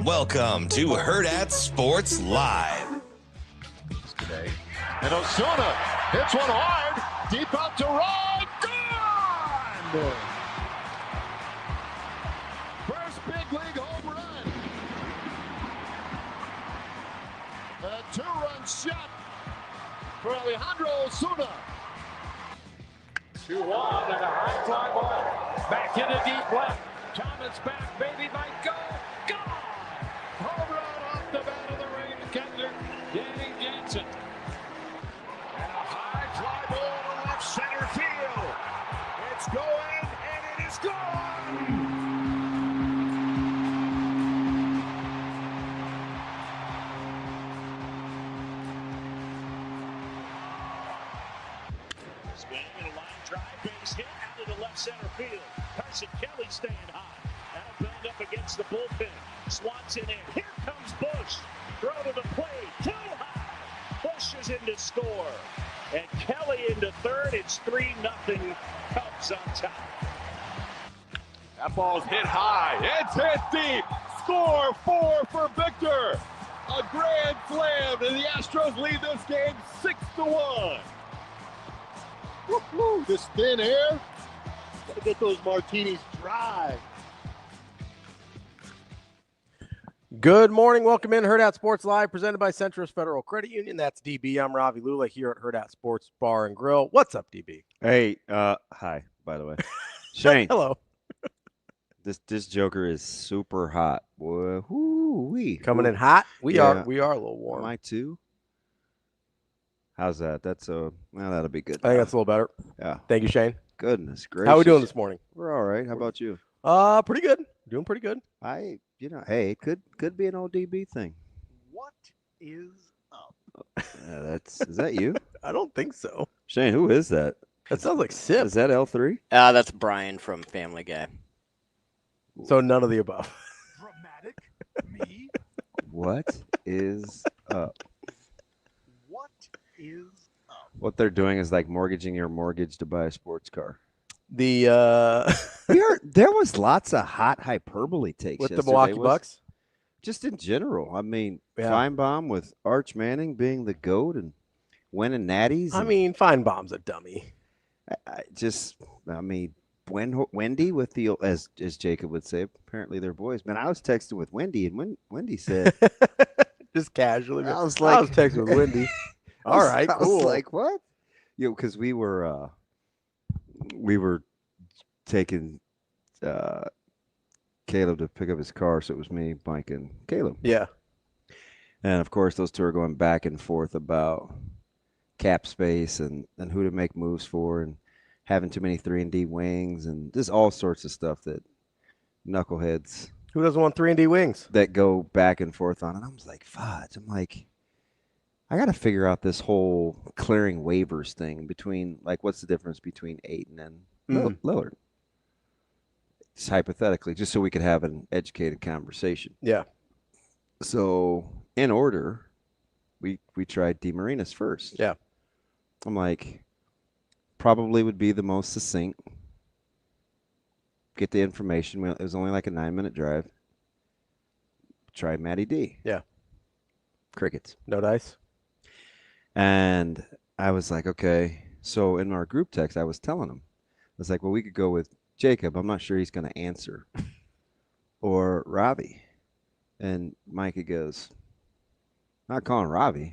Welcome to Hurrdat Sports Live. Today. And Osuna hits one hard, deep out to right, gone! First big league home run. A two-run shot for Alejandro Osuna. 2-1 and a high fly ball. Back into deep left. Thomas back, baby might go. Gone! Home run off the bat of the ring catcher, Danny Jansen. And a high fly ball to left center field. It's going, and it is gone! Swing and a line drive, base hit out of the left center field. Carson Kelly staying high. That'll build up against the bullpen. Swanson in. Here comes Bush. Throw to the plate. Too high. Bush is in to score. And Kelly into third. It's 3-0. Cubs on top. That ball's hit high. It's hit deep. Score 4 for Victor. A grand slam, and the Astros lead this game 6-1. Woo-hoo, this thin air. Gotta get those martinis dry. Good morning. Welcome in Hurrdat Sports Live, presented by Centris Federal Credit Union. That's DB. I'm Ravi Lulla here at Hurrdat Sports Bar and Grill. What's up, DB? Hey, hi, by the way. Shane. Hello. This Joker is super hot. Woo-wee. Coming in hot? We are a little warm. Am I too? How's that? Well, that'll be good. I think that's a little better. Yeah. Thank you, Shane. Goodness gracious. How are we doing this morning? We're all right. How about you? Pretty good. Doing pretty good. Hey, it could be an old DB thing. What is up? Is that you? I don't think so. Shane, who is that? That sounds like Sip. Is that L3? That's Brian from Family Guy. So none of the above. Dramatic me? What is up? What is up? What they're doing is like mortgaging your mortgage to buy a sports car. There was lots of hot hyperbole takes with the yesterday. Milwaukee Bucks. Just in general. I mean, Yeah. Feinbaum with Arch Manning being the GOAT and winning natties. I mean, Feinbaum's a dummy. Wendy with the, as Jacob would say, apparently they're boys. Man, I was texting with Wendy, and Wendy said, just casually. I was texting with Wendy. All right, cool. I was like, what? Because we were taking Caleb to pick up his car, so it was me, Mike, and Caleb. Yeah. And of course, those two are going back and forth about cap space and who to make moves for, and having too many 3-and-D wings, and just all sorts of stuff that knuckleheads Who doesn't want 3-and-D wings? that go back and forth on. And I was like, fudge. I'm like, I got to figure out this whole clearing waivers thing between, like, what's the difference between Ayton and Lillard? Just hypothetically, just so we could have an educated conversation. Yeah. So in order, we tried DeMarinis first. Yeah. I'm like, probably would be the most succinct. Get the information. It was only like a 9-minute drive. Try Matty D. Yeah. Crickets. No dice. And I was like, okay. So in our group text, I was telling him, I was like, well, we could go with Jacob. I'm not sure he's going to answer. Or Ravi. And Micah goes, not calling Ravi.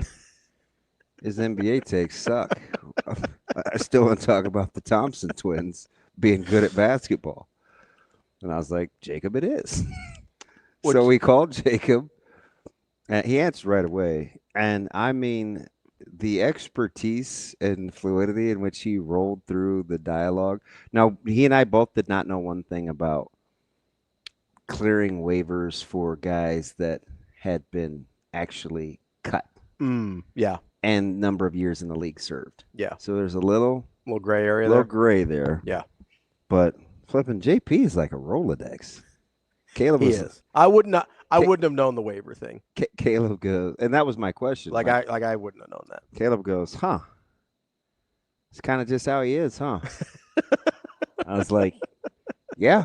His NBA takes suck. I still want to talk about the Thompson twins being good at basketball. And I was like, Jacob, it is. So we called Jacob, and he answered right away. And I mean, the expertise and fluidity in which he rolled through the dialogue. Now, he and I both did not know one thing about clearing waivers for guys that had been actually cut. Yeah. And number of years in the league served. Yeah. So there's a little gray area there. there. Gray there. Yeah. But flipping JP is like a Rolodex. Caleb is. I wouldn't have known the waiver thing. Caleb goes, and that was my question. I wouldn't have known that. Caleb goes, huh? It's kind of just how he is, huh? I was like, yeah,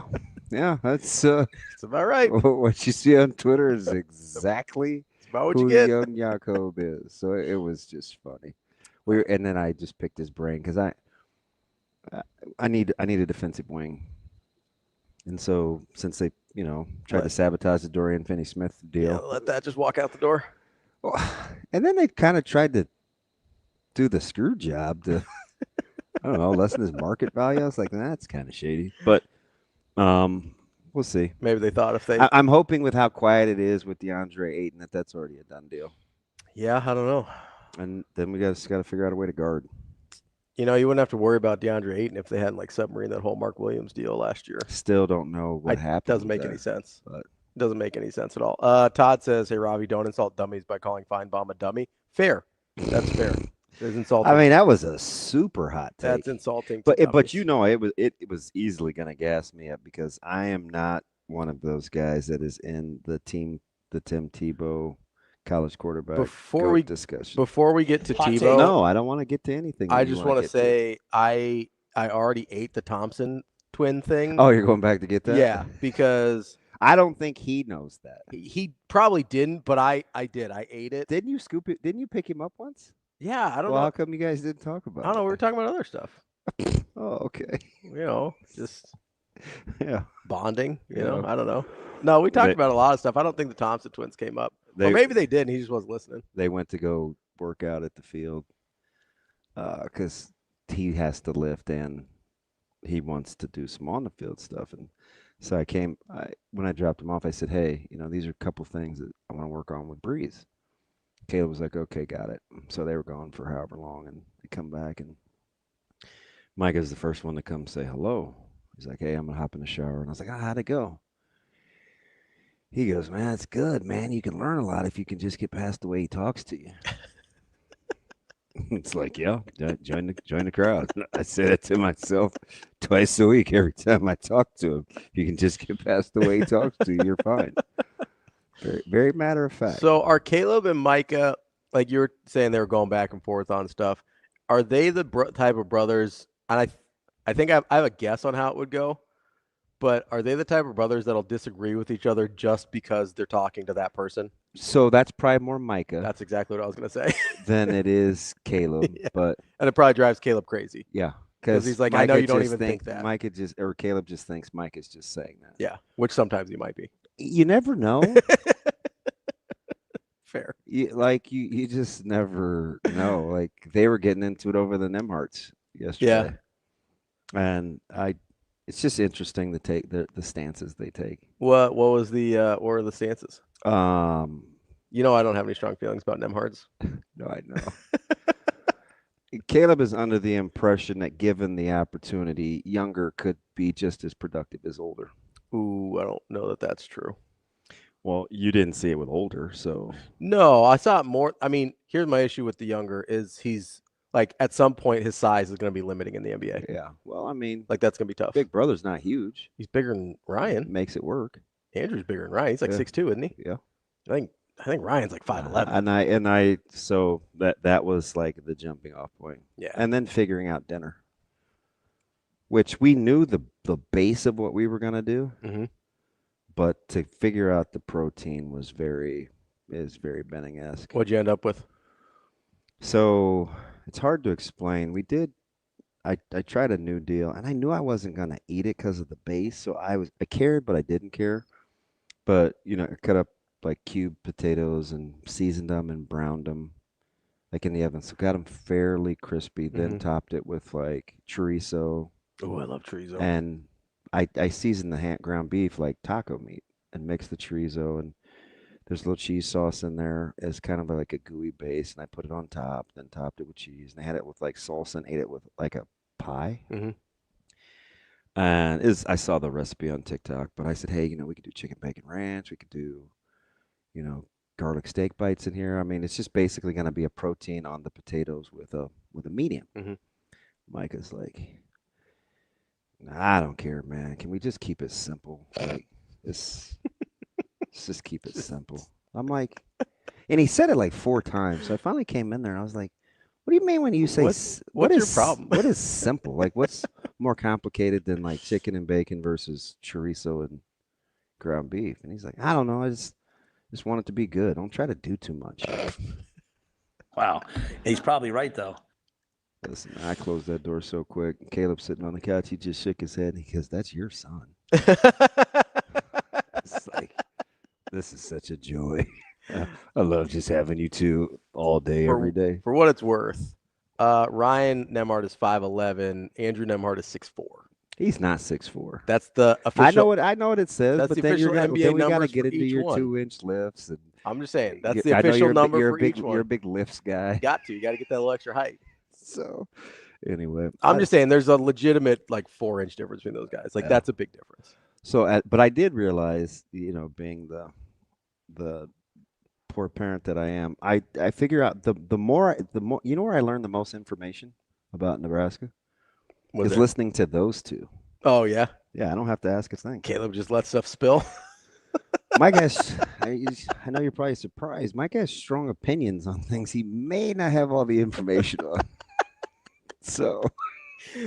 that's It's about right. what you see on Twitter is exactly It's about what who you get. young Jacob is. So it was just funny. And then I just picked his brain because I need a defensive wing, and so since they tried to sabotage the Dorian Finney-Smith deal, let that just walk out the door. and then they kind of tried to do the screw job to I don't know lessen his market value. I was like, that's kind of shady, but we'll see. Maybe they thought if they. I'm hoping with how quiet it is with DeAndre Ayton that's already a done deal. Yeah, I don't know. And then we just got to figure out a way to guard. You wouldn't have to worry about DeAndre Ayton if they hadn't submarine that whole Mark Williams deal last year. Still don't know what happened. Doesn't make any sense. But doesn't make any sense at all. Todd says, "Hey Ravi, don't insult dummies by calling Feinbaum a dummy." Fair. That's fair. It's insulting. I mean, that was a super hot take. That's insulting. But it was easily going to gas me up because I am not one of those guys that is in the Tim Tebow college quarterback discussion. Before we get to Tebow, no, I don't want to get to anything. I just want to say I already ate the Thompson twin thing. Oh, you're going back to get that? Yeah, because I don't think he knows that. He probably didn't, but I did. I ate it. Didn't you scoop it? Didn't you pick him up once? Yeah, I don't know. How come you guys didn't talk about it? I don't know. We were talking about other stuff. Oh, okay. Just yeah, bonding. I don't know. No, we talked about a lot of stuff. I don't think the Thompson twins came up. Or maybe they did, and he just wasn't listening. They went to go work out at the field because he has to lift and he wants to do some on the field stuff. And so when I dropped him off, I said, hey, these are a couple things that I want to work on with Breeze. Caleb was like, okay, got it. So they were gone for however long, and they come back, and Micah's the first one to come say hello. He's like, hey, I'm going to hop in the shower. And I was like, how'd it go? He goes, man, it's good, man. You can learn a lot if you can just get past the way he talks to you. It's like, yeah, join the crowd. I say that to myself twice a week every time I talk to him. If you can just get past the way he talks to you, you're fine. Very, very matter of fact. So are Caleb and Micah, like you were saying they were going back and forth on stuff, are they the type of brothers, and I think I have a guess on how it would go, but are they the type of brothers that'll disagree with each other just because they're talking to that person? So that's probably more Micah. That's exactly what I was going to say. Than it is Caleb. Yeah. And it probably drives Caleb crazy. Yeah. Because he's like, Micah, I know you don't even think that. Caleb just thinks Mike is just saying that. Yeah, which sometimes he might be. You never know. Fair. You just never know. Like they were getting into it over the Nemharts yesterday. Yeah. And it's just interesting to take the stances they take. What were the stances? I don't have any strong feelings about Nemharts. No, I know. Caleb is under the impression that given the opportunity, younger could be just as productive as older. Ooh, I don't know that that's true. Well, you didn't see it with older, so. No, I saw it more. I mean, here's my issue with the younger is he's like at some point his size is going to be limiting in the NBA. Yeah. Well, I mean, like that's going to be tough. Big brother's not huge. He's bigger than Ryan. Makes it work. Andrew's bigger than Ryan. He's like 6'2", isn't he? Yeah. I think Ryan's like 5'11". And I so that was like the jumping off point. Yeah. And then figuring out dinner, which we knew the base of what we were gonna do, but to figure out the protein is very Benning-esque. What'd you end up with? So it's hard to explain. I tried a new deal, and I knew I wasn't gonna eat it because of the base. So I cared, but I didn't care. But I cut up like cubed potatoes and seasoned them and browned them like in the oven. So got them fairly crispy, then topped it with like chorizo. Oh, I love chorizo. And I seasoned the ground beef like taco meat and mixed the chorizo, and there's a little cheese sauce in there as kind of like a gooey base, and I put it on top, then topped it with cheese, and I had it with like salsa and ate it with like a pie. And I saw the recipe on TikTok, but I said, hey, we could do chicken bacon ranch, we could do garlic steak bites in here. I mean, it's just basically going to be a protein on the potatoes with a medium. Micah's like, nah, I don't care, man. Can we just keep it simple? Like, let's just keep it simple. I'm like, and he said it like 4 times. So I finally came in there and I was like, What do you mean when you say what's your problem? What is simple? Like, what's more complicated than like chicken and bacon versus chorizo and ground beef? And he's like, I don't know. I just want it to be good. Don't try to do too much. Wow. He's probably right, though. Listen, I closed that door so quick. Caleb's sitting on the couch. He just shook his head. And he goes, "That's your son." It's like, this is such a joy. I love just having you two all day, every day. For what it's worth, Ryan Nemhard is 5'11". Andrew Nemhard is 6'4". He's not 6'4". That's the official. I know what it says, that's but the then official NBA then we got to numbers get for into each your one. 2-inch lifts. And I'm just saying that's the I know official you're number you're for a big, each one. You're a big lifts guy. You got to get that little extra height. So, anyway, I'm just saying there's a legitimate like 4-inch difference between those guys. Like that's a big difference. So, but I did realize, being the poor parent that I am, I figure out the more where I learned the most information about Nebraska is listening to those two. Oh yeah. Yeah, I don't have to ask a thing. Caleb just let stuff spill. Mike has, I know you're probably surprised. Mike has strong opinions on things he may not have all the information on. So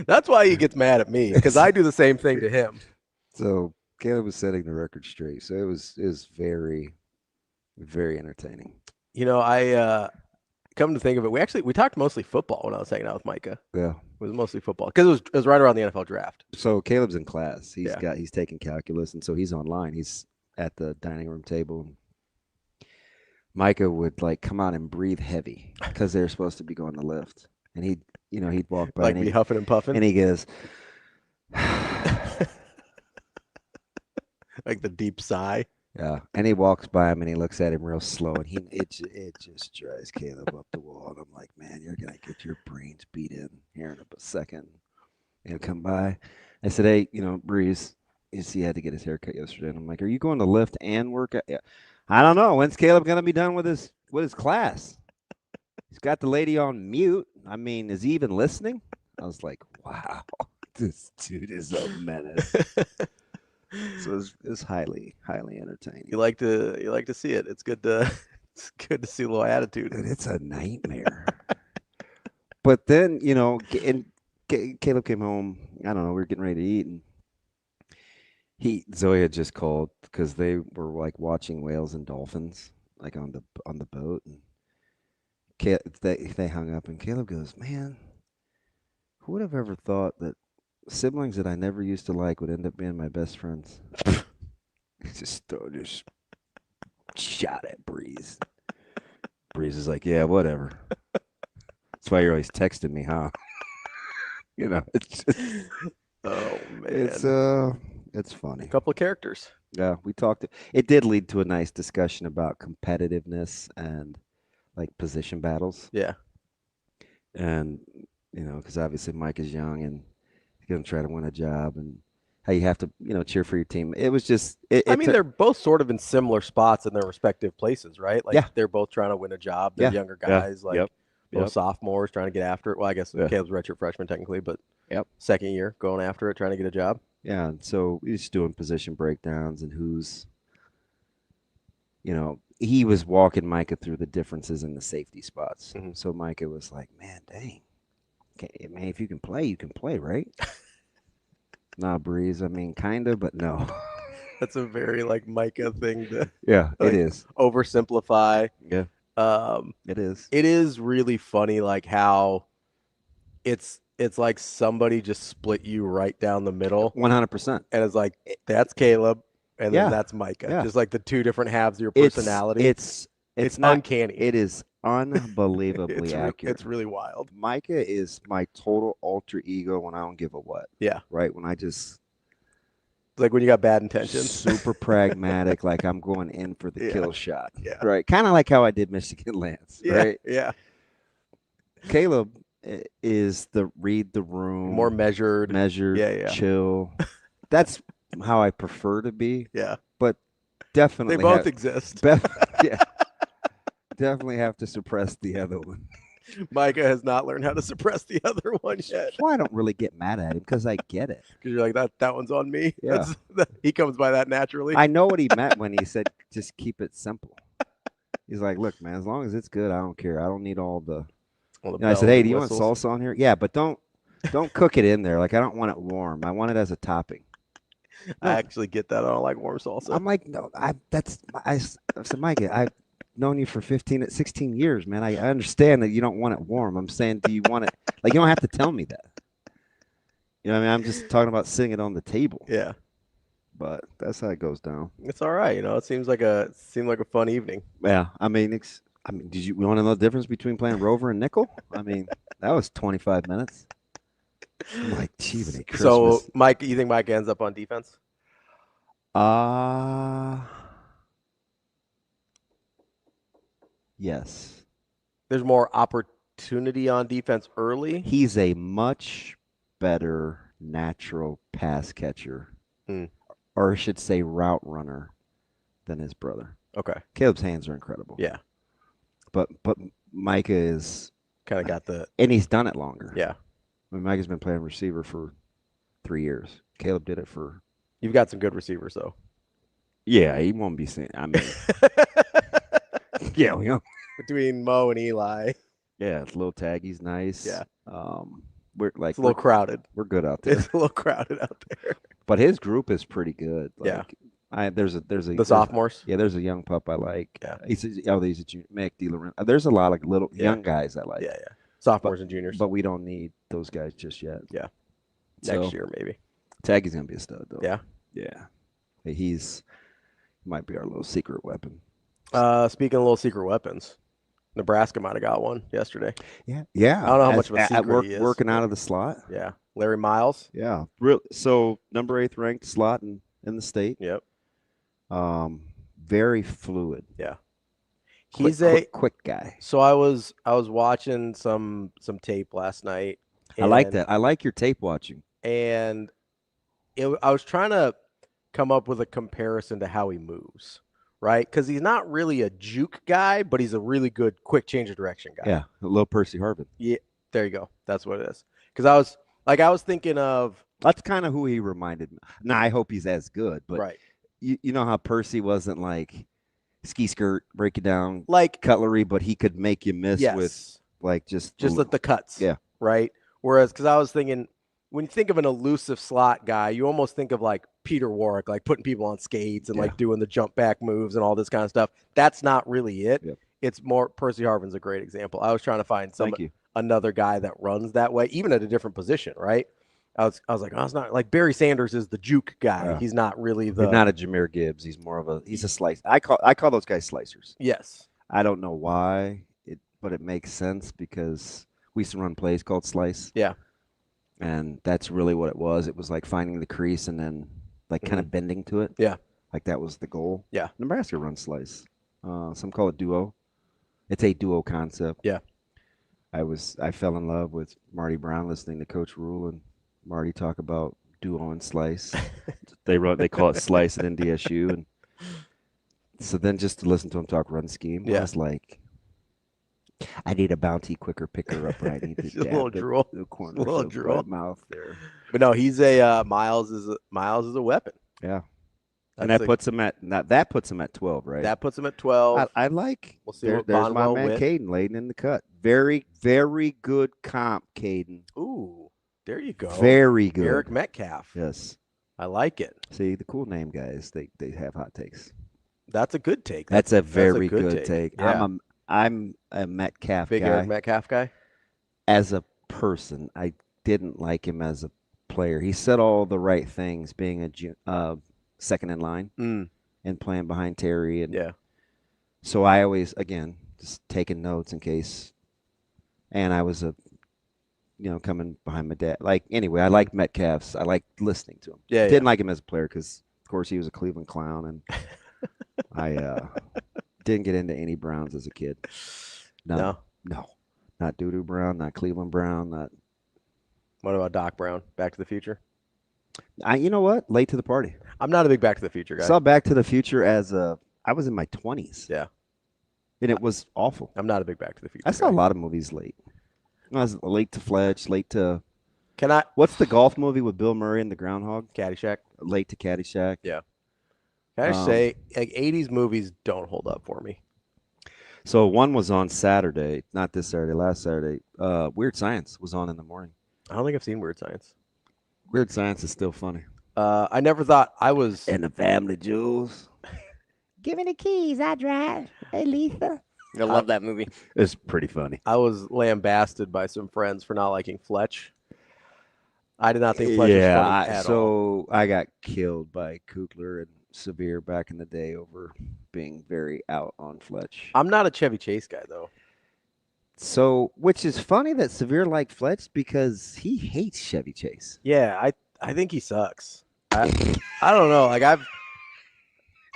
that's why he gets mad at me, because I do the same thing to him. So Caleb was setting the record straight. So it was very, very entertaining. I come to think of it, we talked mostly football when I was hanging out with Micah. Yeah. It was mostly football because it was right around the NFL draft. So Caleb's in class. He's taking calculus, and so he's online. He's at the dining room table. Micah would like come out and breathe heavy because they're supposed to be going to lift, and he'd walk by like be huffing and puffing, and he goes like the deep sigh. Yeah, and he walks by him and he looks at him real slow, and it just drives Caleb up the wall. And I'm like, man, you're gonna get your brains beat in here in a second. And he'll come by. I said, hey, Breeze, he had to get his haircut yesterday. And I'm like, are you going to lift and work out? Yeah. I don't know. When's Caleb gonna be done with his class? He's got the lady on mute. I mean, is he even listening? I was like, wow, this dude is a menace. So it's highly, highly entertaining. You like to see it. It's good to see a little attitude. Dude, it's a nightmare. But then, and Caleb came home. I don't know. We were getting ready to eat, and Zoe had just called because they were like watching whales and dolphins like on the boat, and they hung up, and Caleb goes, man, who would have ever thought that siblings that I never used to like would end up being my best friends? just shot at Breeze. Breeze is like, yeah, whatever. That's why you're always texting me, huh? It's just, oh man, it's funny. A couple of characters. Yeah, we talked. It did lead to a nice discussion about competitiveness and like position battles. Yeah, and because obviously Mike is young and going to try to win a job, and how you have to, cheer for your team. It was just. They're both sort of in similar spots in their respective places, right? Like yeah. They're both trying to win a job. They're younger guys, both sophomores trying to get after it. Well, I guess Caleb's redshirt freshman technically, but second year going after it, trying to get a job. Yeah, and so he's doing position breakdowns and who's. He was walking Micah through the differences in the safety spots. Mm-hmm. So Micah was like, "Man, dang." Okay, man, if you can play, right? Nah, Breeze. I mean, kind of, but no. That's a very like Micah thing to. Yeah, like, it is. Oversimplify. Yeah. It is. It is really funny, like how it's like somebody just split you right down the middle. 100%. And it's like that's Caleb, and then that's Micah. Yeah. Just like the two different halves of your personality. It's not uncanny. It is unbelievably accurate. It's really wild. Micah is my total alter ego when I don't give a what. Yeah. Right? When I just like when you got bad intentions. Super pragmatic, like I'm going in for the kill shot. Yeah. Right. Kind of like how I did Michigan Lance. Right? Yeah. Caleb is the read the room. More measured. Chill. That's how I prefer to be. Yeah. But definitely they both exist. Yeah. Definitely have to suppress the other one. Micah has not learned how to suppress the other one yet. That's why I don't really get mad at him, because I get it. Because you're like, that one's on me. Yeah. He comes by that naturally. I know what he meant when he said, just keep it simple. He's like, look, man, as long as it's good, I don't care. I don't need all the Well, I said, hey, do you want salsa on here? Yeah, but don't cook it in there. Like, I don't want it warm. I want it as a topping. I actually get that. I don't like warm salsa. I'm like, no, I said, Micah, I've known you for 16 years, man. I understand that you don't want it warm. I'm saying, do you want it? Like, you don't have to tell me that. You know what I mean? I'm just talking about sitting it on the table. Yeah. But that's how it goes down. It's all right. It seemed like a fun evening. Yeah. I mean, did you want to know the difference between playing Rover and Nickel? I mean, that was 25 minutes. I'm like, gee, Christmas. So, Mike, you think Mike ends up on defense? Yes. There's more opportunity on defense early. He's a much better natural pass catcher, or I should say route runner, than his brother. Okay. Caleb's hands are incredible. Yeah. But Micah is kind of got and he's done it longer. Yeah. I mean, Micah's been playing receiver for 3 years. Caleb did it for. You've got some good receivers, though. Yeah, he won't be seen. I mean, yeah, between Mo and Eli. Yeah, it's a little taggy's nice. Yeah. We're like it's a little crowded. We're good out there. It's a little crowded out there. But his group is pretty good. Yeah. There's the sophomores. Yeah, there's a young pup I like. Yeah. He's a junior. Mac Dealer. There's a lot of little young guys I like. Yeah, yeah. Sophomores and juniors. But we don't need those guys just yet. Yeah. Next year maybe. Taggy's gonna be a stud though. Yeah. Yeah. He might be our little secret weapon. Speaking of little secret weapons, Nebraska might have got one yesterday. Yeah. Yeah. I don't know how much of a secret he is. Working out of the slot. Yeah. Larry Miles. Yeah. So number 8th ranked slot in the state. Yep. Very fluid. Yeah. He's a quick guy. So I was watching some tape last night. I like that. I like your tape watching. And I was trying to come up with a comparison to how he moves, right? Because he's not really a juke guy, but he's a really good quick change of direction guy. Yeah, a little Percy Harvin. Yeah, there you go. That's what it is. Because I was thinking of. That's kind of who he reminded me. Now I hope he's as good, but right. You know how Percy wasn't like ski skirt, break it down, like cutlery, but he could make you miss with like just with the cuts. Yeah. Right. Whereas, because I was thinking, when you think of an elusive slot guy, you almost think of like Peter Warwick, like putting people on skates and like doing the jump back moves and all this kind of stuff. That's not really it. Yep. It's more Percy Harvin's a great example. I was trying to find another guy that runs that way, even at a different position, right? I was like, oh, it's not like Barry Sanders is the juke guy. Yeah. He's not really He's not a Jahmyr Gibbs. He's more of he's a slice. I call those guys slicers. Yes. I don't know why, but it makes sense because we used to run plays called slice. Yeah. And that's really what it was. It was like finding the crease and then like kind of bending to it. Yeah. Like that was the goal. Yeah. Nebraska runs slice. Some call it duo. It's a duo concept. Yeah. I fell in love with Marty Brown listening to Coach Rhule and Marty talk about duo and slice. They call it slice at NDSU. And so then just to listen to him talk run scheme, I was like, I need a bounty quicker picker up. I need to a little drool. The corner a little drool. Mouth there. But no, he's a Miles is a weapon. Yeah. And that puts him at 12, right? That puts him at 12. I like. We'll see there's my man Caden Layden in the cut. Very, very good comp, Caden. Ooh, there you go. Very good. Eric Metcalf. Yes. I like it. See, the cool name guys, they have hot takes. That's a good take. That's a very good take. Yeah. I'm a Metcalf Big guy. Eric Metcalf guy? As a person, I didn't like him as a player. He said all the right things being a second in line and playing behind Terry. And so I always, again, just taking notes in case. And I was coming behind my dad. Anyway, I liked Metcalf's. I liked listening to him. Didn't like him as a player because, of course, he was a Cleveland clown. And I didn't get into any Browns as a kid. No. Not Doo-Doo Brown, not Cleveland Brown, not. What about Doc Brown? Back to the Future? You know what? Late to the party. I'm not a big Back to the Future guy. Saw Back to the Future I was in my 20s. Yeah. And it was awful. I'm not a big Back to the Future I saw a lot of movies late. I was late to Fletch, late to. What's the golf movie with Bill Murray and the Groundhog? Caddyshack. Late to Caddyshack. Yeah. Can I say, 80s movies don't hold up for me. So one was on Saturday, not this Saturday, last Saturday. Weird Science was on in the morning. I don't think I've seen Weird Science. Weird Science is still funny. I never thought I was. And the Family Jewels. Give me the keys. I drive. Hey, Letha. I love that movie. It's pretty funny. I was lambasted by some friends for not liking Fletch. I did not think Fletch was funny at all. I got killed by Kugler and Severe back in the day over being very out on Fletch. I'm not a Chevy Chase guy though. So, which is funny that Severe liked Fletch because he hates Chevy Chase. Yeah, I think he sucks. I don't know. Like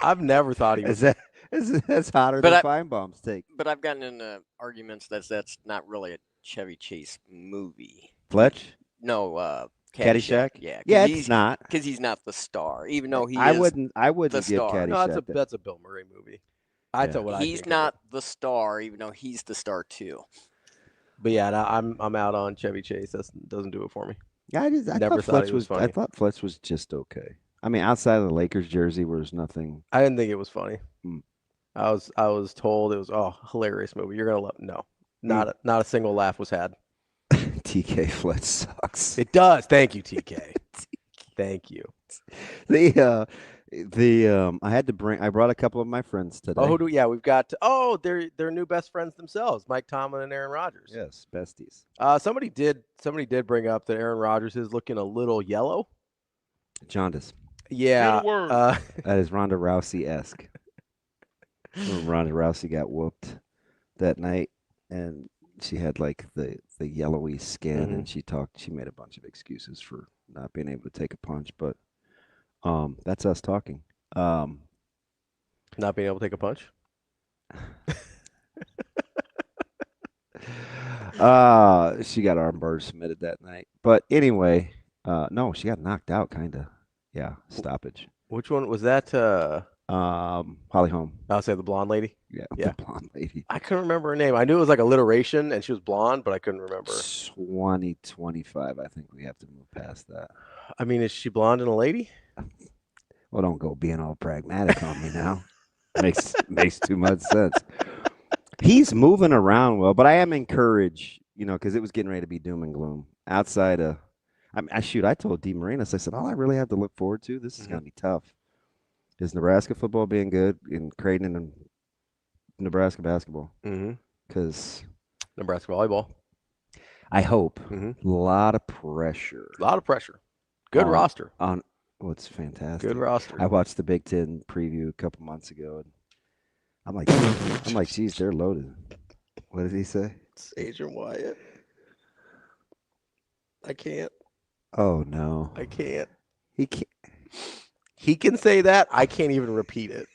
I've never thought he was. That's hotter But than Feinbaum's take. But I've gotten into arguments that's not really a Chevy Chase movie. Fletch? No, Caddyshack? Yeah, Yeah, it's not. Because he's not the star, even though I is wouldn't the give star. Caddyshack. No, that's a Bill Murray movie. I tell what I He's think not of the star, even though he's the star too. it. But yeah, no, I'm out on Chevy Chase. That doesn't do it for me. Yeah, I Never thought thought Fletch he was I funny. thought Fletch was just okay. I mean, outside of the Lakers jersey, where there's nothing. I didn't think it was funny. Mm. I was told it was hilarious movie. You're gonna love. No, not a single laugh was had. TK Fletch sucks. It does. Thank you, TK. Thank you. I brought a couple of my friends today. Oh, we've got. They're new best friends themselves, Mike Tomlin and Aaron Rodgers. Yes, besties. Somebody did bring up that Aaron Rodgers is looking a little yellow. Jaundice. Yeah. That is Ronda Rousey-esque. Ronda Rousey got whooped that night, and she had like the yellowy skin, and she made a bunch of excuses for not being able to take a punch, but that's us talking. Not being able to take a punch. She got arm bars submitted that night, but anyway, no, she got knocked out, kind of. Yeah, stoppage. Which one was that? Holly Holm. I'll say the blonde lady. Yeah, Yeah. the blonde lady. I couldn't remember her name. I knew it was like alliteration, and she was blonde, but I couldn't remember. 2025. I think we have to move past that. I mean, is she blonde and a lady? Well, don't go being all pragmatic on me now. Makes too much sense. He's moving around well, but I am encouraged, because it was getting ready to be doom and gloom. Outside of, I told D. Marinas, I said, all I really have to look forward to, this is going to be tough, is Nebraska football being good and Creighton and Nebraska basketball. Because Nebraska volleyball. I hope. A lot of pressure. A lot of pressure. Good roster. It's fantastic. Good roster. I watched the Big Ten preview a couple months ago, and I'm like, geez, they're loaded. What did he say? It's Adrian Wyatt. I can't. Oh no, I can't. he can't. He can say that. I can't even repeat it.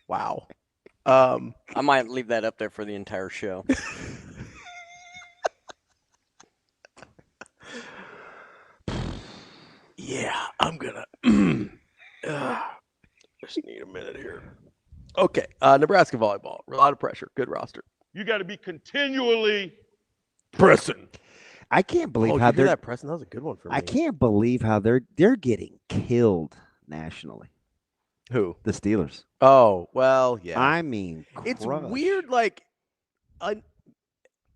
Wow. I might leave that up there for the entire show. Yeah, I'm gonna. Just need a minute here. Okay, Nebraska volleyball. A lot of pressure. Good roster. You got to be continually Pressing. I can't believe Oh, how you hear they're. that, Preston? That was a good one for me. I can't believe how they're getting killed nationally. Who? The Steelers. Oh, well, yeah. I mean, It's crush. weird. Like,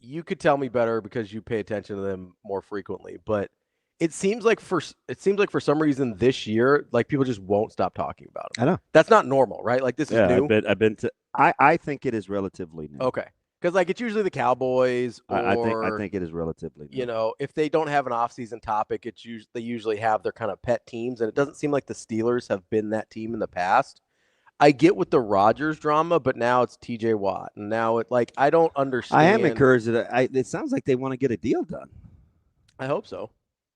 you could tell me better because you pay attention to them more frequently. But it seems like for some reason this year, like people just won't stop talking about them. I know. That's not normal, right? Like this is new. I've been to. I think it is relatively new. Okay, because like it's usually the Cowboys, or I think it is relatively new. if they don't have an off-season topic, they usually have their kind of pet teams, and it doesn't seem like the Steelers have been that team in the past. I get with the Rodgers drama, but now it's T.J. Watt, and now I don't understand. I am encouraged that it sounds like they want to get a deal done. I hope so,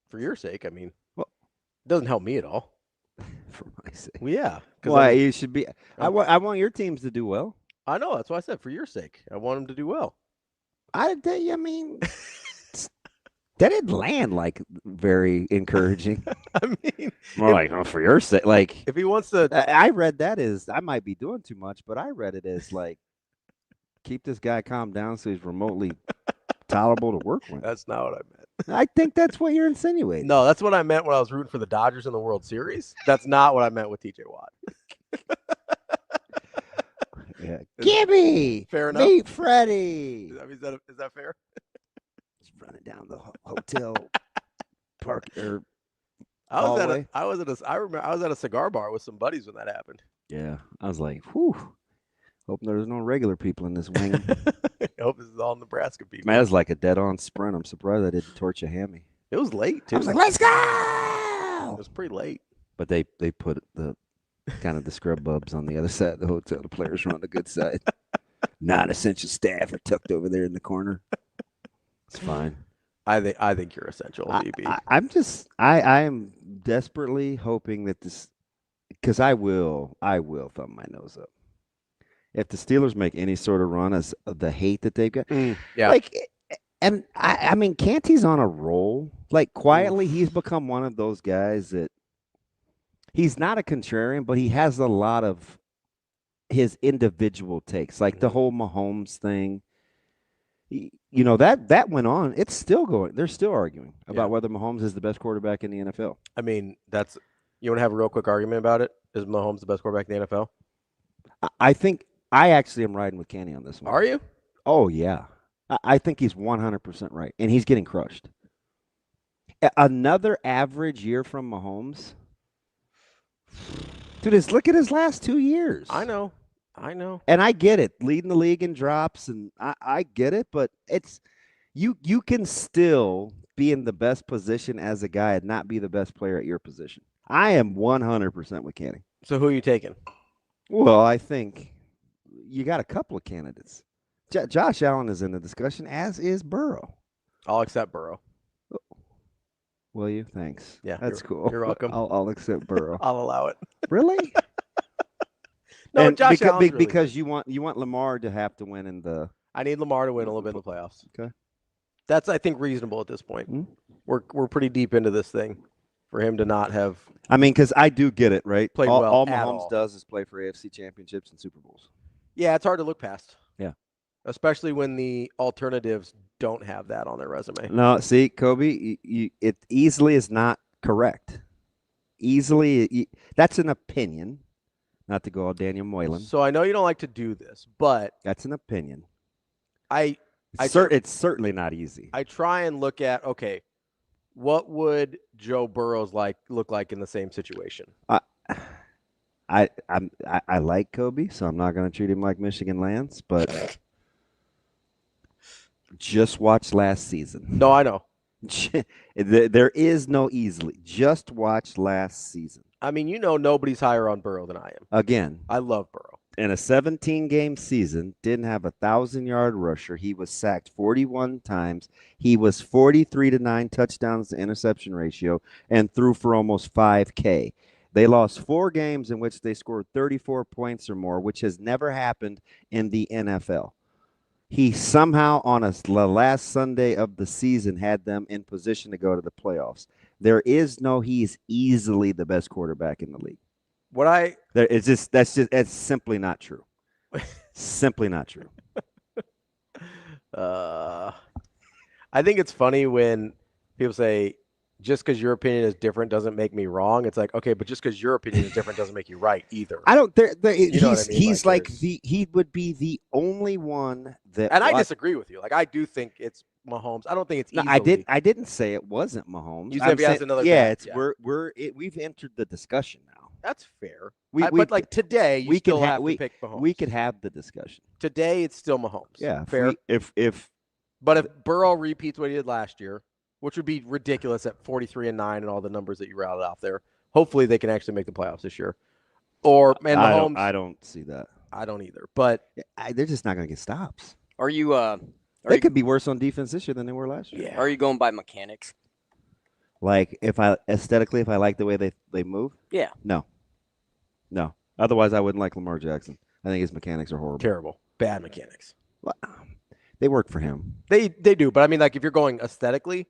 for your sake. I mean, well, it doesn't help me at all. For my sake. Well, yeah. Why you should be? I want your teams to do well. I know. That's why I said for your sake. I want them to do well. I mean, that didn't land like very encouraging. I mean, more like for your sake. Like if he wants to, I read that as I might be doing too much, but I read it as like keep this guy calm down so he's remotely tolerable to work with. That's not what I meant. I think that's what you're insinuating. No, that's what I meant when I was rooting for the Dodgers in the World Series. That's not what I meant with T.J. Watt. Yeah. Gibby! Fair enough. Meet Freddie! Is that fair? Just running down the hotel park or I was hallway. I remember I was at a cigar bar with some buddies when that happened. Yeah. I was like, whew. Hope there's no regular people in this wing. I hope this is all Nebraska people. Man, it was like a dead-on sprint. I'm surprised I didn't torch a hammy. It was late, too. I was like, let's It go! was pretty late. But they put the kind of the scrub bubs on the other side of the hotel. The players were on the good side. Non-essential staff are tucked over there in the corner. It's fine. I think you're essential, DB. I am desperately hoping that this, because I will thumb my nose up. If the Steelers make any sort of run as the hate that they've got, yeah. like, and I mean, Canty's on a roll. Like, quietly, he's become one of those guys that he's not a contrarian, but he has a lot of his individual takes, like the whole Mahomes thing. You know, that went on. It's still going. They're still arguing about whether Mahomes is the best quarterback in the NFL. I mean, you want to have a real quick argument about it? Is Mahomes the best quarterback in the NFL? I think I actually am riding with Canty on this one. Are you? Oh, yeah. I think he's 100% right, and he's getting crushed. Another average year from Mahomes. Dude, look at his last 2 years. I know. And I get it, leading the league in drops, and I get it, but it's you can still be in the best position as a guy and not be the best player at your position. I am 100% with Canty. So who are you taking? Well, I think you got a couple of candidates. Josh Allen is in the discussion, as is Burrow. I'll accept Burrow. Will you? Thanks. Yeah, that's cool. You're welcome. I'll accept Burrow. I'll allow it. Really? No, and Josh Allen's really because good. you want Lamar to have to win in the. I need Lamar to win a little bit in the playoffs. Okay. That's, I think, reasonable at this point. Mm-hmm. We're pretty deep into this thing for him to not have. I mean, because I do get it, right? Played all, well all at Mahomes all. does is play for AFC championships and Super Bowls. Yeah, it's hard to look past. Yeah. Especially when the alternatives don't have that on their resume. No, see, Kobe, it easily is not correct. Easily, that's an opinion. Not to go all Daniel Moylan. So I know you don't like to do this, but That's an opinion. it's certainly not easy. I try and look at, okay, what would Joe Burrow's look like in the same situation? I like Kobe, so I'm not going to treat him like Michigan Lance, but just watch last season. No, I know. There is no easily. Just watch last season. I mean, nobody's higher on Burrow than I am. Again, I love Burrow. in a 17-game season, didn't have a 1,000-yard rusher. He was sacked 41 times. He was 43-9 touchdowns to interception ratio and threw for almost 5K. They lost 4 games in which they scored 34 points or more, which has never happened in the NFL. He somehow, on the last Sunday of the season, had them in position to go to the playoffs. He's easily the best quarterback in the league. It's simply not true. Simply not true. I think it's funny when people say, just because your opinion is different doesn't make me wrong. It's like, okay, but just because your opinion is different doesn't make you right either. I don't. You know what I mean? He's like he would be the only one that. And I disagree with you. Like, I do think it's Mahomes. I don't think it's easily. No, I didn't say it wasn't Mahomes. You said he has another. Yeah, guy. We've entered the discussion now. That's fair. But like today, you still have to pick Mahomes. We could have the discussion. Today, it's still Mahomes. Yeah, fair. But if Burrow repeats what he did last year, which would be ridiculous at 43-9 and all the numbers that you routed off there, hopefully they can actually make the playoffs this year. Mahomes, I don't see that. I don't either. But they're just not going to get stops. Are you? They could be worse on defense this year than they were last year. Yeah. Are you going by mechanics? Like if I like the way they move? Yeah. No. Otherwise, I wouldn't like Lamar Jackson. I think his mechanics are horrible. Terrible. Bad mechanics. Well, they work for him. They do, but I mean, like if you're going aesthetically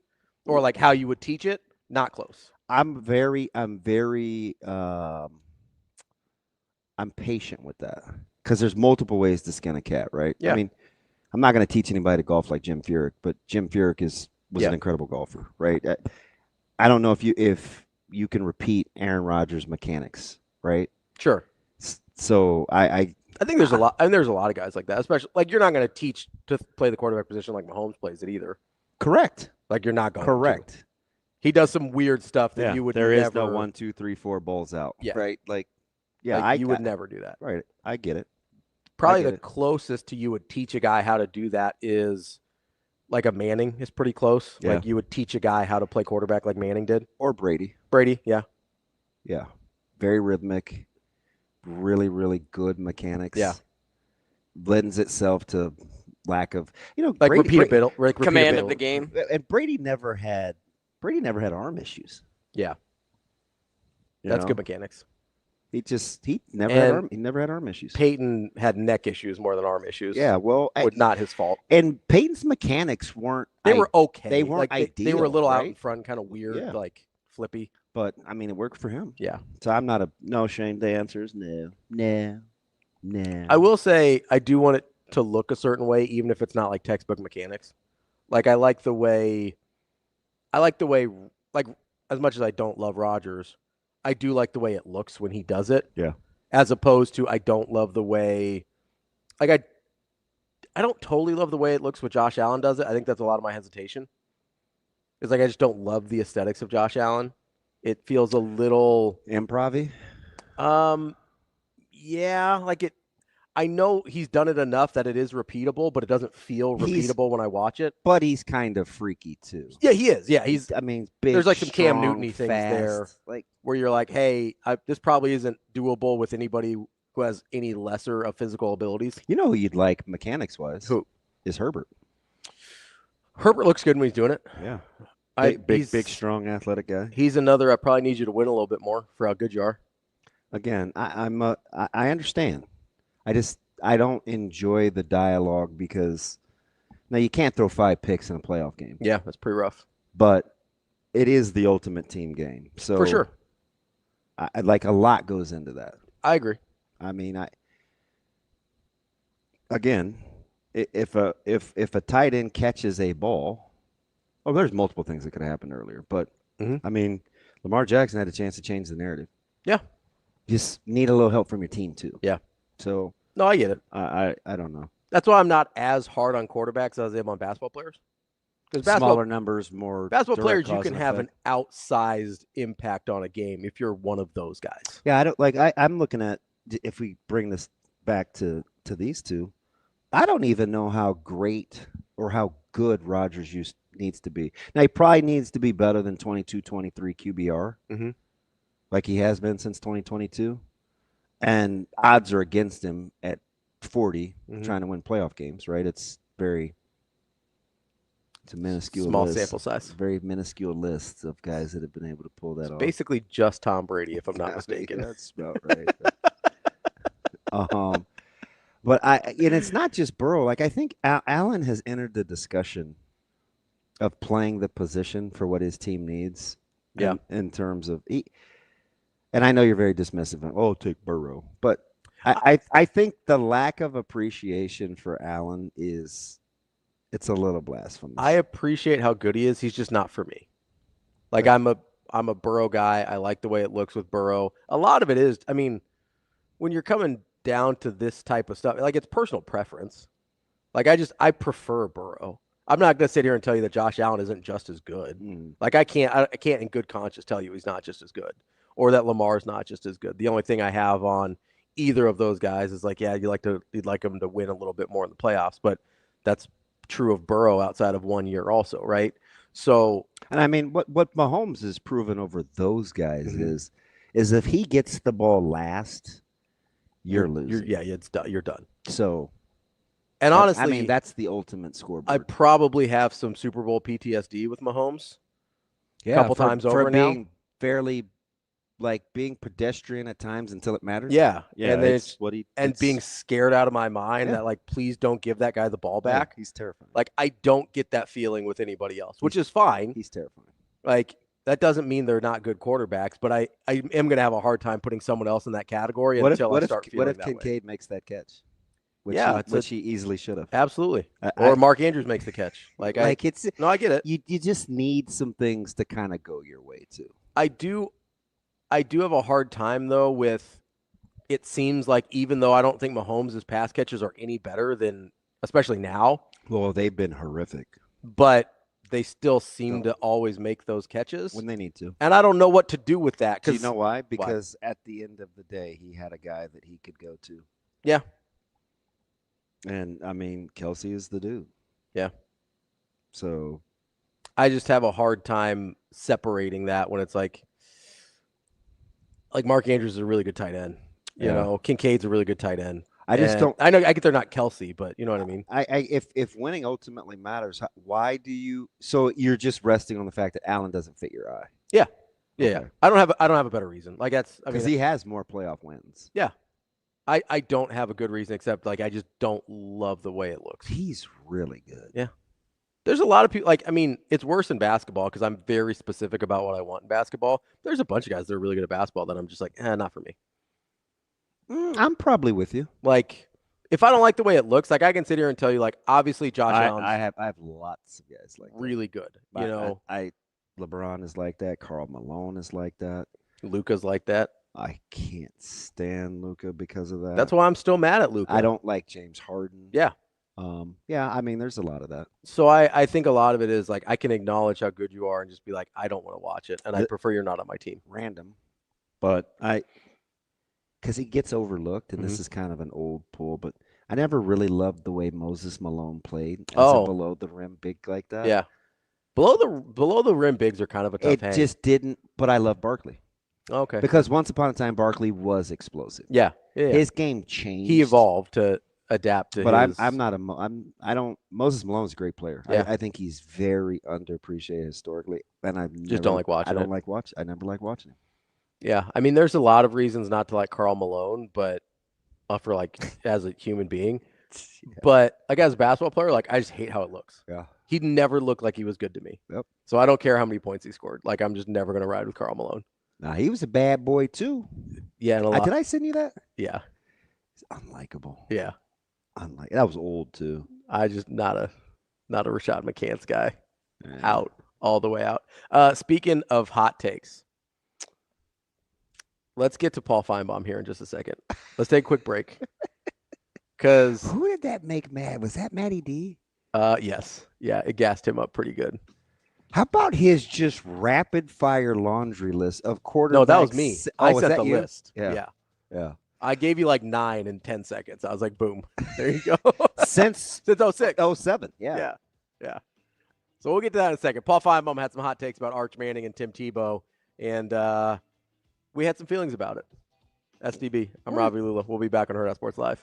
or like how you would teach it, not close. I'm patient with that because there's multiple ways to skin a cat, right? Yeah. I mean, I'm not going to teach anybody to golf like Jim Furyk, but Jim Furyk was an incredible golfer, right? I don't know if you can repeat Aaron Rodgers' mechanics, right? Sure. So I I think there's a lot. And there's a lot of guys like that, especially like you're not going to teach to play the quarterback position like Mahomes plays it either. Correct. Like you're not going. Correct. To. He does some weird stuff that you would. There never, is no 1, 2, 3, 4 balls out. Yeah. Right. Like, yeah, like you would never do that. Right. I get it. Probably the closest to you would teach a guy how to do that is like a Manning is pretty close. Yeah. Like you would teach a guy how to play quarterback like Manning did. Or Brady. Brady, yeah. Yeah. Very rhythmic. Really, really good mechanics. Yeah. Lends itself to lack of, like repeatability. Command of the game. And Brady never had arm issues. Yeah. You That's know? good mechanics. He never had arm issues. Peyton had neck issues more than arm issues. Yeah, well, not his fault. And Peyton's mechanics weren't. They were okay. They weren't ideal. They were a little right? out in front, kind of weird, like flippy. But I mean, it worked for him. Yeah. So I'm not no Shane. The answer is no. I will say I do want it to look a certain way, even if it's not like textbook mechanics. Like I like the way, like as much as I don't love Rodgers, I do like the way it looks when he does it. Yeah. As opposed to I don't love the way, like I don't totally love the way it looks when Josh Allen does it. I think that's a lot of my hesitation. It's like I just don't love the aesthetics of Josh Allen. It feels a little improv-y. Yeah, like it. I know he's done it enough that it is repeatable, but it doesn't feel repeatable when I watch it. But he's kind of freaky too. Yeah, he is. Yeah, he's. I mean, big, there's like some strong, Cam Newton-y things fast, there, like where you're like, hey, this probably isn't doable with anybody who has any lesser of physical abilities. You know who you'd like mechanics-wise? Who is Hurrdat? Hurrdat looks good when he's doing it. Yeah. Big, strong, athletic guy. He's another. I probably need you to win a little bit more for how good you are. Again, I understand. I don't enjoy the dialogue because now you can't throw 5 picks in a playoff game. Yeah, that's pretty rough. But it is the ultimate team game, so for sure, I like a lot goes into that. I agree. I mean, if a tight end catches a ball. Oh, there's multiple things that could have happened earlier, but I mean, Lamar Jackson had a chance to change the narrative. Yeah, just need a little help from your team too. Yeah. So no, I get it. I don't know. That's why I'm not as hard on quarterbacks as I am on basketball players. Because smaller numbers, more basketball players, you can have an outsized impact on a game if you're one of those guys. Yeah, I don't like. I'm looking at if we bring this back to these two. I don't even know how great or how good Rodgers needs to be. Now, he probably needs to be better than 22-23 QBR, like he has been since 2022. And odds are against him at 40, trying to win playoff games, right? It's a minuscule small list, sample size. Very minuscule list of guys that have been able to pull that off. Basically just Tom Brady, if I'm not mistaken. That's about right. But and it's not just Burrow. Like I think Allen has entered the discussion of playing the position for what his team needs. Yeah. In terms of, and I know you're very dismissive. Oh, take Burrow, but I think the lack of appreciation for Allen it's a little blasphemous. I appreciate how good he is. He's just not for me. Like I'm a Burrow guy. I like the way it looks with Burrow. A lot of it is, I mean, when you're coming down to this type of stuff, like it's personal preference. Like I prefer Burrow. I'm not going to sit here and tell you that Josh Allen isn't just as good. Like I can't in good conscience tell you he's not just as good, or that Lamar's not just as good. The only thing I have on either of those guys is like, yeah, you'd like them to win a little bit more in the playoffs, but that's true of Burrow outside of 1 year also, right? So, and I mean, what Mahomes has proven over those guys is if he gets the ball last, you're losing. You're done. So, and honestly, I mean, that's the ultimate scoreboard. I probably have some Super Bowl PTSD with Mahomes. A couple times over for now. Being fairly, like being pedestrian at times until it matters. Yeah, and it's what being scared out of my mind that like, please don't give that guy the ball back. He's terrifying. Like I don't get that feeling with anybody else, which is fine. He's terrifying. Like that doesn't mean they're not good quarterbacks, but I am going to have a hard time putting someone else in that category until I start feeling that way. What if Kincaid makes that catch? Which he easily should have. Absolutely. Or Mark Andrews makes the catch. I get it. You just need some things to kind of go your way too. I do have a hard time though with it seems like even though I don't think Mahomes' pass catches are any better than, especially now. Well, they've been horrific. But they still seem to always make those catches. When they need to. And I don't know what to do with that. Do you know why? Because at the end of the day, he had a guy that he could go to. Yeah. And, I mean, Kelsey is the dude. Yeah. So. I just have a hard time separating that when it's like Mark Andrews is a really good tight end. You know, Kincaid's a really good tight end. I get they're not Kelsey, but you know what I mean? If winning ultimately matters, why do you – so you're just resting on the fact that Allen doesn't fit your eye? Yeah. Yeah. Okay. I don't have a better reason. Like that's – because he has more playoff wins. Yeah. I don't have a good reason except like I just don't love the way it looks. He's really good. Yeah. There's a lot of people like I mean, it's worse in basketball because I'm very specific about what I want in basketball. There's a bunch of guys that are really good at basketball that I'm just like, not for me. I'm probably with you. Like, if I don't like the way it looks, like I can sit here and tell you, like, obviously Josh Allen. I have lots of guys like that. Really good. You know, LeBron is like that. Karl Malone is like that. Luka's like that. I can't stand Luka because of that. That's why I'm still mad at Luka. I don't like James Harden. Yeah. Yeah, I mean, there's a lot of that. So I think a lot of it is like I can acknowledge how good you are and just be like, I don't want to watch it, and I prefer you're not on my team. Random, but because he gets overlooked, and this is kind of an old pull, but I never really loved the way Moses Malone played as a below the rim big like that. Yeah, below the rim bigs are kind of a tough hang. It just didn't. But I love Barkley. Okay. Because once upon a time, Barkley was explosive. Yeah. His game changed. He evolved to adapt to. But I don't. Moses Malone's a great player. Yeah. I think he's very underappreciated historically, and I don't like watching. I never like watching him. Yeah, I mean, there's a lot of reasons not to like Karl Malone, but for like as a human being, but like as a basketball player, like I just hate how it looks. Yeah, he never looked like he was good to me. Yep. So I don't care how many points he scored. Like I'm just never gonna ride with Karl Malone. Nah, he was a bad boy too. Yeah, and a lot. Did I send you that? Yeah. He's unlikable. Yeah. That was old too. I just not a Rashad McCants guy. Yeah. Out all the way out. Speaking of hot takes. Let's get to Paul Feinbaum here in just a second. Let's take a quick break. Because who did that make mad? Was that Matty D? Yes. Yeah, it gassed him up pretty good. How about his just rapid fire laundry list of quarterbacks? No, that was me. I set the list. Yeah. I gave you like 9 in 10 seconds. I was like, boom. There you go. Since 06. 07. Yeah. So we'll get to that in a second. Paul Feinbaum had some hot takes about Arch Manning and Tim Tebow. And we had some feelings about it. SDB. I'm Ravi Lulla. We'll be back on Hurrdat Sports Live.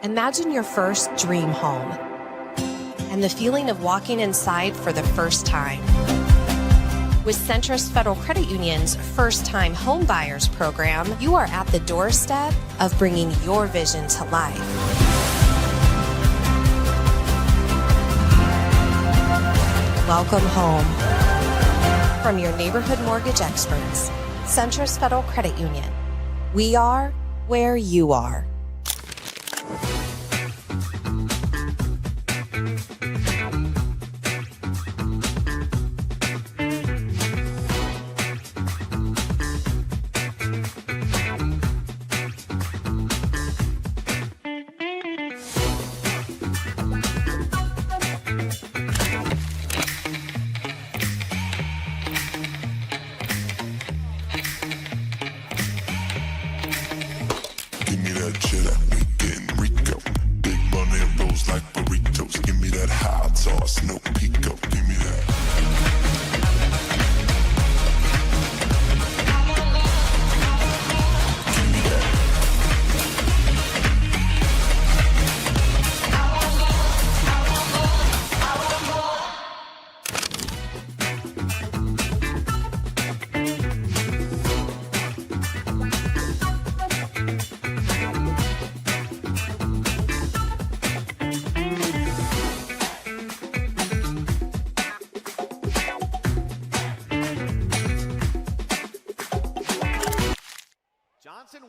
Imagine your first dream home and the feeling of walking inside for the first time. With Centrist Federal Credit Union's First-Time Home Buyers Program, you are at the doorstep of bringing your vision to life. Welcome home. From your neighborhood mortgage experts, Centrist Federal Credit Union. We are where you are.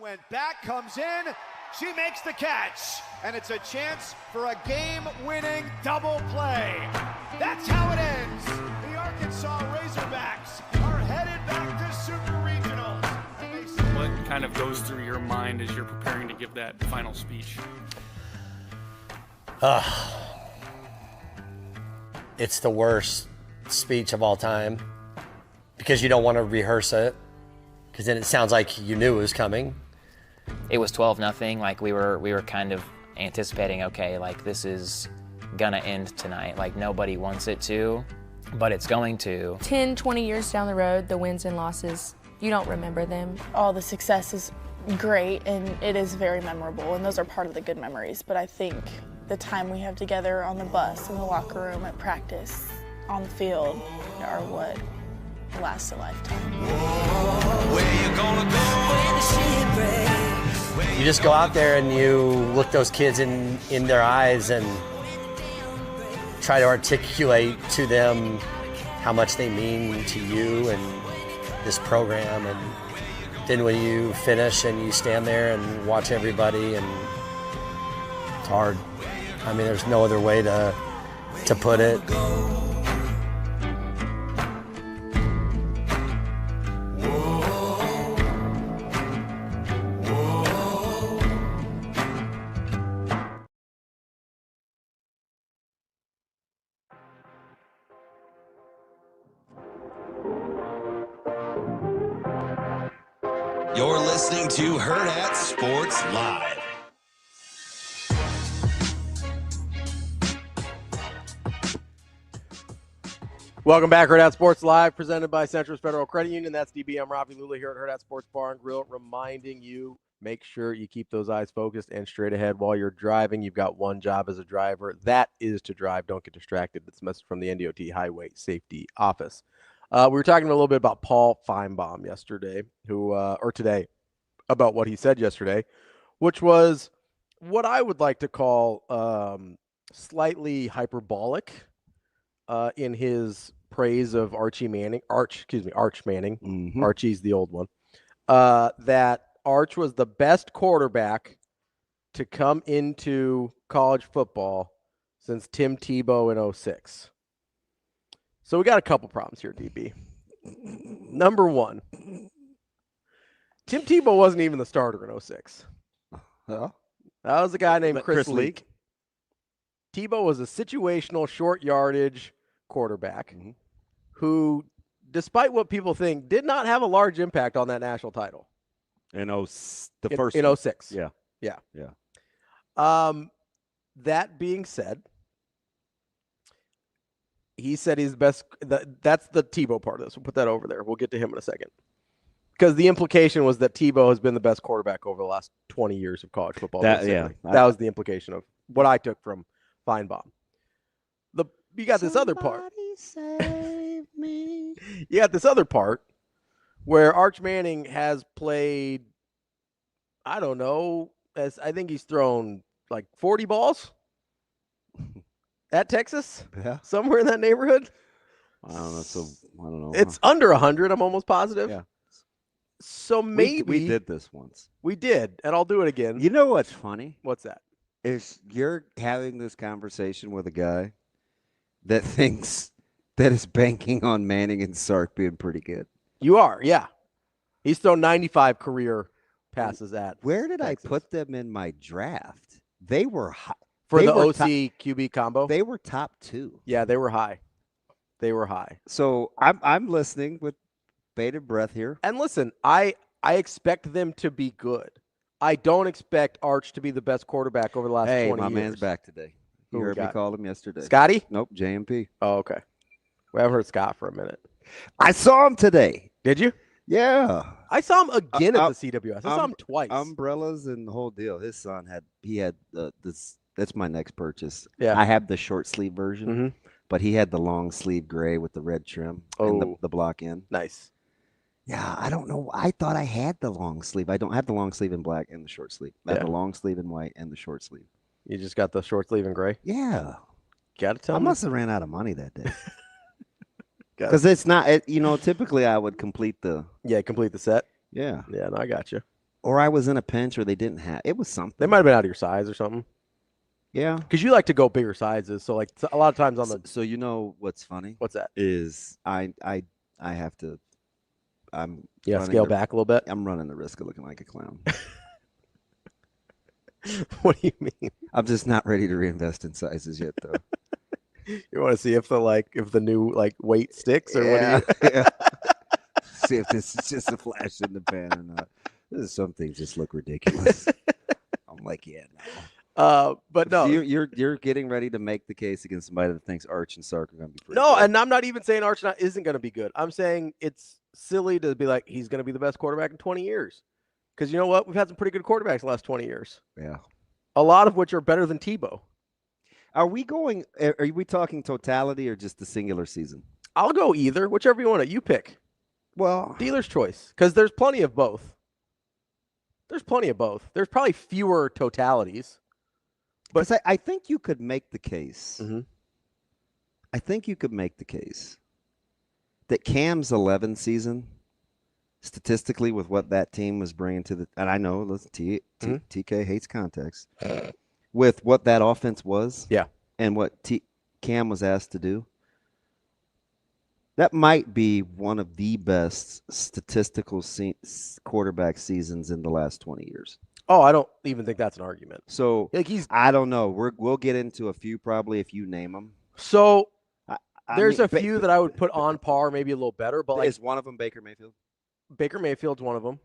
Went back, comes in, She makes the catch, and it's a chance for a game-winning double play. That's how it ends. The Arkansas Razorbacks are headed back to Super Regionals. What kind of goes through your mind as you're preparing to give that final speech? It's the worst speech of all time because you don't want to rehearse it because then it sounds like you knew it was coming. It was 12-0. Like we were kind of anticipating, okay, like this is gonna end tonight. Like nobody wants it to, but it's going to. 10, 20 years down the road, the wins and losses, you don't remember them. All the success is great and it is very memorable, and those are part of the good memories. But I think the time we have together on the bus, in the locker room, at practice, on the field, are what lasts a lifetime. You just go out there and you look those kids in their eyes and try to articulate to them how much they mean to you and this program. And then when you finish and you stand there and watch everybody, and it's hard. I mean, there's no other way to put it. You're listening to Hurrdat Sports Live. Welcome back, Hurrdat Sports Live, presented by Central Federal Credit Union. That's DBM Ravi, Lulla here at Hurrdat Sports Bar and Grill, reminding you, make sure you keep those eyes focused and straight ahead while you're driving. You've got one job as a driver. That is to drive. Don't get distracted. It's a message from the NDOT Highway Safety Office. We were talking a little bit about Paul Feinbaum yesterday, or today, about what he said yesterday, which was what I would like to call slightly hyperbolic in his praise of Arch Manning. Mm-hmm. Archie's the old one. That Arch was the best quarterback to come into college football since Tim Tebow in 06. So we got a couple problems here, DB. Number one, Tim Tebow wasn't even the starter in 06. That was a guy named Chris Leak. Tebow was a situational, short yardage quarterback who, despite what people think, did not have a large impact on that national title. In 06. Yeah. That being said, he said he's the best. That's the Tebow part of this. We'll put that over there. We'll get to him in a second. Because the implication was that Tebow has been the best quarterback over the last 20 years of college football. That was the implication of what I took from Feinbaum. You got this other part. Save me. You got this other part where Arch Manning has played, I don't know, I think he's thrown like 40 balls at Texas. Yeah. Somewhere in that neighborhood. I don't know. It's under 100, I'm almost positive. Yeah. So maybe we did this once. We did, and I'll do it again. You know what's funny? What's that? Is you're having this conversation with a guy that thinks that is banking on Manning and Sark being pretty good. You are, yeah. He's thrown 95 career passes at. Where did Texas. I put them in my draft? They were high. For the OC QB combo? They were top 2. Yeah, they were high. So I'm listening with bated breath here. And listen, I expect them to be good. I don't expect Arch to be the best quarterback over the last 20 years. Hey, my man's back today. You heard me call him yesterday. Scotty? Nope, JMP. Oh, okay. We haven't heard Scott for a minute. I saw him today. Did you? Yeah. I saw him again at the CWS. I saw him twice. Umbrellas and the whole deal. His son had this. That's my next purchase. Yeah. I have the short sleeve version, but he had the long sleeve gray with the red trim and the block in. Nice. Yeah, I don't know. I thought I had the long sleeve. I don't have the long sleeve in black and the short sleeve. I have the long sleeve in white and the short sleeve. You just got the short sleeve in gray? Yeah. Got to tell me. I must have ran out of money that day. Because it's not, typically I would complete the. Yeah, complete the set. Yeah. Yeah, no, I got you. or I was in a pinch, or they didn't have. It was something. They might have been out of your size or something. Yeah, because you like to go bigger sizes. So like a lot of times on the. So you know what's funny? What's that? Is I have to. Scale back a little bit. I'm running the risk of looking like a clown. What do you mean? I'm just not ready to reinvest in sizes yet, though. You want to see if the new weight sticks or what? Yeah. See if this is just a flash in the pan or not. Some things just look ridiculous. I'm like, yeah, no. But no, you're getting ready to make the case against somebody that thinks Arch and Sark are going to be pretty no, good. And I'm not even saying Arch isn't going to be good. I'm saying it's silly to be like he's going to be the best quarterback in 20 years. Because you know what? We've had some pretty good quarterbacks the last 20 years. Yeah. A lot of which are better than Tebow. Are we talking totality or just the singular season? I'll go either, whichever you want to. You pick. Well, dealer's choice, because there's plenty of both. There's probably fewer totalities. But I think you could make the case. Mm-hmm. I think you could make the case that Cam's 11 season, statistically, with what that team was bringing to the, and I know, listen, TK hates context, with what that offense was, and what Cam was asked to do, that might be one of the best statistical quarterback seasons in the last 20 years. Oh, I don't even think that's an argument. So I don't know. We'll get into a few probably if you name them. So there's a few that I would put on par, maybe a little better. But is one of them Baker Mayfield? Baker Mayfield's one of them.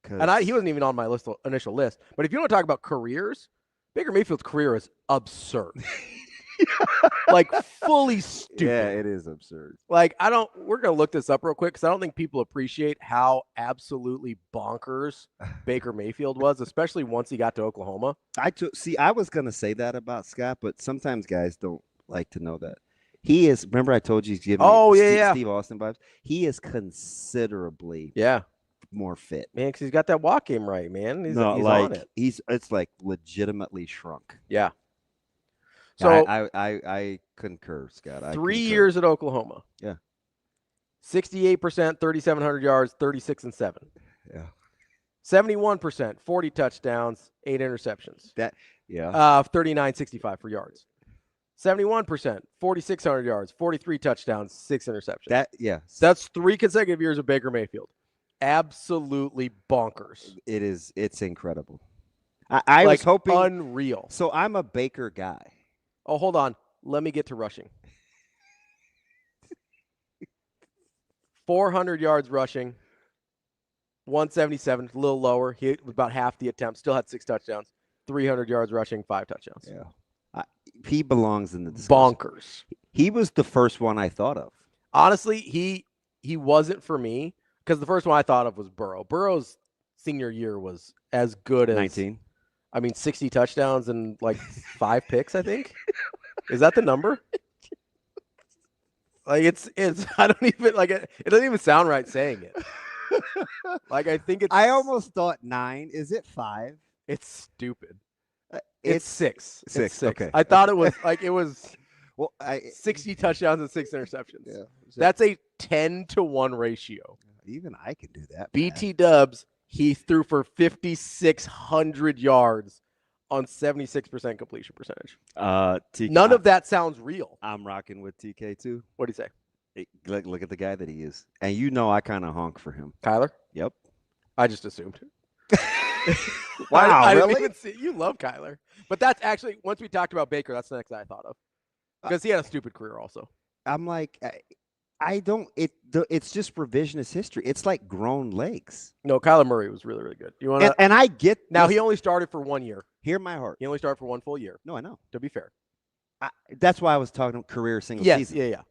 And he wasn't even on my initial list. But if you want to talk about careers, Baker Mayfield's career is absurd. Fully stupid. Yeah, it is absurd. We're going to look this up real quick because I don't think people appreciate how absolutely bonkers Baker Mayfield was, especially once he got to Oklahoma. I was going to say that about Scott, but sometimes guys don't like to know that. He is, remember I told you he's giving Steve Austin vibes? He is considerably more fit. Man, because he's got that walk game right, man. He's on it. It's like legitimately shrunk. Yeah. So I concur, Scott. 3 years at Oklahoma. Yeah. 68%, 3,700 yards, 36-7. Yeah. 71%, 40 touchdowns, 8 interceptions. 39.65 for yards. 71%, 4,600 yards, 43 touchdowns, 6 interceptions. That's 3 consecutive years of Baker Mayfield. Absolutely bonkers. It's incredible. I was hoping unreal. So I'm a Baker guy. Oh, hold on. Let me get to rushing. 400 yards rushing. 177, a little lower. He was about half the attempt. Still had 6 touchdowns. 300 yards rushing, 5 touchdowns. Yeah. He belongs in the discussion. Bonkers. He was the first one I thought of. Honestly, he wasn't for me because the first one I thought of was Burrow. Burrow's senior year was as good as 19. 60 touchdowns and 5 picks, I think. Is that the number? It's I don't even it doesn't even sound right saying it. I think it's I almost thought 9. Is it 5? It's stupid. It's 6. 6. It's 6. Okay. I thought it was 60 touchdowns and 6 interceptions. Yeah. That's a 10-to-1 ratio. Even I can do that. BT Dubs, he threw for 5,600 yards on 76% completion percentage. None of that sounds real. I'm rocking with TK too. What do you say? Look at the guy that he is. And I kind of honk for him. Kyler? Yep. I just assumed. Wow, I really? didn't even see. You love Kyler. But that's actually, once we talked about Baker, that's the next guy I thought of. Because he had a stupid career also. I'm like, it's just revisionist history. It's like grown legs. No, Kyler Murray was really, really good. You want to? And I get now he only started for 1 year. Hear my heart. He only started for 1 full year. No, I know. To be fair, that's why I was talking career single season. Yeah.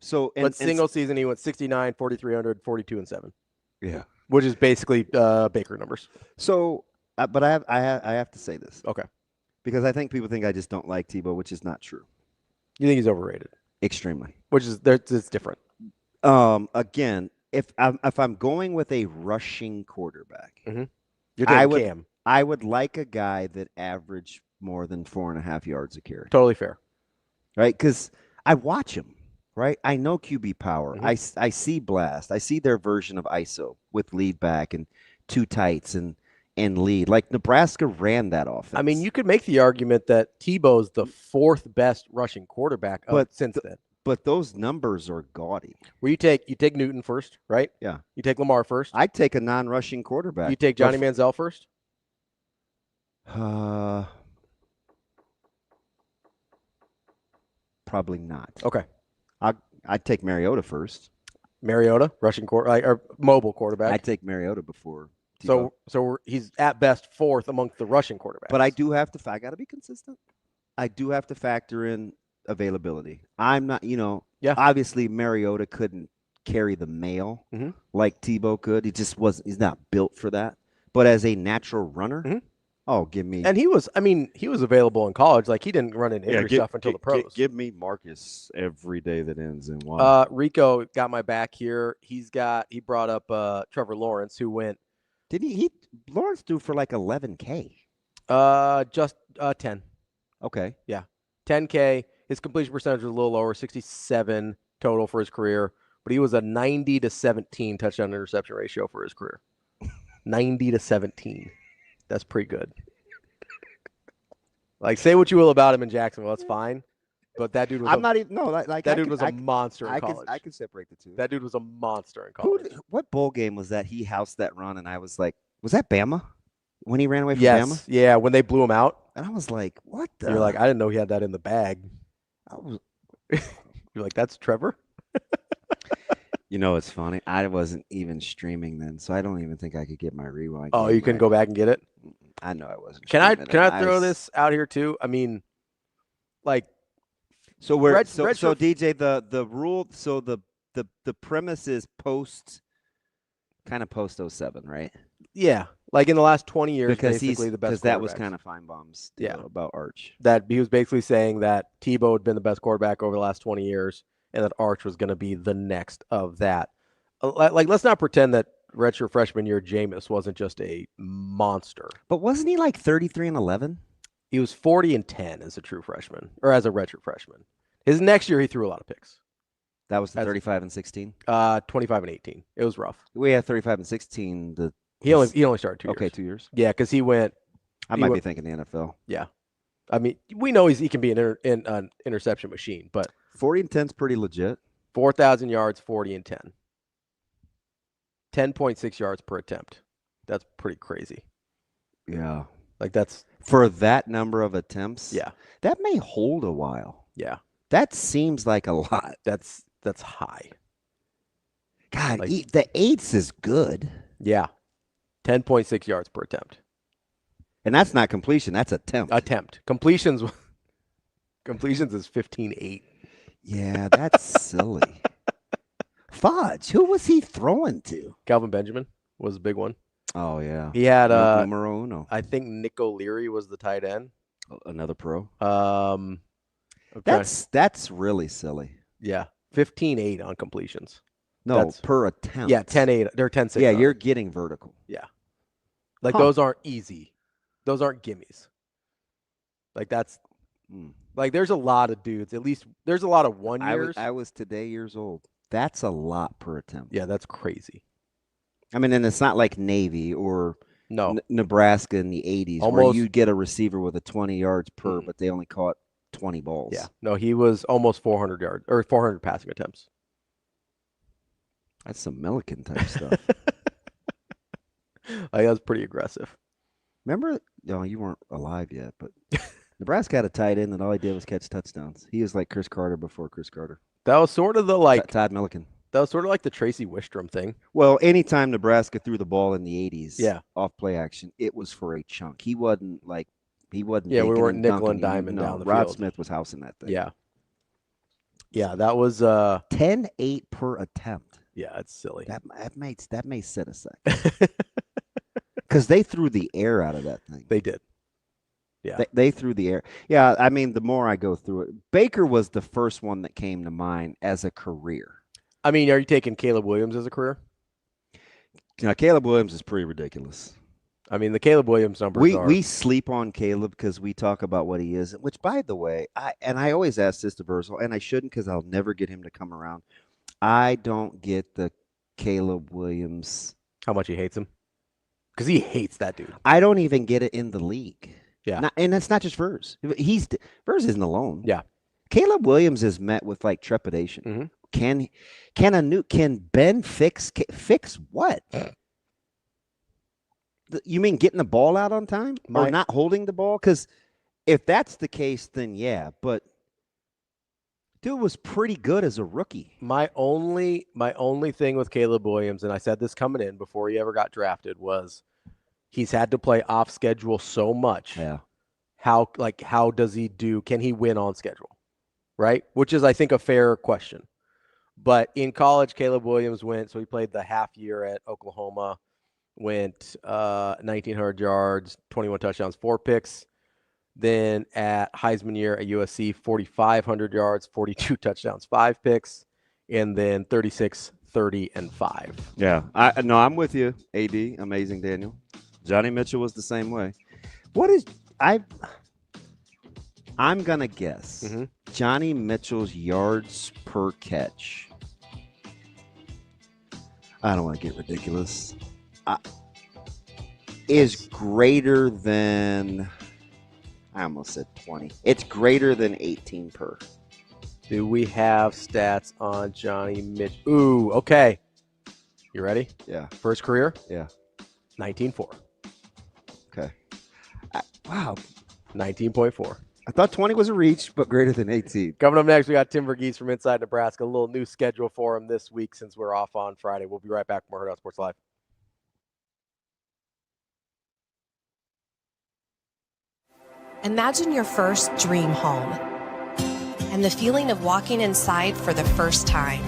So, single season he went 69, 4,300, 42, and 7. Yeah, which is basically Baker numbers. So, but I have to say this. Okay. Because I think people think I just don't like Tebow, which is not true. You think he's overrated? Extremely. Which is it's different. Again, if I'm going with a rushing quarterback, You're taking Cam. I would like a guy that averaged more than 4.5 yards a carry. Totally fair. Right? Because I watch him. Right? I know QB power. I see blast. I see their version of ISO with lead back and 2 tights and and lead. Like Nebraska ran that offense. I mean, you could make the argument that Tebow's the 4th best rushing quarterback since then. But those numbers are gaudy. Where you take Newton first, right? Yeah. You take Lamar first. I'd take a non-rushing quarterback. You take Johnny Manziel first. Probably not. Okay. I'd take Mariota first. Mariota, rushing or mobile quarterback. I'd take Mariota before Tebow. So he's at best 4th amongst the rushing quarterbacks. But I do have to. I got to be consistent. I do have to factor in availability. I'm not. Obviously Mariota couldn't carry the mail like Tebow could. He just wasn't. He's not built for that. But as a natural runner, give me. And he was available in college. Like he didn't run into injury stuff until the pros. Give me Marcus every day that ends in one. Rico got my back here. He brought up Trevor Lawrence, who went. Did he Lawrence threw for like 11K? Just 10. Okay. Yeah. 10K. His completion percentage was a little lower, 67 total for his career, but he was a 90-17 touchdown interception ratio for his career. 90-17. That's pretty good. Like, say what you will about him in Jacksonville, that's fine. But that dude was that dude was a monster in college. I can separate the two. That dude was a monster in college. What bowl game was that? He housed that run, and I was like, was that Bama? When he ran away from Bama? Yeah, when they blew him out. And I was like, what the? You're like, I didn't know he had that in the bag. You're like, that's Trevor? It's funny. I wasn't even streaming then, so I don't even think I could get my rewind. Oh, you couldn't go back and get it? I know I wasn't. Can I throw this out here too? I mean, like, so DJ, the rule, so the premise is post 07, right? Yeah, like in the last 20 years, because basically the best. Because that was kind of Feinbaum's deal about Arch. That he was basically saying that Tebow had been the best quarterback over the last 20 years, and that Arch was going to be the next of that. Like, let's not pretend that redshirt freshman year Jameis wasn't just a monster. But wasn't he like 33-11? He was 40-10 as a true freshman, or as a redshirt freshman. His next year, he threw a lot of picks. That was the 35-16? 25-18. It was rough. We had 35-16. He only started 2 years. Okay, 2 years. Yeah, because he went. I might be thinking the NFL. Yeah, I mean, we know he can be an interception machine, but 40-10 is pretty legit. 4,000 yards, 40-10. 10.6 yards per attempt. That's pretty crazy. Yeah, like that's for that number of attempts. Yeah, that may hold a while. Yeah, that seems like a lot. That's high. God, the 8s is good. Yeah. 10.6 yards per attempt. And that's not completion, that's attempt. Completions is 15-8. Yeah, that's silly. Fudge, who was he throwing to? Calvin Benjamin was a big one. Oh, yeah. He had numero uno. I think Nick O'Leary was the tight end. Another pro. That's really silly. Yeah. 15-8 on completions. No, per attempt. Yeah, 10-8. They're 10-6. Yeah, you're getting vertical. Yeah. Like those aren't easy. Those aren't gimmies. Like that's like there's a lot of dudes. At least there's a lot of 1 years. I was today years old. That's a lot per attempt. Yeah, that's crazy. I mean, and it's not like Navy or Nebraska in the 80s where you get a receiver with a 20 yards per, but they only caught 20 balls. Yeah. No, he was almost 400 yards or 400 passing attempts. That's some Milliken type stuff. Like, that's pretty aggressive. Remember? No, you weren't alive yet, but Nebraska had a tight end and all he did was catch touchdowns. He was like Chris Carter before Chris Carter. That was sort of the Todd Milliken. That was sort of like the Tracy Wistrom thing. Well, anytime Nebraska threw the ball in the 80s, off play action, it was for a chunk. He wasn't. Yeah, we weren't nickel and diming down the Rod field. Smith was housing that thing. Yeah. Yeah, that was 10-8 per attempt. Yeah, it's silly. That may set a second. Because they threw the air out of that thing. They did. Yeah. They threw the air. Yeah, I mean, the more I go through it, Baker was the first one that came to mind as a career. I mean, are you taking Caleb Williams as a career? Now, Caleb Williams is pretty ridiculous. I mean, the Caleb Williams numbers we sleep on Caleb because we talk about what he is, which, by the way, I always ask this to Verghese, and I shouldn't because I'll never get him to come around. I don't get the Caleb Williams. How much he hates him? because he hates that dude. I don't even get it in the league. Yeah. And that's not just Verghese. Verghese isn't alone. Yeah. Caleb Williams is met with like trepidation. Mm-hmm. Can Ben fix what? You mean getting the ball out on time or not holding the ball? Because if that's the case, then yeah. But dude was pretty good as a rookie. My only thing with Caleb Williams, and I said this coming in before he ever got drafted, was he's had to play off schedule so much. Yeah. How does he do? Can he win on schedule? Right? Which is, I think, a fair question. But in college, Caleb Williams so he played the half year at Oklahoma, went 1,900 yards, 21 touchdowns, 4 picks. Then at Heisman year at USC, 4,500 yards, 42 touchdowns, 5 picks, and then 36, 30, and 5. Yeah. I'm with you, AD. Amazing, Daniel. Johnny Mitchell was the same way. I'm going to guess Johnny Mitchell's yards per catch. I don't want to get ridiculous. Is greater than, I almost said 20. It's greater than 18 per. Do we have stats on Johnny Mitchell? Ooh, okay. You ready? Yeah. First career? Yeah. 19.4. Okay. Wow. 19.4. I thought 20 was a reach, but greater than 18. Coming up next, we got Tim Verghese from Inside Nebraska. A little new schedule for him this week since we're off on Friday. We'll be right back with more Hurrdat Sports Live. Imagine your first dream home and the feeling of walking inside for the first time.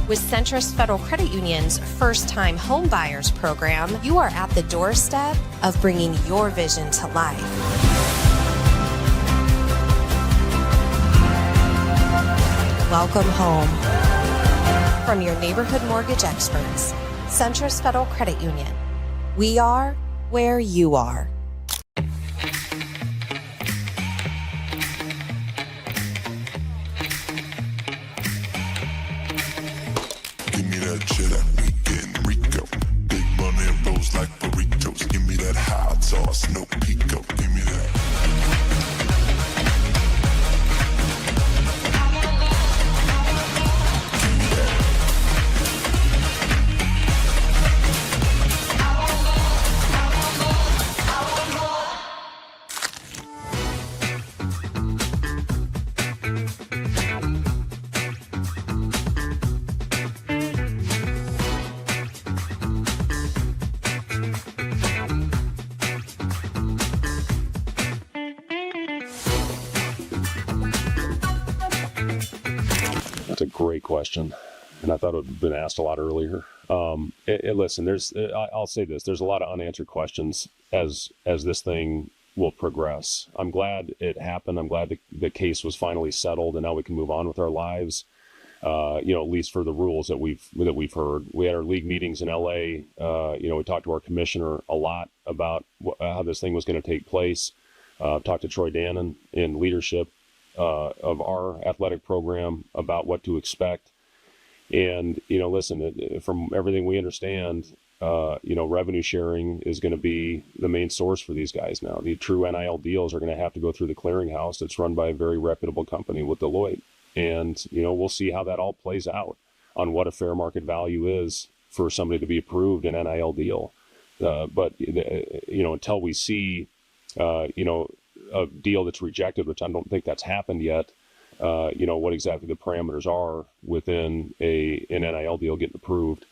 With Centrist Federal Credit Union's First-Time Home Buyers Program, you are at the doorstep of bringing your vision to life. Welcome home. From your neighborhood mortgage experts, Centrist Federal Credit Union. We are where you are. Give me that cheddar, we getting Rico. Big money rolls like burritos. Give me that hot sauce, no pico. Give me that. That's a great question, and I thought it would have been asked a lot earlier. Listen, I'll say this: there's a lot of unanswered questions as this thing will progress. I'm glad it happened. I'm glad the case was finally settled, and now we can move on with our lives. At least for the rules that we've heard. We had our league meetings in LA. We talked to our commissioner a lot about how this thing was going to take place. Talked to Troy Dannon in leadership of our athletic program about what to expect. And, listen, from everything we understand, revenue sharing is going to be the main source for these guys now. The true NIL deals are going to have to go through the clearinghouse that's run by a very reputable company with Deloitte. And, we'll see how that all plays out on what a fair market value is for somebody to be approved an NIL deal. But until we see, a deal that's rejected, which I don't think that's happened yet, what exactly the parameters are within an NIL deal getting approved.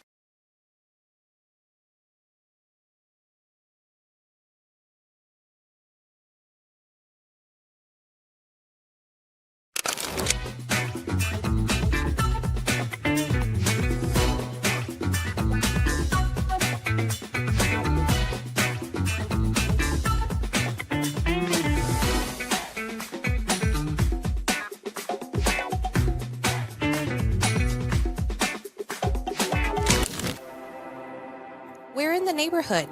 We're in the neighborhood,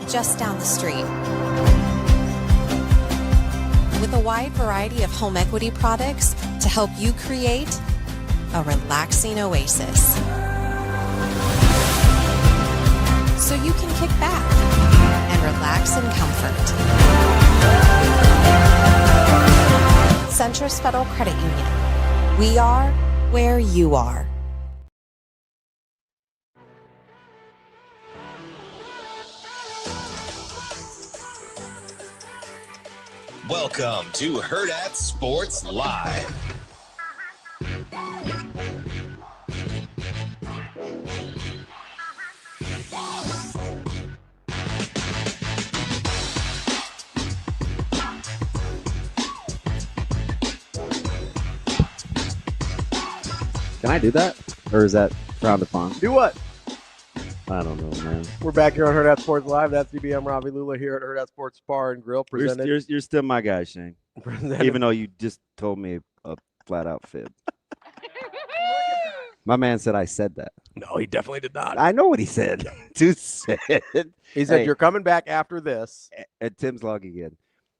just down the street. With a wide variety of home equity products to help you create a relaxing oasis. so you can kick back and relax in comfort. Centris Federal Credit Union. We are where you are. Welcome to Hurrdat Sports Live. Can I do that? Or is that frowned upon? Do what? I don't know, man. We're back here on Hurrdat Sports Live. That's DBM Ravi Lulla here at Hurrdat Sports Bar and Grill. Presented. You're still my guy, Shane. Even though you just told me a flat-out fib. My man said I said that. No, he definitely did not. I know what he said. Dude said. He said, you're coming back after this. At Tim's log again.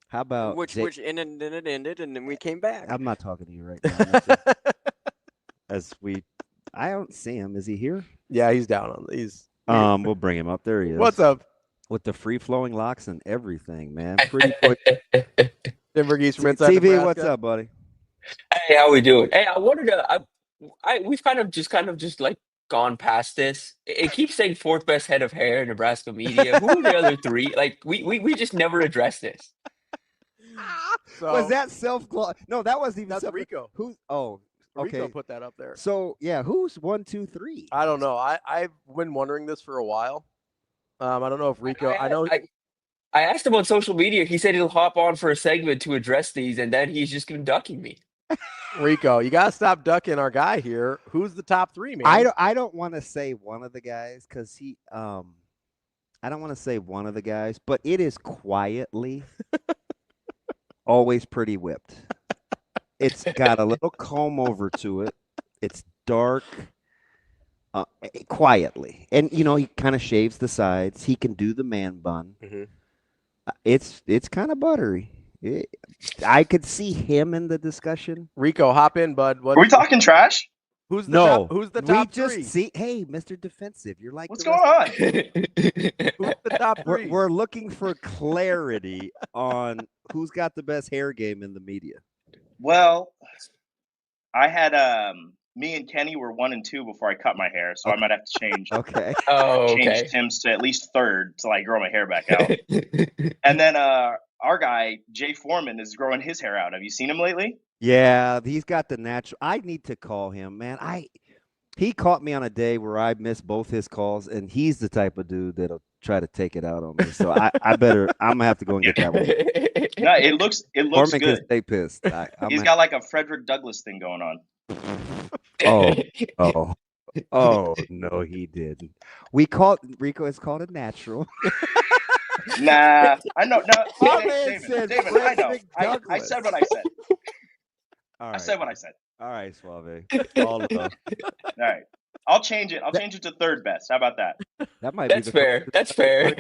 How about which and then it ended, and then we came back. I'm not talking to you right now. I don't see him. Is he here? Yeah, he's down on these. We'll bring him up. There he is. What's up? With the free-flowing locks and everything, man. Pretty quick. Verghese from inside TV, Nebraska. what's up, buddy? Hey, how we doing? Hey, I wanted to. We've kind of just like gone past this. It keeps saying fourth best head of hair in Nebraska media. Who are the other three? Like we just never addressed this. So, was that self-gloss? No, that wasn't even that's Rico. Who's? Oh, okay. Rico put that up there. So yeah, who's 1, 2, 3? I don't know. I've been wondering this for a while. I don't know if Rico. I asked him on social media. He said he'll hop on for a segment to address these, and then he's just been ducking me. Rico, you gotta stop ducking our guy here. Who's the top 3, man? I don't want to say one of the guys because he I don't want to say one of the guys, but it is quietly always pretty whipped. It's got a little comb over to it. It's dark, quietly, and he kind of shaves the sides. He can do the man bun. Mm-hmm. It's kind of buttery. I could see him in the discussion. Rico, hop in, bud. Are we talking trash? Who's the top 3? Just see, hey, Mr. Defensive, you're like, what's going on? Who's the top 3? We're looking for clarity on who's got the best hair game in the media. Well, I had me and Kenny were 1 and 2 before I cut my hair, so I might have to change. Okay. Change Tim's to at least 3rd till I grow my hair back out. And then our guy Jay Foreman is growing his hair out. Have you seen him lately? Yeah, he's got the natural. I need to call him, man. He caught me on a day where I missed both his calls, and he's the type of dude that'll try to take it out on me. So I'm gonna have to go and get that one. No, it looks Foreman good. can stay pissed. He's got like a Frederick Douglass thing going on. Oh no, he didn't. Rico is called a natural. Nah, I know. No, David, I know. I said what I said. All right. I said what I said. All right, Suave. All right. I'll change it. I'll change it to 3rd best. How about that? That might That's be fair. That's fair.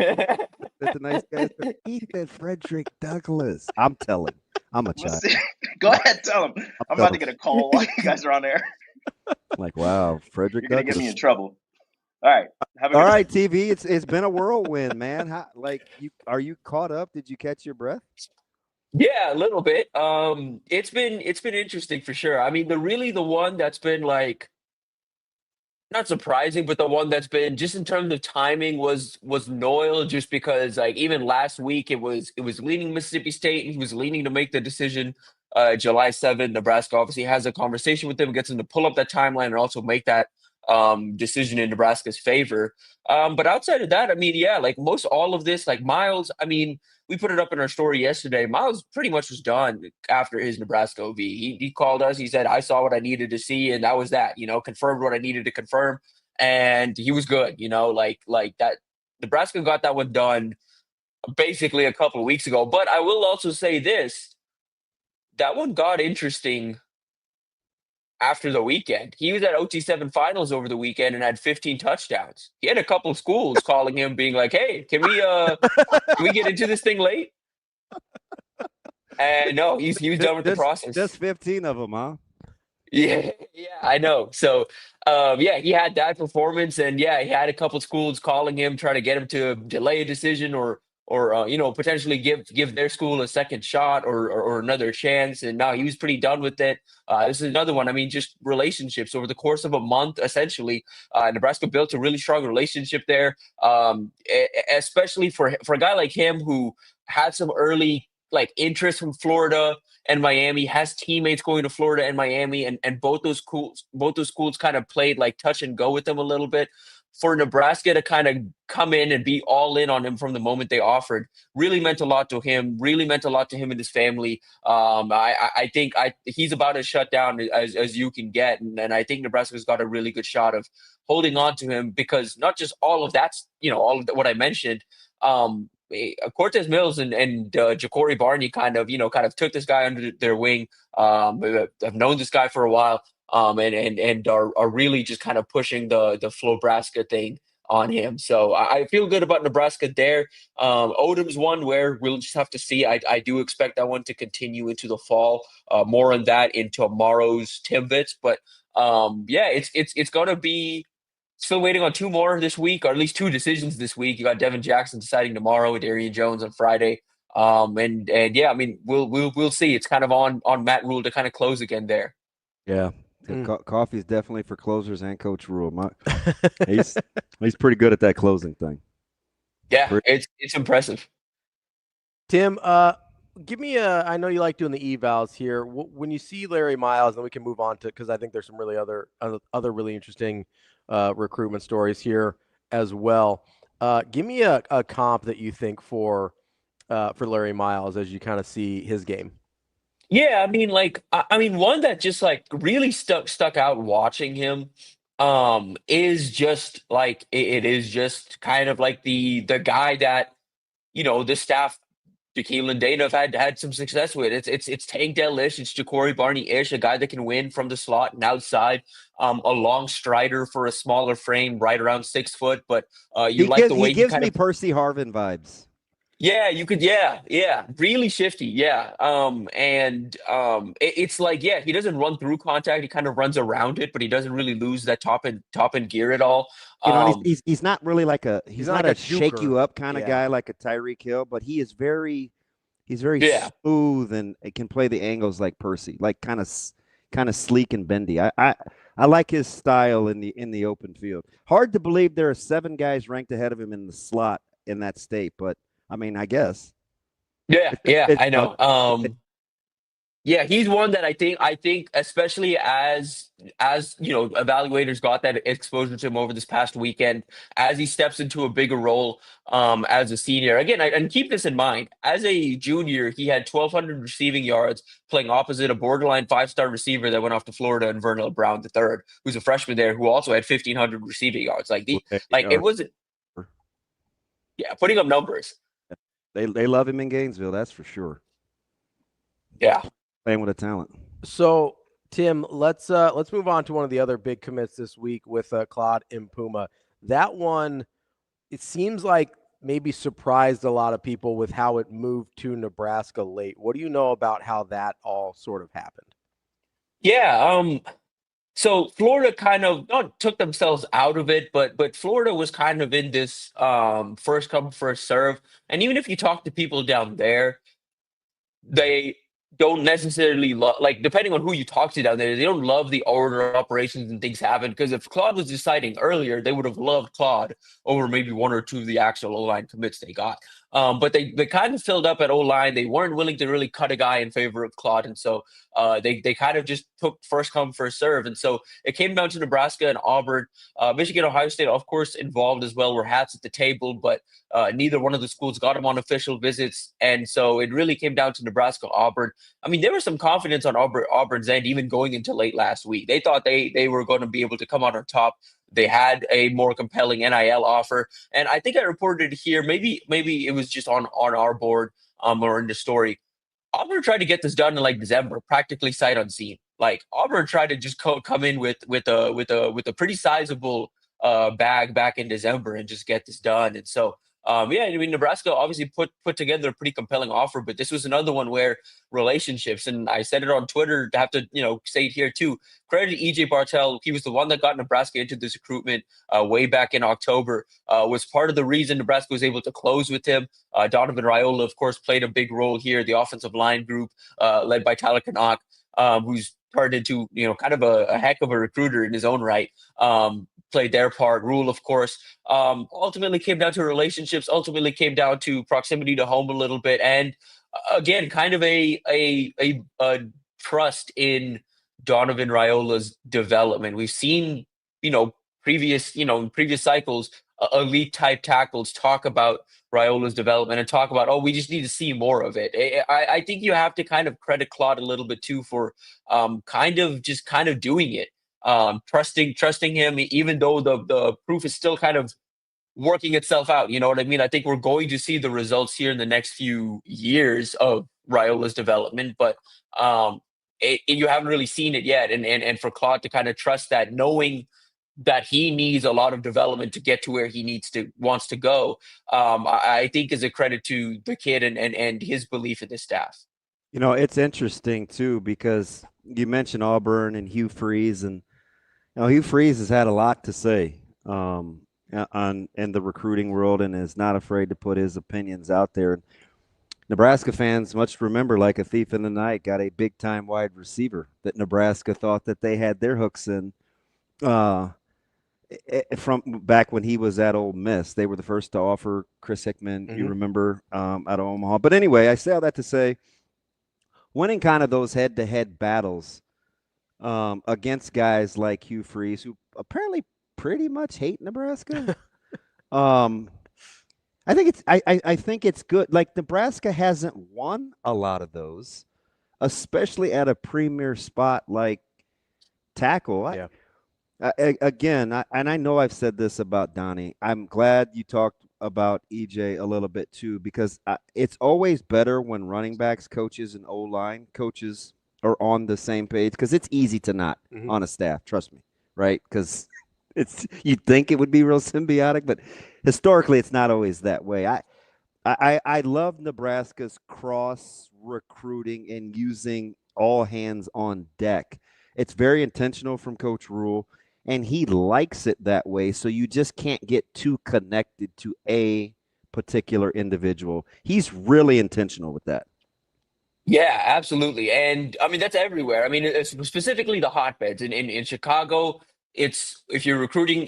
That's a nice guy. He said Frederick Douglass. I'm telling. I'm a child. Go ahead, tell him. I'm about to get a call while you guys are on air. Like, wow, Frederick You're gonna Douglass. get me in trouble. All right. All right, TV. It's been a whirlwind, man. Are you caught up? Did you catch your breath? Yeah, a little bit. It's been interesting for sure. I mean, the one that's been like not surprising, but the one that's been just in terms of timing was Noyle, just because like even last week it was leaning Mississippi State, and he was leaning to make the decision July 7th. Nebraska obviously has a conversation with him, gets him to pull up that timeline and also make that decision in Nebraska's favor. But outside of that, I mean, yeah, like most all of this, like Miles, I mean, we put it up in our story yesterday. Miles pretty much was done after his Nebraska OV. He called us. He said, I saw what I needed to see, and that was that, confirmed what I needed to confirm. And he was good, like that. Nebraska got that one done basically a couple of weeks ago. But I will also say this, that one got interesting after the weekend. He was at OT7 finals over the weekend and had 15 touchdowns. He had a couple of schools calling him being like, hey, can we get into this thing late? And no, he was done with the process. Just 15 of them, huh? Yeah, yeah, I know. So, yeah, he had that performance, and yeah, he had a couple schools calling him, trying to get him to delay a decision, or potentially give their school a second shot, or another chance. And now he was pretty done with it. This is another one. I mean, just relationships over the course of a month, essentially. Nebraska built a really strong relationship there, especially for a guy like him who had some early like interest from Florida and Miami, has teammates going to Florida and Miami, and both those schools kind of played like touch and go with them a little bit. For Nebraska to kind of come in and be all in on him from the moment they offered really meant a lot to him. Really meant a lot to him and his family. I think he's about as shut down as you can get, and I think Nebraska's got a really good shot of holding on to him, because not just all of that's all of what I mentioned. Cortez Mills and Ja'Cory Barney kind of took this guy under their wing. I've known this guy for a while, and are really just kind of pushing the Flobraska thing on him. So I feel good about Nebraska there. Odom's one where we'll just have to see. I do expect that one to continue into the fall. More on that in tomorrow's Timbits, but yeah, it's gonna be. Still waiting on two more this week, or at least two decisions this week. You got Devin Jackson deciding tomorrow, Darian Jones on Friday. And yeah, I mean, we'll see. It's kind of on Matt Rhule to kind of close again there. Yeah. Coffee is definitely for closers and Coach Rhule. He's pretty good at that closing thing. Yeah, it's impressive. Tim, give me I know you like doing the evals here. When you see Larry Miles, then we can move on to, because I think there's some really other really interesting recruitment stories here as well. Give me a comp that you think for Larry Miles as you kind of see his game. Yeah, I mean, one that just like really stuck out watching him is just like it is just kind of like the guy that the staff, Jaquil and Dana, have had some success with. It's Tank Dell-ish, it's Ja'Cory Barney-ish, a guy that can win from the slot and outside, a long strider for a smaller frame, right around 6 foot. But he gives me Percy Harvin vibes. Yeah, you could. Yeah, really shifty. Yeah, it's like, yeah, he doesn't run through contact. He kind of runs around it, but he doesn't really lose that top end gear at all. He's not really like he's not a shake you up kind of guy like a Tyreek Hill, but he's very smooth and can play the angles like Percy, like kind of sleek and bendy. I like his style in the open field. Hard to believe there are 7 guys ranked ahead of him in the slot in that state, but I mean, I guess. Yeah, I know. Yeah, he's one that I think, especially as evaluators got that exposure to him over this past weekend, as he steps into a bigger role as a senior. Again, and keep this in mind, as a junior, he had 1,200 receiving yards playing opposite a borderline 5-star receiver that went off to Florida, and Vernell Brown III, who's a freshman there, who also had 1,500 receiving yards. It wasn't. Yeah, putting up numbers. They love him in Gainesville, that's for sure. Yeah. Playing with a talent. So, Tim, let's move on to one of the other big commits this week with Claude Impuma. That one, it seems like maybe surprised a lot of people with how it moved to Nebraska late. What do you know about how that all sort of happened? Yeah, so Florida kind of not took themselves out of it, but Florida was kind of in this first come, first serve. And even if you talk to people down there, they don't necessarily love, like, depending on who you talk to down there, they don't love the order of operations and things happen. Because if Claude was deciding earlier, they would have loved Claude over maybe one or two of the actual O-line commits they got. But they kind of filled up at O-line. They weren't willing to really cut a guy in favor of Claude. And so they kind of just took first come, first serve. And so it came down to Nebraska and Auburn. Michigan, Ohio State, of course, involved as well, were hats at the table, but neither one of the schools got them on official visits. And so it really came down to Nebraska, Auburn. I mean, there was some confidence on Auburn's end, even going into late last week. They thought they were going to be able to come out on top. They had a more compelling NIL offer. And I think I reported it here. Maybe it was just on our board or in the story. Auburn tried to get this done in like December, practically sight unseen. Like Auburn tried to just come in with a pretty sizable bag back in December and just get this done. And so Yeah, I mean, Nebraska obviously put together a pretty compelling offer, but this was another one where relationships, and I said it on Twitter, to have to, say it here too. Credit to EJ Bartel. He was the one that got Nebraska into this recruitment way back in October, was part of the reason Nebraska was able to close with him. Donovan Rhule, of course, played a big role here. The offensive line group led by Tyler Canuck, who's turned into, kind of a heck of a recruiter in his own right. Played their part. Rhule, of course, ultimately came down to relationships, ultimately came down to proximity to home a little bit. And again, kind of a trust in Donovan Raiola's development. We've seen, in previous cycles, elite type tackles talk about Raiola's development and talk about, we just need to see more of it. I think you have to kind of credit Claude a little bit too for kind of doing it. Trusting him, even though the proof is still kind of working itself out. You know what I mean? I think we're going to see the results here in the next few years of Raiola's development, but you haven't really seen it yet. And for Claude to kind of trust that, knowing that he needs a lot of development to get to where he wants to go, I think is a credit to the kid and his belief in the staff. It's interesting too, because you mentioned Auburn and Hugh Freeze, and Hugh Freeze has had a lot to say in the recruiting world and is not afraid to put his opinions out there. Nebraska fans must remember, like a thief in the night, got a big-time wide receiver that Nebraska thought that they had their hooks in from back when he was at Ole Miss. They were the first to offer Chris Hickman, you remember, out of Omaha. But anyway, I say all that to say, winning kind of those head-to-head battles against guys like Hugh Freeze, who apparently pretty much hate Nebraska. I think it's good. Like, Nebraska hasn't won a lot of those, especially at a premier spot like tackle. Yeah. And I know I've said this about Donnie. I'm glad you talked about EJ a little bit too, because it's always better when running backs coaches and O-line coaches are on the same page, because it's easy to not on a staff. Trust me, right? Because you'd think it would be real symbiotic, but historically it's not always that way. I love Nebraska's cross recruiting and using all hands on deck. It's very intentional from Coach Rhule, and he likes it that way. So you just can't get too connected to a particular individual. He's really intentional with that. Yeah, absolutely. And I mean, that's everywhere. I mean, it's specifically the hotbeds in Chicago. It's if you're recruiting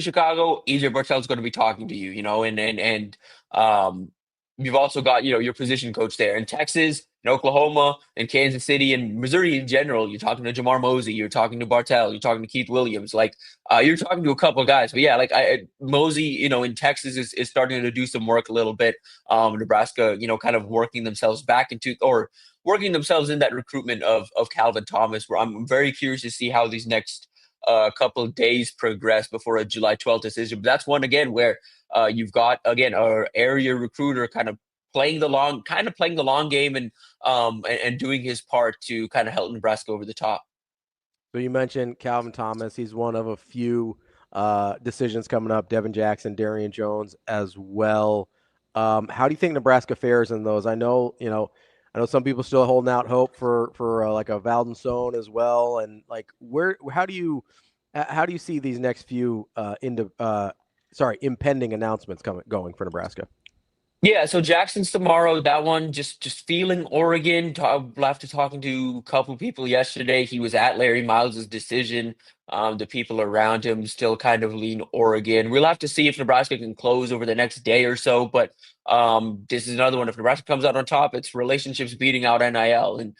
Chicago, EJ Bartel's going to be talking to you, and you've also got, your position coach there in Texas, in Oklahoma, in Kansas City, and Missouri in general. You're talking to Jamar Mosey, you're talking to Bartel, you're talking to Keith Williams. Like, you're talking to a couple of guys. But yeah, like Mosey, in Texas is starting to do some work a little bit. Nebraska, kind of working themselves back into, or working themselves in that recruitment of Calvin Thomas, where I'm very curious to see how these next couple of days progress before a July 12th decision. But that's one, again, where you've got, again, our area recruiter kind of playing the long game and doing his part to kind of help Nebraska over the top. So you mentioned Calvin Thomas. He's one of a few decisions coming up. Devin Jackson, Darian Jones as well. How do you think Nebraska fares in those? I know some people still holding out hope for like a Valdensone as well. And like, how do you see these next few impending announcements going for Nebraska? Yeah, so Jackson's tomorrow. That one, just feeling Oregon. After talking to a couple people yesterday, he was at Larry Miles' decision. The people around him still kind of lean Oregon. We'll have to see if Nebraska can close over the next day or so. But this is another one. If Nebraska comes out on top, it's relationships beating out NIL. And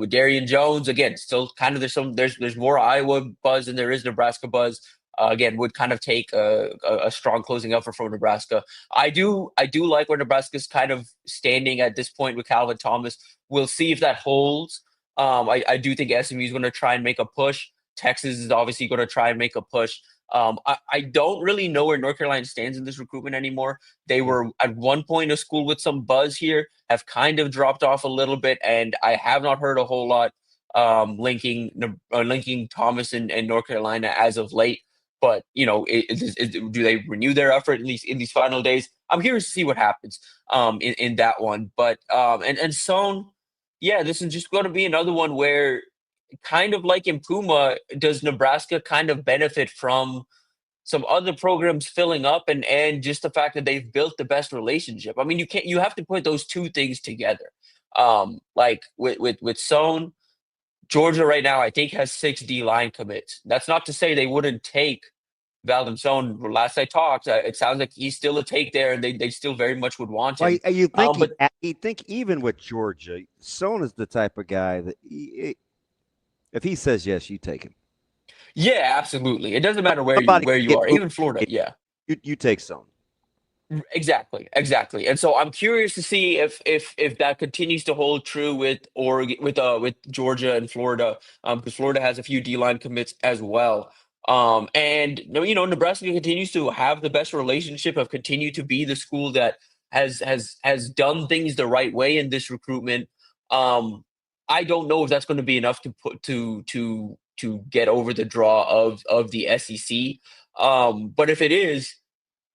with Darian Jones, again, still kind of there's more Iowa buzz than there is Nebraska buzz. Again, would kind of take a strong closing effort from Nebraska. I do like where Nebraska's kind of standing at this point with Calvin Thomas. We'll see if that holds. I do think SMU is going to try and make a push. Texas is obviously going to try and make a push. I don't really know where North Carolina stands in this recruitment anymore. They were at one point a school with some buzz here, have kind of dropped off a little bit, and I have not heard a whole lot linking Thomas and North Carolina as of late. But do they renew their effort at least in these final days? I'm curious to see what happens in that one. But and Son, yeah, this is just going to be another one where, kind of like in Puma, does Nebraska kind of benefit from some other programs filling up and just the fact that they've built the best relationship? I mean, you have to put those two things together. Like with Son, Georgia right now, I think, has 6 D-line commits. That's not to say they wouldn't take Valenzuela. Last I talked, it sounds like he's still a take there, and they still very much would want him. Well, you think even with Georgia, Son is the type of guy that if he says yes, you take him. Yeah, absolutely. It doesn't matter where you are. Even Florida, yeah. You take Son. Exactly. And so I'm curious to see if that continues to hold true with Georgia and Florida, because Florida has a few D-line commits as well. And Nebraska continues to have the best relationship, have continued to be the school that has done things the right way in this recruitment. I don't know if that's going to be enough to get over the draw of the SEC. But if it is,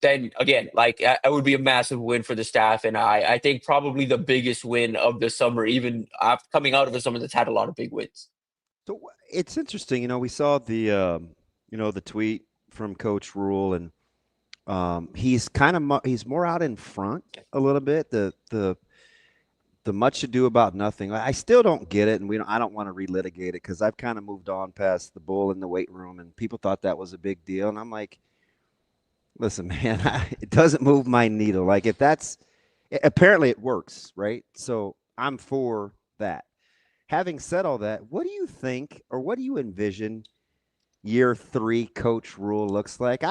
then again, it would be a massive win for the staff, and I think probably the biggest win of the summer, even after coming out of a summer that's had a lot of big wins. So it's interesting, we saw the the tweet from Coach Rhule, and he's more out in front a little bit. The much ado about nothing. I still don't get it, and I don't want to relitigate it because I've kind of moved on past the bull in the weight room, and people thought that was a big deal, and I'm like, listen, man, it doesn't move my needle. Like, if that's – apparently it works, right? So I'm for that. Having said all that, what do you think, or what do you envision year 3 Coach Rhule looks like?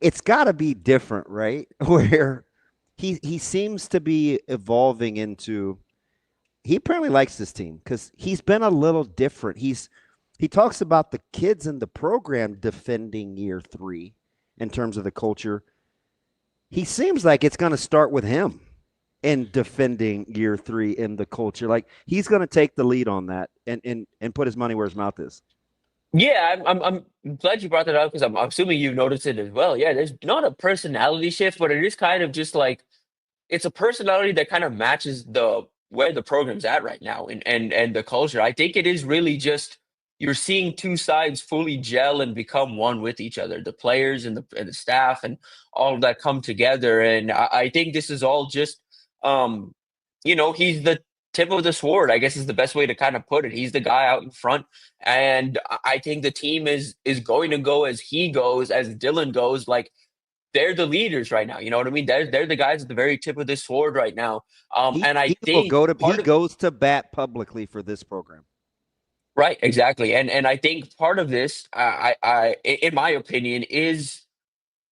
It's got to be different, right? Where he seems to be evolving into – he apparently likes this team because he's been a little different. He talks about the kids in the program defending year 3. In terms of the culture, he seems like it's going to start with him in defending year 3 in the culture. Like, he's going to take the lead on that and put his money where his mouth is. Yeah, I'm glad you brought that up because I'm assuming you've noticed it as well. Yeah, there's not a personality shift, but it is kind of just like it's a personality that kind of matches where the program's at right now and the culture. I think it is really just you're seeing two sides fully gel and become one with each other, the players and the staff and all of that come together. And I think this is all just, he's the tip of the sword, I guess is the best way to kind of put it. He's the guy out in front. And I think the team is going to go as he goes, as Dylan goes. Like, they're the leaders right now. You know what I mean? They're the guys at the very tip of this sword right now. He goes to bat publicly for this program. Right, exactly. And I think part of this, I in my opinion, is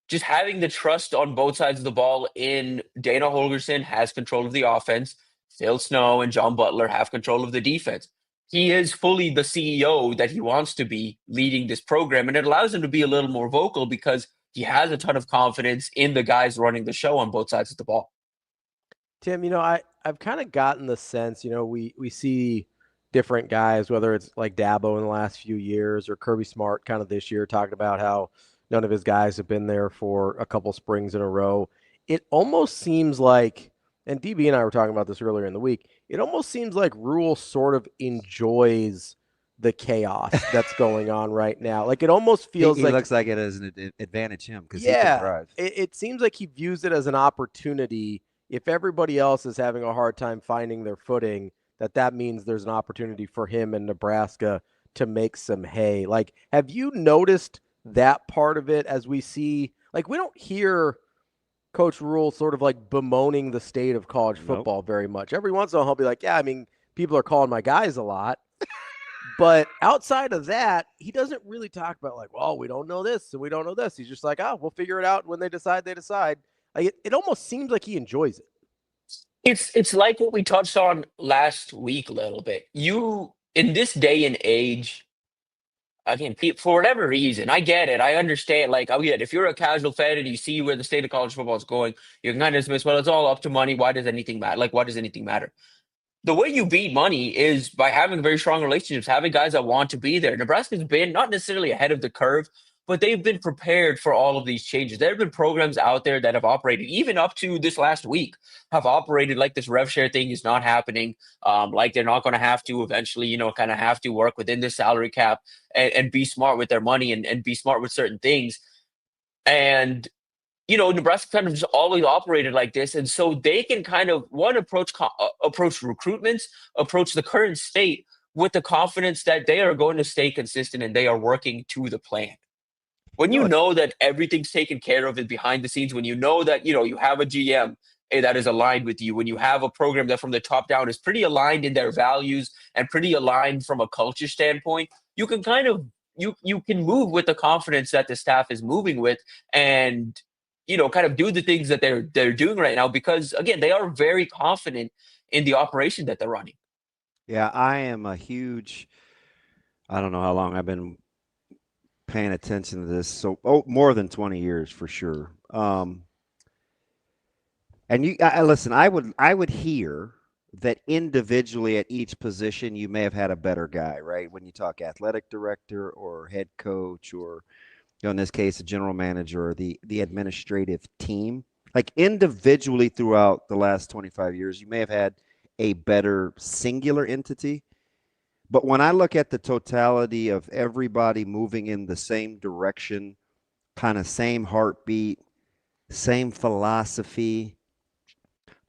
just having the trust on both sides of the ball in Dana Holgorsen has control of the offense. Phil Snow and John Butler have control of the defense. He is fully the CEO that he wants to be leading this program, and it allows him to be a little more vocal because he has a ton of confidence in the guys running the show on both sides of the ball. Tim, I've kind of gotten the sense, we see different guys, whether it's like Dabo in the last few years or Kirby Smart kind of this year, talking about how none of his guys have been there for a couple springs in a row. It almost seems like, and DB and I were talking about this earlier in the week, it almost seems like Rhule sort of enjoys the chaos that's going on right now. Like, it almost feels like... He looks like it as an advantage him because he can drive. It seems like he views it as an opportunity. If everybody else is having a hard time finding their footing, that means there's an opportunity for him in Nebraska to make some hay. Like, have you noticed that part of it as we see, like, we don't hear Coach Rhule sort of like bemoaning the state of college football very much. Every once in a while he'll be like, yeah, I mean, people are calling my guys a lot. But outside of that, he doesn't really talk about like, well, we don't know this and we don't know this. He's just like, we'll figure it out when they decide, they decide. Like, it almost seems like he enjoys it. It's like what we touched on last week a little bit. You, in this day and age, again, for whatever reason, I get it. I understand. Like, if you're a casual fan and you see where the state of college football is going, you can kind of dismiss, well, it's all up to money. Why does anything matter? Like, why does anything matter? The way you beat money is by having very strong relationships, having guys that want to be there. Nebraska's been not necessarily ahead of the curve, but they've been prepared for all of these changes. There have been programs out there that have operated, even up to this last week, have operated like this rev share thing is not happening. Like they're not going to have to eventually, kind of have to work within the salary cap and be smart with their money and be smart with certain things. And Nebraska kind of just always operated like this, and so they can kind of approach recruitments, approach the current state with the confidence that they are going to stay consistent and they are working to the plan. When you know that everything's taken care of behind the scenes, when you know that you have a GM that is aligned with you, when you have a program that from the top down is pretty aligned in their values and pretty aligned from a culture standpoint, you can kind of you can move with the confidence that the staff is moving with, and kind of do the things that they're doing right now, because again, they are very confident in the operation that they're running. Yeah, I am a huge, I don't know how long I've been paying attention to this. So, more than 20 years for sure. And listen, I would hear that individually at each position, you may have had a better guy, right? When you talk athletic director or head coach, or in this case, a general manager or the administrative team, like individually throughout the last 25 years, you may have had a better singular entity. But when I look at the totality of everybody moving in the same direction, kind of same heartbeat, same philosophy,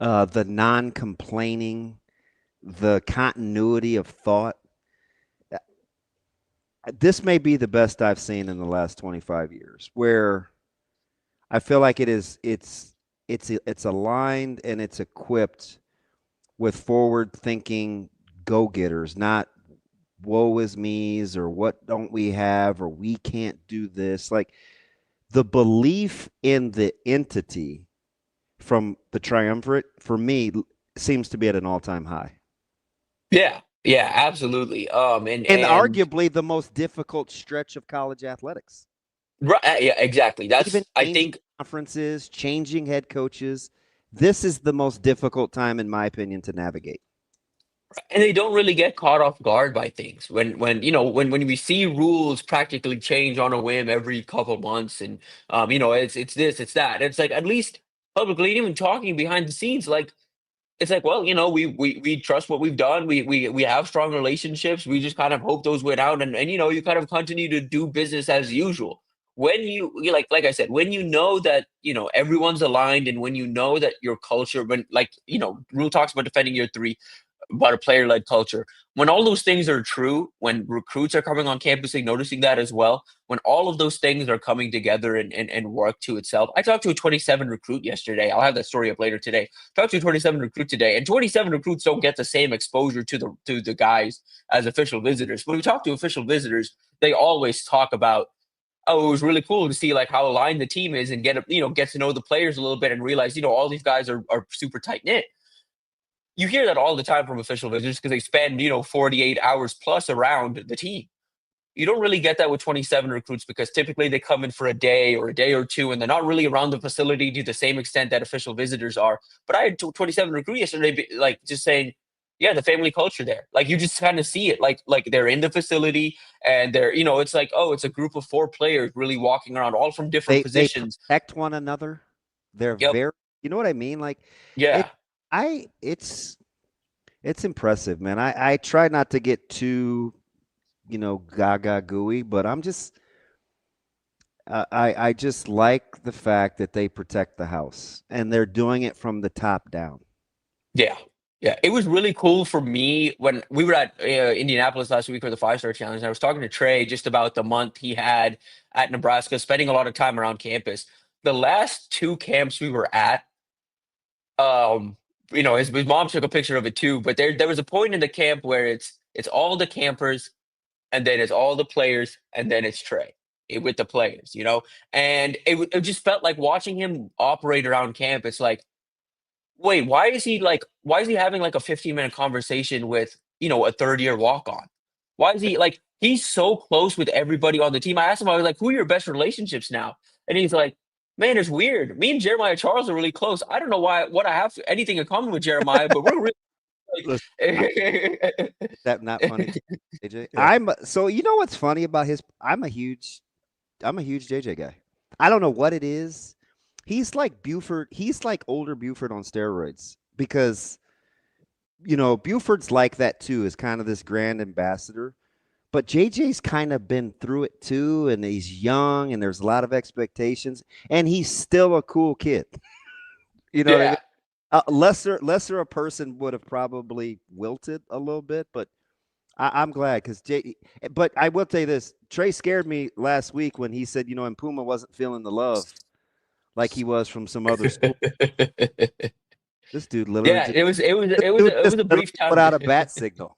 the non-complaining, the continuity of thought, this may be the best I've seen in the last 25 years, where I feel like it's aligned and it's equipped with forward-thinking go-getters, not woe is me's or what don't we have or we can't do this. Like the belief in the entity from the triumvirate, for me, seems to be at an all-time high. Yeah, absolutely. And arguably the most difficult stretch of college athletics. Right. Yeah, exactly. That's even I think conferences, changing head coaches. This is the most difficult time, in my opinion, to navigate. And they don't really get caught off guard by things when we see rules practically change on a whim every couple months, and it's this, it's that. It's like, at least publicly, even talking behind the scenes, like it's like, well, we trust what we've done. We have strong relationships. We just kind of hope those went out, and you kind of continue to do business as usual. When you like I said, when you know that everyone's aligned, and when you know that your culture, when Rhule talks about defending your three, about a player-led culture. When all those things are true, when recruits are coming on campus and noticing that as well, when all of those things are coming together and work to itself. I talked to a 27 recruit yesterday. I'll have that story up later today. Talked to a 27 recruit today, and 27 recruits don't get the same exposure to the guys as official visitors. When we talk to official visitors, they always talk about, oh, it was really cool to see like how aligned the team is and get to know the players a little bit and realize, all these guys are super tight knit. You hear that all the time from official visitors because they spend, 48 hours plus around the team. You don't really get that with 27 recruits because typically they come in for a day or two, and they're not really around the facility to the same extent that official visitors are. But I had 27 recruits yesterday, like just saying, yeah, the family culture there. Like you just kind of see it, like they're in the facility and they're, it's like, oh, it's a group of 4 players really walking around, all from different positions. They protect one another. They're very, you know what I mean? Like, yeah. It's impressive, man. I try not to get too, gaga gooey, but I'm just, I just like the fact that they protect the house and they're doing it from the top down. Yeah. It was really cool for me when we were at Indianapolis last week for the 5-Star Challenge. And I was talking to Trey just about the month he had at Nebraska, spending a lot of time around campus. The last 2 camps we were at, his mom took a picture of it too, but there was a point in the camp where it's all the campers, and then it's all the players, and then it's Trey with the players, and it just felt like watching him operate around camp. It's like, wait, why is he having like a 15-minute conversation with, a third-year walk-on? Why is he he's so close with everybody on the team? I asked him, I was like, who are your best relationships now? And he's like, man, it's weird. Me and Jeremiah Charles are really close. I don't know what I have anything in common with Jeremiah, but we're really that not funny, AJ? So you know what's funny about I'm a huge huge JJ guy. I don't know what it is. He's like Buford. He's like older Buford on steroids because, Buford's like that too, is kind of this grand ambassador. But JJ's kind of been through it too, and he's young, and there's a lot of expectations, and he's still a cool kid. You know what I mean? Lesser a person would have probably wilted a little bit, but I'm glad because But I will tell you this: Trey scared me last week when he said, and Puma wasn't feeling the love like he was from some other school. This dude literally. Yeah, it was a brief time. Put out a bat signal.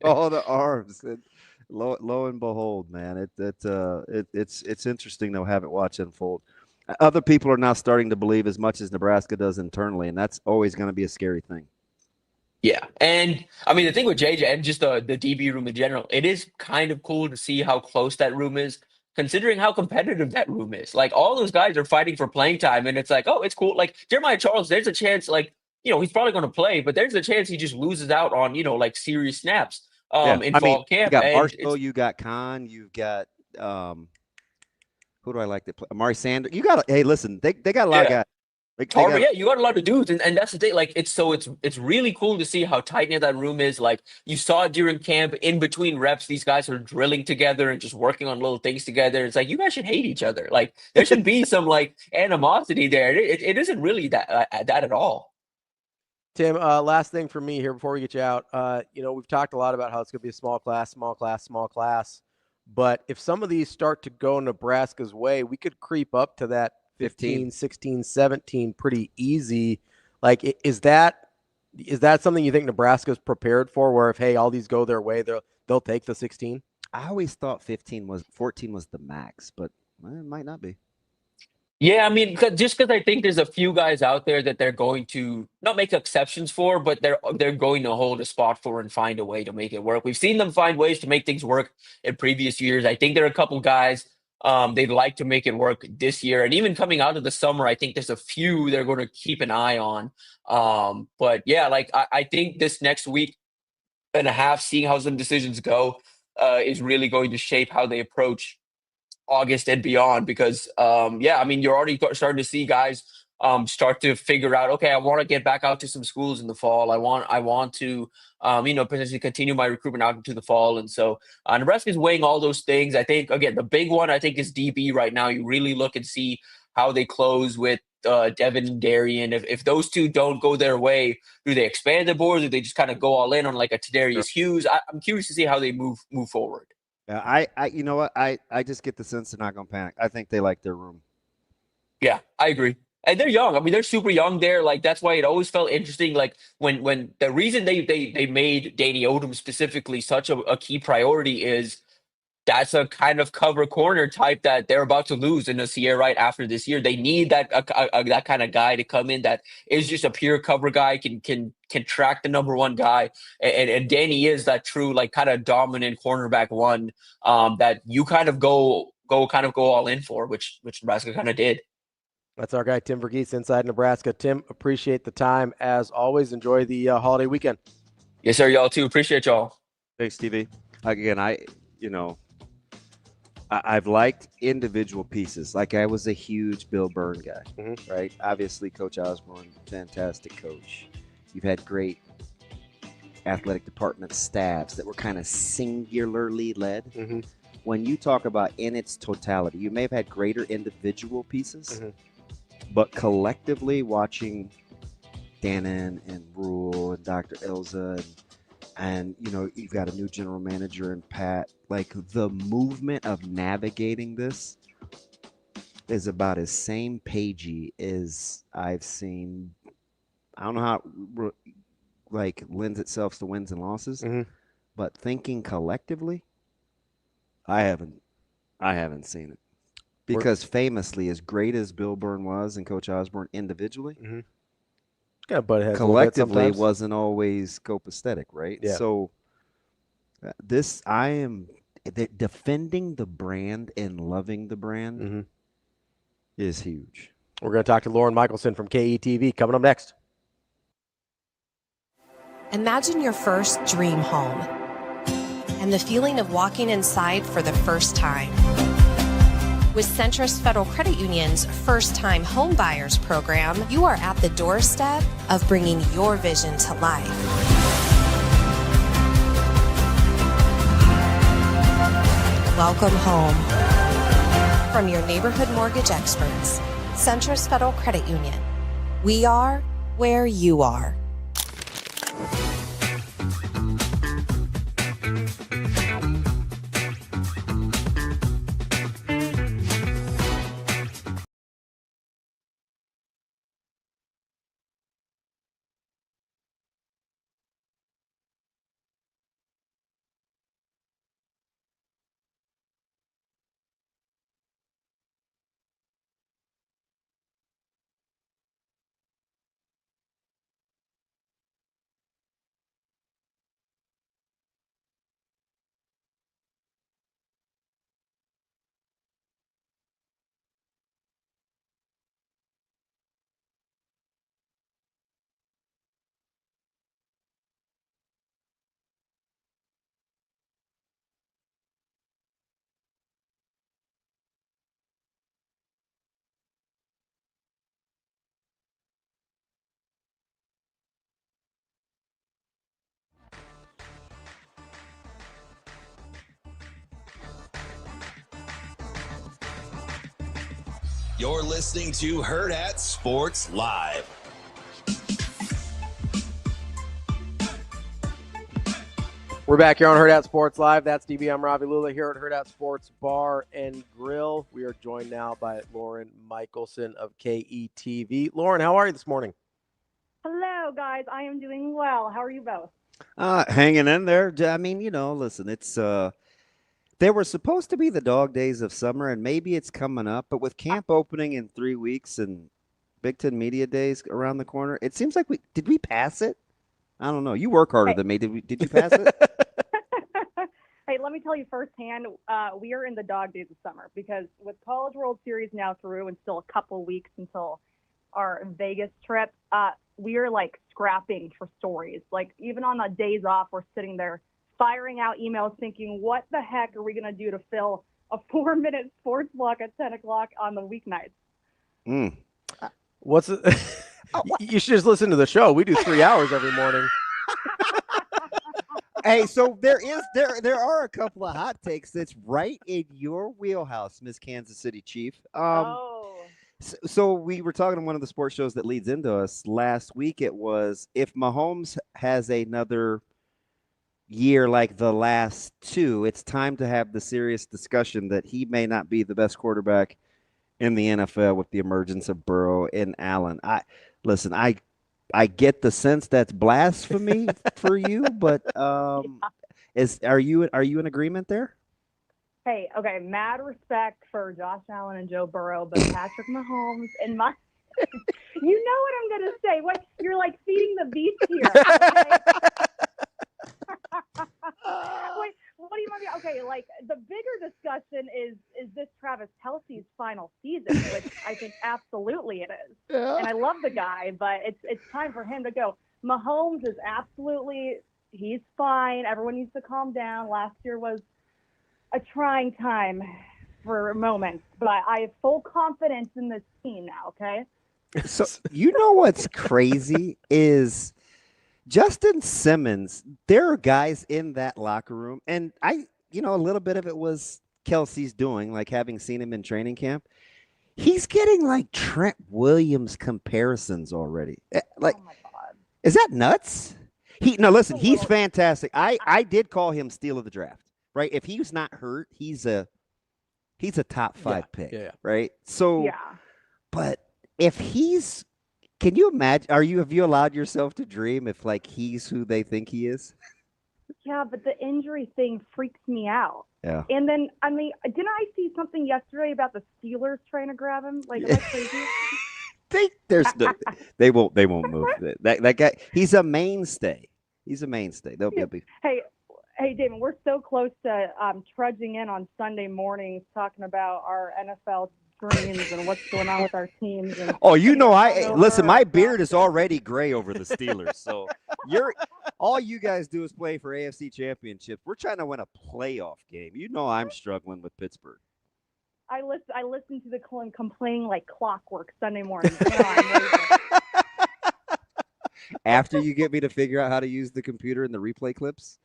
All the arms. And lo and behold, man, it's interesting to have it watch unfold. Other people are now starting to believe as much as Nebraska does internally, and that's always going to be a scary thing. Yeah, and I mean the thing with JJ and just the DB room in general, it is kind of cool to see how close that room is, considering how competitive that room is. Like all those guys are fighting for playing time, and it's like, oh, it's cool. Like Jeremiah Charles, there's a chance, like he's probably going to play, but there's a chance he just loses out on like serious snaps in fall camp. You got Marshall, you got Khan, you've got who do I like to play? Amari Sanders. You got hey, listen, they got a lot of guys. You got a lot of dudes, and that's the thing. Like it's really cool to see how tight knit that room is. Like you saw it during camp, in between reps, these guys are drilling together and just working on little things together. It's like you guys should hate each other. Like there should be some like animosity there. It isn't really that at all. Tim, last thing for me here before we get you out. We've talked a lot about how it's going to be a small class. But if some of these start to go Nebraska's way, we could creep up to that 15, 16, 17 pretty easy. Like, is that something you think Nebraska's prepared for, where if, hey, all these go their way, they'll take the 16? I always thought 14 was the max, but it might not be. Yeah, I mean, just because I think there's a few guys out there that they're going to not make exceptions for, but they're going to hold a spot for and find a way to make it work. We've seen them find ways to make things work in previous years. I think there are a couple guys they'd like to make it work this year. And even coming out of the summer, I think there's a few they're going to keep an eye on. But yeah, like I think this next week and a half, seeing how some decisions go is really going to shape how they approach August and beyond, because I mean, you're already starting to see guys start to figure out, okay, I want to get back out to some schools in the fall. I want to potentially continue my recruitment out into the fall. And so Nebraska is weighing all those things. I think, again, the big one I think is DB right now. You really look and see how they close with Devin and Darian. If those two don't go their way, do they expand the board? Do they just kind of go all in on like a Tadarius Hughes? I'm curious to see how they move forward. Yeah, you know what? I just get the sense they're not going to panic. I think they like their room. Yeah, I agree. And they're young. I mean, they're super young there. Like, that's why it always felt interesting. Like, when the reason they made Danny Odom specifically such a key priority is that's a kind of cover corner type that they're about to lose in the Sierra right after this year. They need that kind of guy to come in that is just a pure cover guy, can track the number one guy. And Danny is that true, like, kind of dominant cornerback one that you kind of go all in for, which Nebraska kind of did. That's our guy, Tim Verghese, Inside Nebraska. Tim, appreciate the time. As always, enjoy the holiday weekend. Yes, sir. Y'all too. Appreciate y'all. Thanks, TV. Again, I've liked individual pieces. Like, I was a huge Bill Byrne guy, right? Obviously, Coach Osborne, fantastic coach. You've had great athletic department staffs that were kind of singularly led. When you talk about in its totality, you may have had greater individual pieces, but collectively watching Damon and Rhule and Dr. Ilza and you've got a new general manager and Pat, like, the movement of navigating this is about as same pagey as I've seen. I don't know how it lends itself to wins and losses, but thinking collectively, I haven't seen it. Because famously, as great as Bill Byrne was and Coach Osborne individerly, collectively wasn't always copacetic, right? Yeah. So defending the brand and loving the brand is huge. We're going to talk to Lauren Michelson from KETV coming up next. Imagine your first dream home. and the feeling of walking inside for the first time. With Centrist Federal Credit Union's First Time Home Buyers program, you are at the doorstep of bringing your vision to life. Welcome home. From your neighborhood mortgage experts, Centrist Federal Credit Union. We are where you are. You're listening to Hurrdat Sports Live. We're back here on Hurrdat Sports Live. That's DB. I'm Ravi Lulla here at Hurrdat Sports Bar and Grill. We are joined now by Lauren Michelson of KETV. Lauren, how are you this morning? Hello, guys. I am doing well. How are you both? Hanging in there. I mean, listen, it's they were supposed to be the dog days of summer, and maybe it's coming up, but with camp opening in 3 weeks and Big Ten Media Days around the corner, it seems like did we pass it? I don't know. You work harder than me. Did you pass it? Hey, let me tell you firsthand, we are in the dog days of summer because with College World Series now through and still a couple weeks until our Vegas trip, we are like scrapping for stories. Like even on the days off, we're sitting there firing out emails thinking, what the heck are we going to do to fill a 4-minute sports block at 10 o'clock on the weeknights? What's it? You should just listen to the show. We do 3 hours every morning. Hey, so there are a couple of hot takes that's right in your wheelhouse, Miss Kansas City Chief. So we were talking on one of the sports shows that leads into us last week. It was if Mahomes has another year like the last two, it's time to have the serious discussion that he may not be the best quarterback in the NFL with the emergence of Burrow and Allen. I get the sense that's blasphemy for you, but are you in agreement there? Hey, okay, mad respect for Josh Allen and Joe Burrow, but Patrick Mahomes and my you know what I'm gonna say. What you're like feeding the beast here. Okay? Wait, what do you want me? Okay, like the bigger discussion is this Travis Kelce's final season, which I think absolutely it is. Yeah. And I love the guy, but it's time for him to go. Mahomes is he's fine. Everyone needs to calm down. Last year was a trying time for moments, but I have full confidence in this team now. Okay. So you know what's crazy is Justin Simmons. There are guys in that locker room, and a little bit of it was Kelce's doing, like having seen him in training camp. He's getting like Trent Williams comparisons already. Like, oh my God. Is that nuts? Listen, he's fantastic. I did call him steal of the draft, right? If he was not hurt, he's a top 5 pick, right? So, but if can you imagine? Have you allowed yourself to dream if like he's who they think he is? Yeah, but the injury thing freaks me out. Yeah. And then, I mean, didn't I see something yesterday about the Steelers trying to grab him? Like, am I crazy? They won't move that guy. He's a mainstay. They'll be. Hey, Damon, we're so close to trudging in on Sunday mornings talking about our NFL screens and what's going on with our teams. And Oh, you know, hungover. my beard is already gray over the Steelers. So all you guys do is play for AFC championships. We're trying to win a playoff game. You know, I'm struggling with Pittsburgh. I listen to the complain like clockwork Sunday morning. You know, I'm ready for it. After you get me to figure out how to use the computer and the replay clips.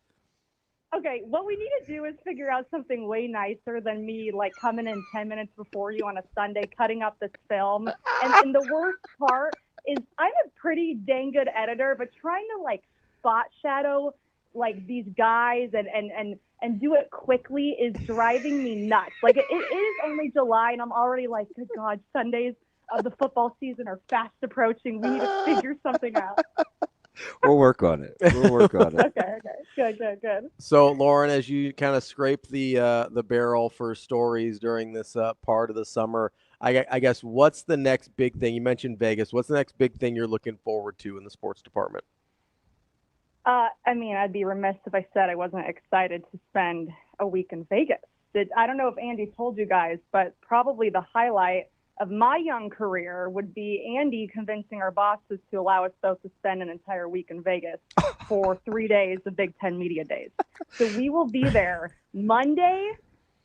Okay, what we need to do is figure out something way nicer than me like coming in 10 minutes before you on a Sunday, cutting up this film. And the worst part is I'm a pretty dang good editor, but trying to like spot shadow like these guys and do it quickly is driving me nuts. Like it is only July and I'm already like, good God, Sundays of the football season are fast approaching. We need to figure something out. We'll work on it. Okay. Good. So, Lauren, as you kind of scrape the barrel for stories during this part of the summer, I guess what's the next big thing? You mentioned Vegas. What's the next big thing you're looking forward to in the sports department? I mean, I'd be remiss if I said I wasn't excited to spend a week in Vegas. I don't know if Andy told you guys, but probably the highlight of my young career would be Andy convincing our bosses to allow us both to spend an entire week in Vegas for 3 days of Big Ten Media Days. So we will be there Monday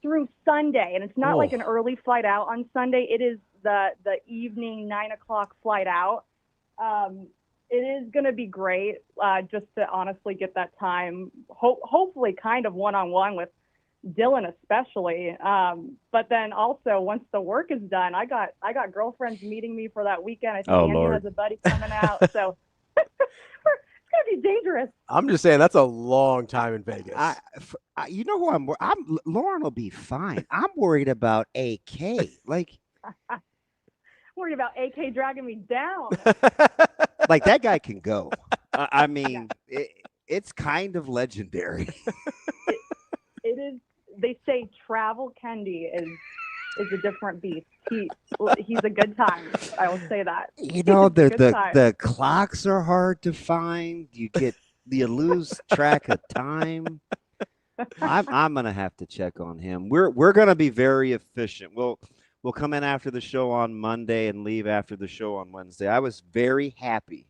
through Sunday, and it's not like an early flight out on Sunday. It is the evening 9 o'clock flight out. It is going to be great just to honestly get that time, hopefully kind of one-on-one with Dylan especially. But then also once the work is done, I got girlfriends meeting me for that weekend. I think Andy Lord. has a buddy coming out. So it's going to be dangerous. I'm just saying that's a long time in Vegas. You know who Lauren will be fine. I'm worried about AK. Like, Worried about AK dragging me down. like that guy can go. I mean, it's kind of legendary. It is. They say Travel Kendi is a different beast. He's a good time. I will say that. You know, time. the clocks are hard to find. You lose track of time. I'm gonna have to check on him. We're gonna be very efficient. We'll come in after the show on Monday and leave after the show on Wednesday. I was very happy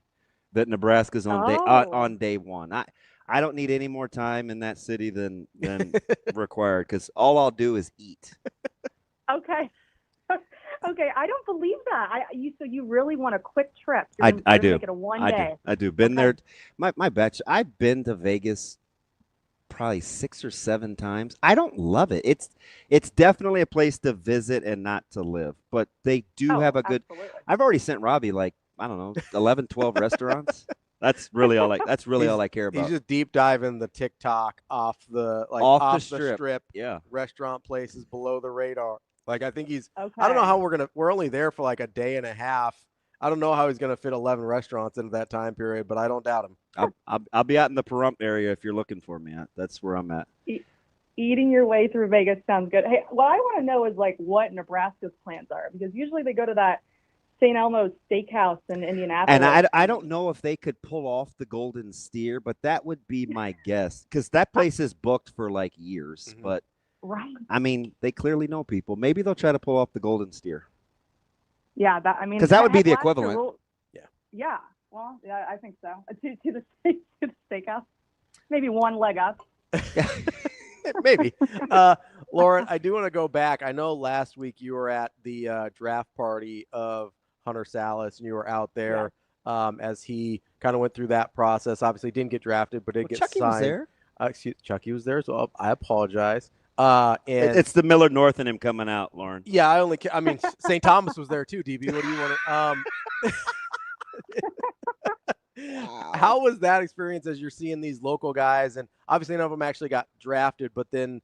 that Nebraska's on day one. I don't need any more time in that city than required because all I'll do is eat. Okay. Okay, I don't believe that. So you really want a quick trip? I do. Make it a one day. I do. Been there. My batch. I've been to Vegas probably 6 or 7 times. I don't love it. It's definitely a place to visit and not to live. But they do have a good. Absolutely. I've already sent Ravi like I don't know 11, 12 restaurants. That's really all I care about. He's just deep diving the TikTok off the strip. Yeah. Restaurant places below the radar. Like I think he's. Okay. I don't know how we're only there for like a day and a half. I don't know how he's gonna fit 11 restaurants into that time period, but I don't doubt him. I'll be out in the Pahrump area if you're looking for me. That's where I'm at. Eating your way through Vegas sounds good. Hey, what I want to know is like what Nebraska's plans are because usually they go to that St. Elmo's Steakhouse in Indianapolis. And I don't know if they could pull off the Golden Steer, but that would be my guess because that place is booked for like years. Mm-hmm. But right. I mean, they clearly know people. Maybe they'll try to pull off the Golden Steer. Yeah, because that would be the equivalent. Yeah. Well, yeah, I think so. To the steakhouse, maybe one leg up. Maybe. Lauren, I do want to go back. I know last week you were at the draft party of Hunter Sallis, and you were out there as he kind of went through that process. Obviously, didn't get drafted, but did get Chucky signed. Was there. Chucky was there, so I apologize. And it's the Miller North in him coming out, Lauren. Yeah, I mean, St. Thomas was there too, DB. What do you want to How was that experience as you're seeing these local guys? And obviously none of them actually got drafted, but then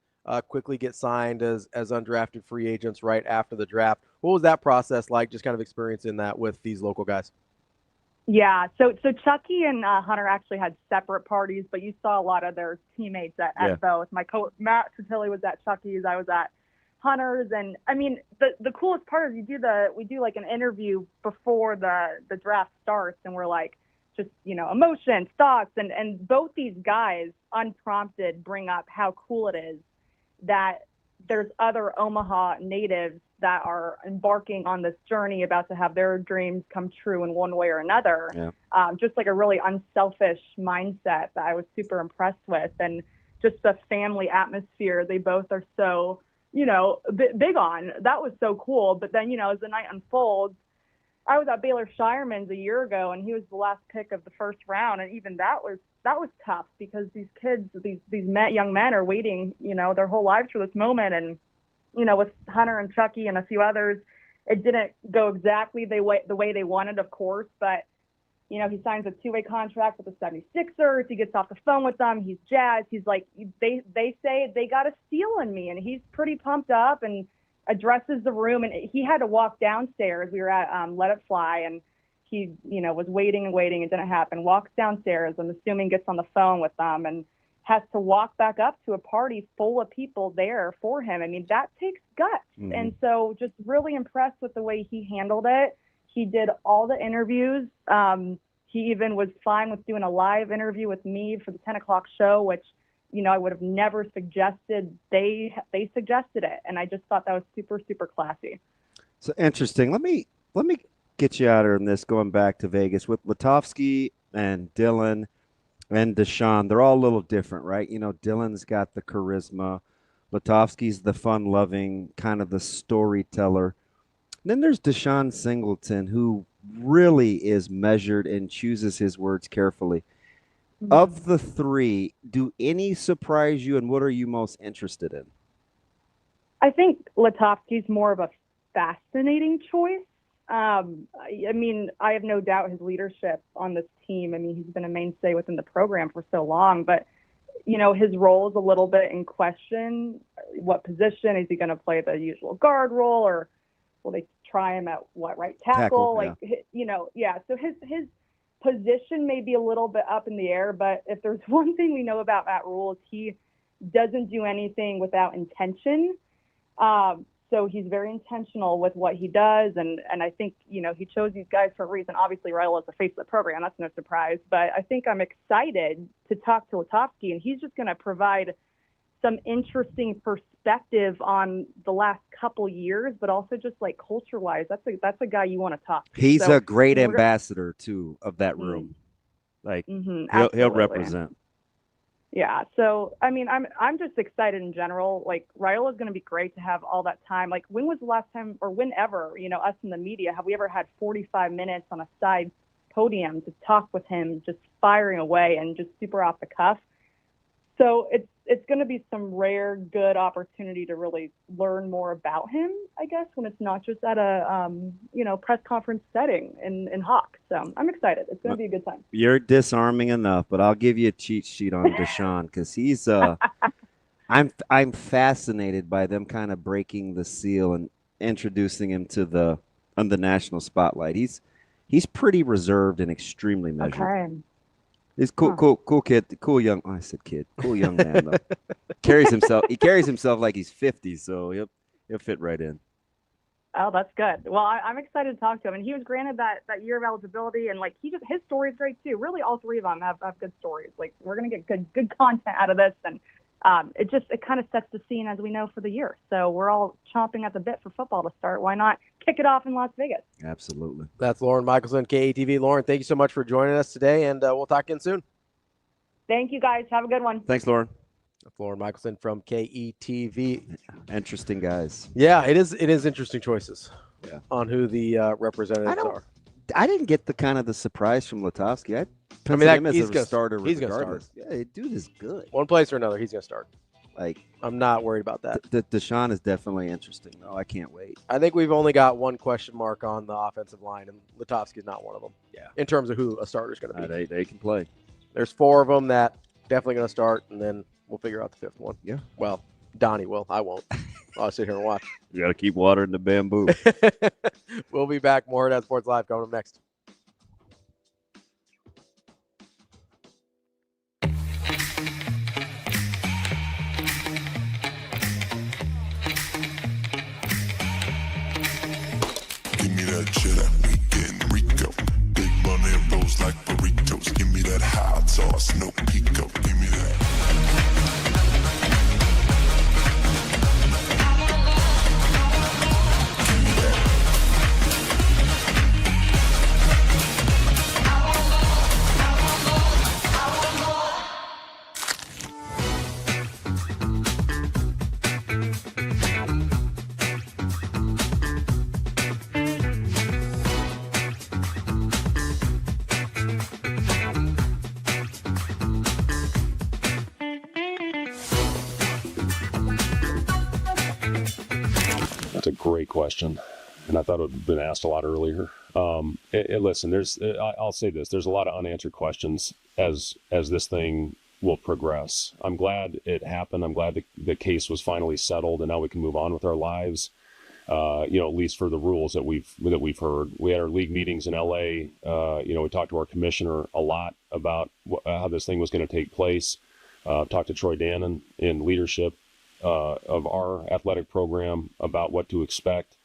quickly get signed as undrafted free agents right after the draft. What was that process like, just kind of experiencing that with these local guys? Yeah, so Chucky and Hunter actually had separate parties, but you saw a lot of their teammates at both. My coach Matt Tertilli was at Chucky's, I was at Hunter's, and I mean the coolest part is we do like an interview before the draft starts, and we're like just emotions, thoughts, and both these guys unprompted bring up how cool it is that there's other Omaha natives that are embarking on this journey, about to have their dreams come true in one way or another. Yeah. Just like a really unselfish mindset that I was super impressed with, and just the family atmosphere they both are so, big on. That was so cool. But then, as the night unfolds, I was at Baylor Shireman's a year ago, and he was the last pick of the first round, and even that was tough, because these kids, these young men are waiting, their whole lives for this moment. And with Hunter and Chucky and a few others, it didn't go exactly the way they wanted, of course, but he signs a 2-way contract with the 76ers. He gets off the phone with them. He's jazzed. He's like, they say they got a steal in me, and he's pretty pumped up and addresses the room. And he had to walk downstairs. We were at Let It Fly, and he, was waiting and waiting. It didn't happen. Walks downstairs, I'm assuming gets on the phone with them, and has to walk back up to a party full of people there for him. I mean, that takes guts. Mm-hmm. And so just really impressed with the way he handled it. He did all the interviews. He even was fine with doing a live interview with me for the 10 o'clock show, which, I would have never suggested. They suggested it. And I just thought that was super, super classy. So interesting. Let me get you out of this, going back to Vegas with Lutovsky and Dylan and Deshaun. They're all a little different, right? Dylan's got the charisma. Lutovsky's the fun-loving, kind of the storyteller. And then there's Deshaun Singleton, who really is measured and chooses his words carefully. Mm-hmm. Of the three, do any surprise you, and what are you most interested in? I think Lutovsky's more of a fascinating choice. I have no doubt his leadership on this team. I mean, he's been a mainstay within the program for so long, but, his role is a little bit in question. What position? Is he going to play the usual guard role, or will they try him at right tackle? So his position may be a little bit up in the air, but if there's one thing we know about Matt Rhule, is he doesn't do anything without intention. So he's very intentional with what he does. And I think, he chose these guys for a reason. Obviously, Rhule is the face of the program. That's no surprise. But I think I'm excited to talk to Lutovsky, and he's just going to provide some interesting perspective on the last couple years, but also just like culture-wise. That's a guy you want to talk to. He's a great ambassador, too, of that room. He'll represent. Yeah. So, I'm just excited in general. Like, Rhule is going to be great to have all that time. Like, when was the last time, or whenever, us in the media, have we ever had 45 minutes on a side podium to talk with him, just firing away and just super off the cuff? So it's going to be some rare, good opportunity to really learn more about him, I guess, when it's not just at a, press conference setting in Hawk. So I'm excited. It's going to be a good time. You're disarming enough, but I'll give you a cheat sheet on Deshaun, because he's I'm fascinated by them kind of breaking the seal and introducing him to the national spotlight. He's pretty reserved and extremely measured. Okay. He's cool kid, cool young. Oh, I said kid, cool young man though. He carries himself like he's 50, so he'll fit right in. Oh, that's good. Well, I'm excited to talk to him, and he was granted that year of eligibility, and like his story is great too. Really, all three of them have good stories. Like, we're gonna get good content out of this, and it kind of sets the scene, as we know, for the year. So we're all chomping at the bit for football to start. Why not kick it off in Las Vegas? Absolutely. That's Lauren Michelson, KETV. Lauren, thank you so much for joining us today, and we'll talk again soon. Thank you, guys. Have a good one. Thanks, Lauren. Lauren Michelson from KETV. Interesting guys. Yeah, it is interesting choices. Yeah. On who the representatives are. I didn't get the surprise from Lutovsky. I mean, him as a starter. He's going to start. Yeah, dude is good. One place or another, he's going to start. Like, I'm not worried about that. Deshaun is definitely interesting, though. I can't wait. I think we've only got one question mark on the offensive line, and Lutovsky's not one of them. Yeah. In terms of who a starter's going to be. They can play. There's 4 of them that definitely going to start, and then we'll figure out the 5th one. Yeah. Well, Donnie will. I won't. I'll sit here and watch. You got to keep watering the bamboo. We'll be back. More Hurrdat Sports Live coming up next. Give me that cheddar, we getting Rico. Big money rolls like burritos. Give me that hot sauce, no pico. Give me that. That's a great question, and I thought it had been asked a lot earlier. Listen, I'll say this: there's a lot of unanswered questions as this thing will progress. I'm glad it happened. I'm glad the case was finally settled, and now we can move on with our lives. At least for the rules that we've heard. We had our league meetings in LA. We talked to our commissioner a lot about how this thing was going to take place. Talked to Troy Dannon in leadership of our athletic program about what to expect.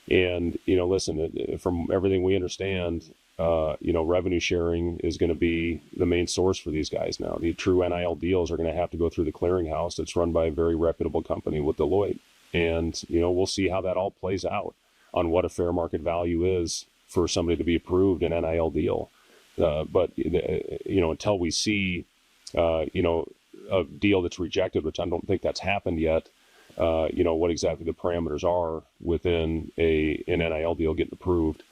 And, listen, from everything we understand, revenue sharing is going to be the main source for these guys now. The true NIL deals are going to have to go through the clearinghouse that's run by a very reputable company with Deloitte. And, we'll see how that all plays out on what a fair market value is for somebody to be approved an NIL deal. But until we see, a deal that's rejected, which I don't think that's happened yet, what exactly the parameters are within an NIL deal getting approved.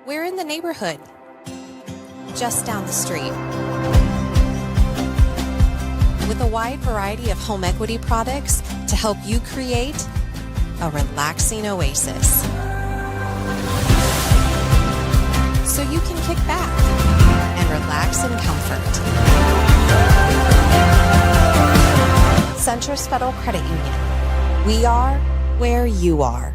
We're in the neighborhood, just down the street. With a wide variety of home equity products to help you create a relaxing oasis. So you can kick back and relax in comfort. Centris Federal Credit Union. We are where you are.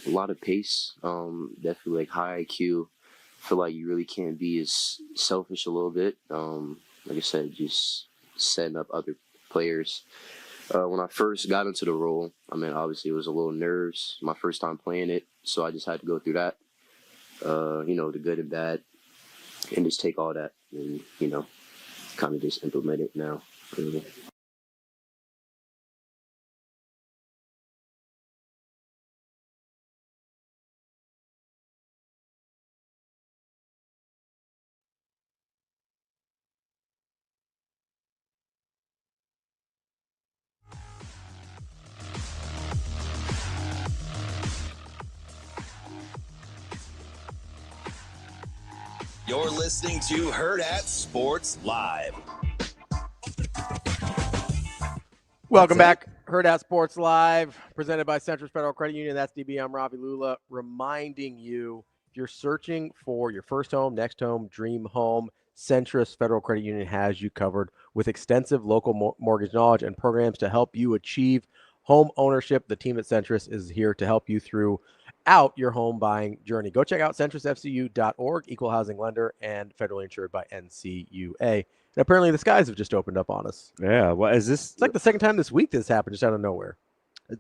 A lot of pace, definitely like high IQ. Feel like you really can't be as selfish a little bit. Like I said, just setting up other players. When I first got into the role, obviously it was a little nerves, my first time playing it, so I just had to go through that, the good and bad, and just take all that and, kind of just implement it now. Really. You're listening to Hurrdat Sports Live. Welcome back. Hurrdat Sports Live, presented by Centris Federal Credit Union. That's DB. I'm Ravi Lulla, reminding you, if you're searching for your first home, next home, dream home, Centris Federal Credit Union has you covered with extensive local mortgage knowledge and programs to help you achieve home ownership. The team at Centris is here to help you throughout your home buying journey. Go check out centrisfcu.org, equal housing lender and federally insured by NCUA. And apparently the skies have just opened up on us. Yeah. Well, is this? It's like the second time this week this happened just out of nowhere.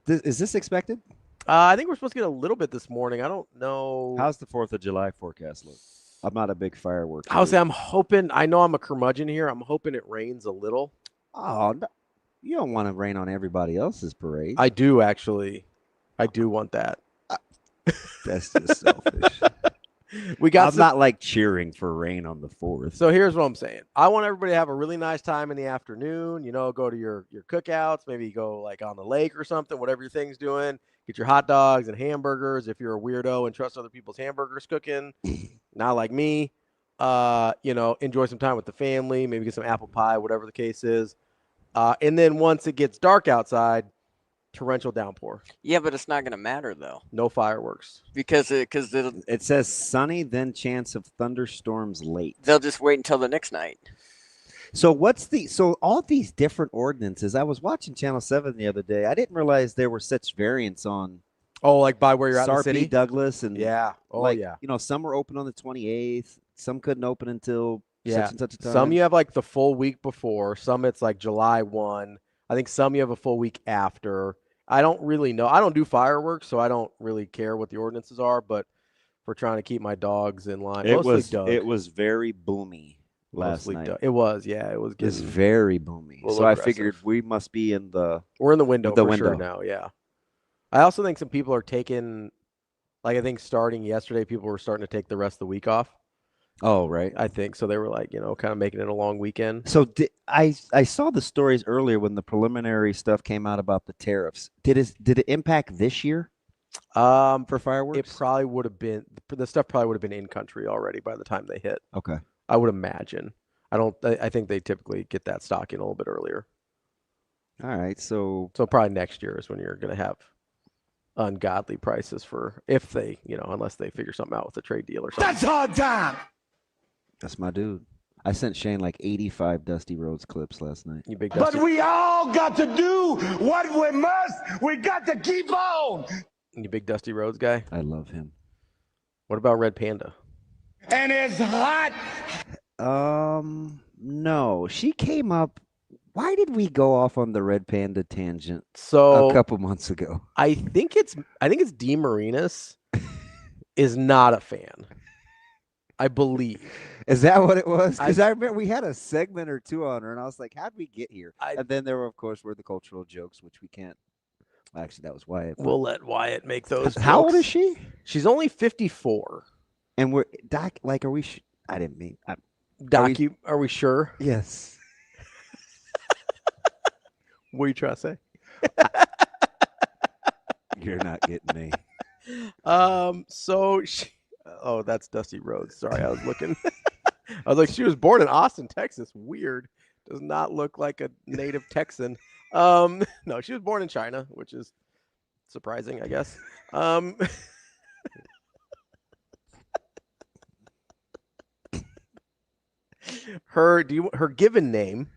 Is this expected? I think we're supposed to get a little bit this morning. I don't know. How's the 4th of July forecast look? I'm not a big fireworks. I'm hoping. I know I'm a curmudgeon here. I'm hoping it rains a little. Oh, no, you don't want to rain on everybody else's parade. I do, actually. I do want that. That's just selfish. I'm not like cheering for rain on the 4th. So here's what I'm saying. I want everybody to have a really nice time in the afternoon. Go to your cookouts. Maybe go like on the lake or something, whatever your thing's doing. Get your hot dogs and hamburgers if you're a weirdo and trust other people's hamburgers cooking. Not like me. Enjoy some time with the family. Maybe get some apple pie, whatever the case is. And then once it gets dark outside, torrential downpour. Yeah, but it's not going to matter though. No fireworks because it says sunny, then chance of thunderstorms late. They'll just wait until the next night. So all these different ordinances? I was watching Channel 7 the other day. I didn't realize there were such variants on. Oh, like by where you're at in the Sarpy, city? Douglas, and yeah. Oh, yeah. Some were open on the 28th. Some couldn't open until Yeah. such and such a time. Some you have like the full week before. Some it's like July 1. I think some you have a full week after. I don't really know. I don't do fireworks, so I don't really care what the ordinances are. But we're trying to keep my dogs in line. Mostly Doug. It was very boomy last Mostly night. Doug. It was, yeah. It was It was getting very boomy. a little So I aggressive. figured we must be in the We're in the window the for window. sure now, yeah. I also think some people are taking, like I think starting yesterday, people were starting to take the rest of the week off. Oh, right. I think so. They were like, kind of making it a long weekend. So I saw the stories earlier when the preliminary stuff came out about the tariffs. Did it impact this year? For fireworks? It probably would have been, the stuff probably would have been in country already by the time they hit. Okay. I would imagine. I think they typically get that stock in a little bit earlier. All right. So probably next year is when you're going to have ungodly prices for, if they, unless they figure something out with a trade deal or something. That's hard time. that's my dude. I sent Shane like 85 Dusty Rhodes clips last night. You big But Dusty. we all got to do what we must. We got to keep on. You big Dusty Rhodes guy? I love him. What about Red Panda? And it's hot. No. She came up. Why did we go off on the Red Panda tangent So a couple months ago? I think it's D Marinas is not a fan. I believe. Is that what it was? Because I remember we had a segment or two on her, and I was like, how'd we get here? And then there were, of course, the cultural jokes, which we can't. Actually, that was Wyatt. We'll let Wyatt make those. How old jokes. is she? She's only 54. And we're Doc. Like, are we? I didn't mean. Doc, are we sure? Yes. What are you trying to say? You're not getting me. So she. Oh, that's Dusty Rhodes. Sorry, I was looking. I was like, she was born in Austin, Texas. Weird. Does not look like a native Texan. No, she was born in China, which is surprising, I guess. Her given name.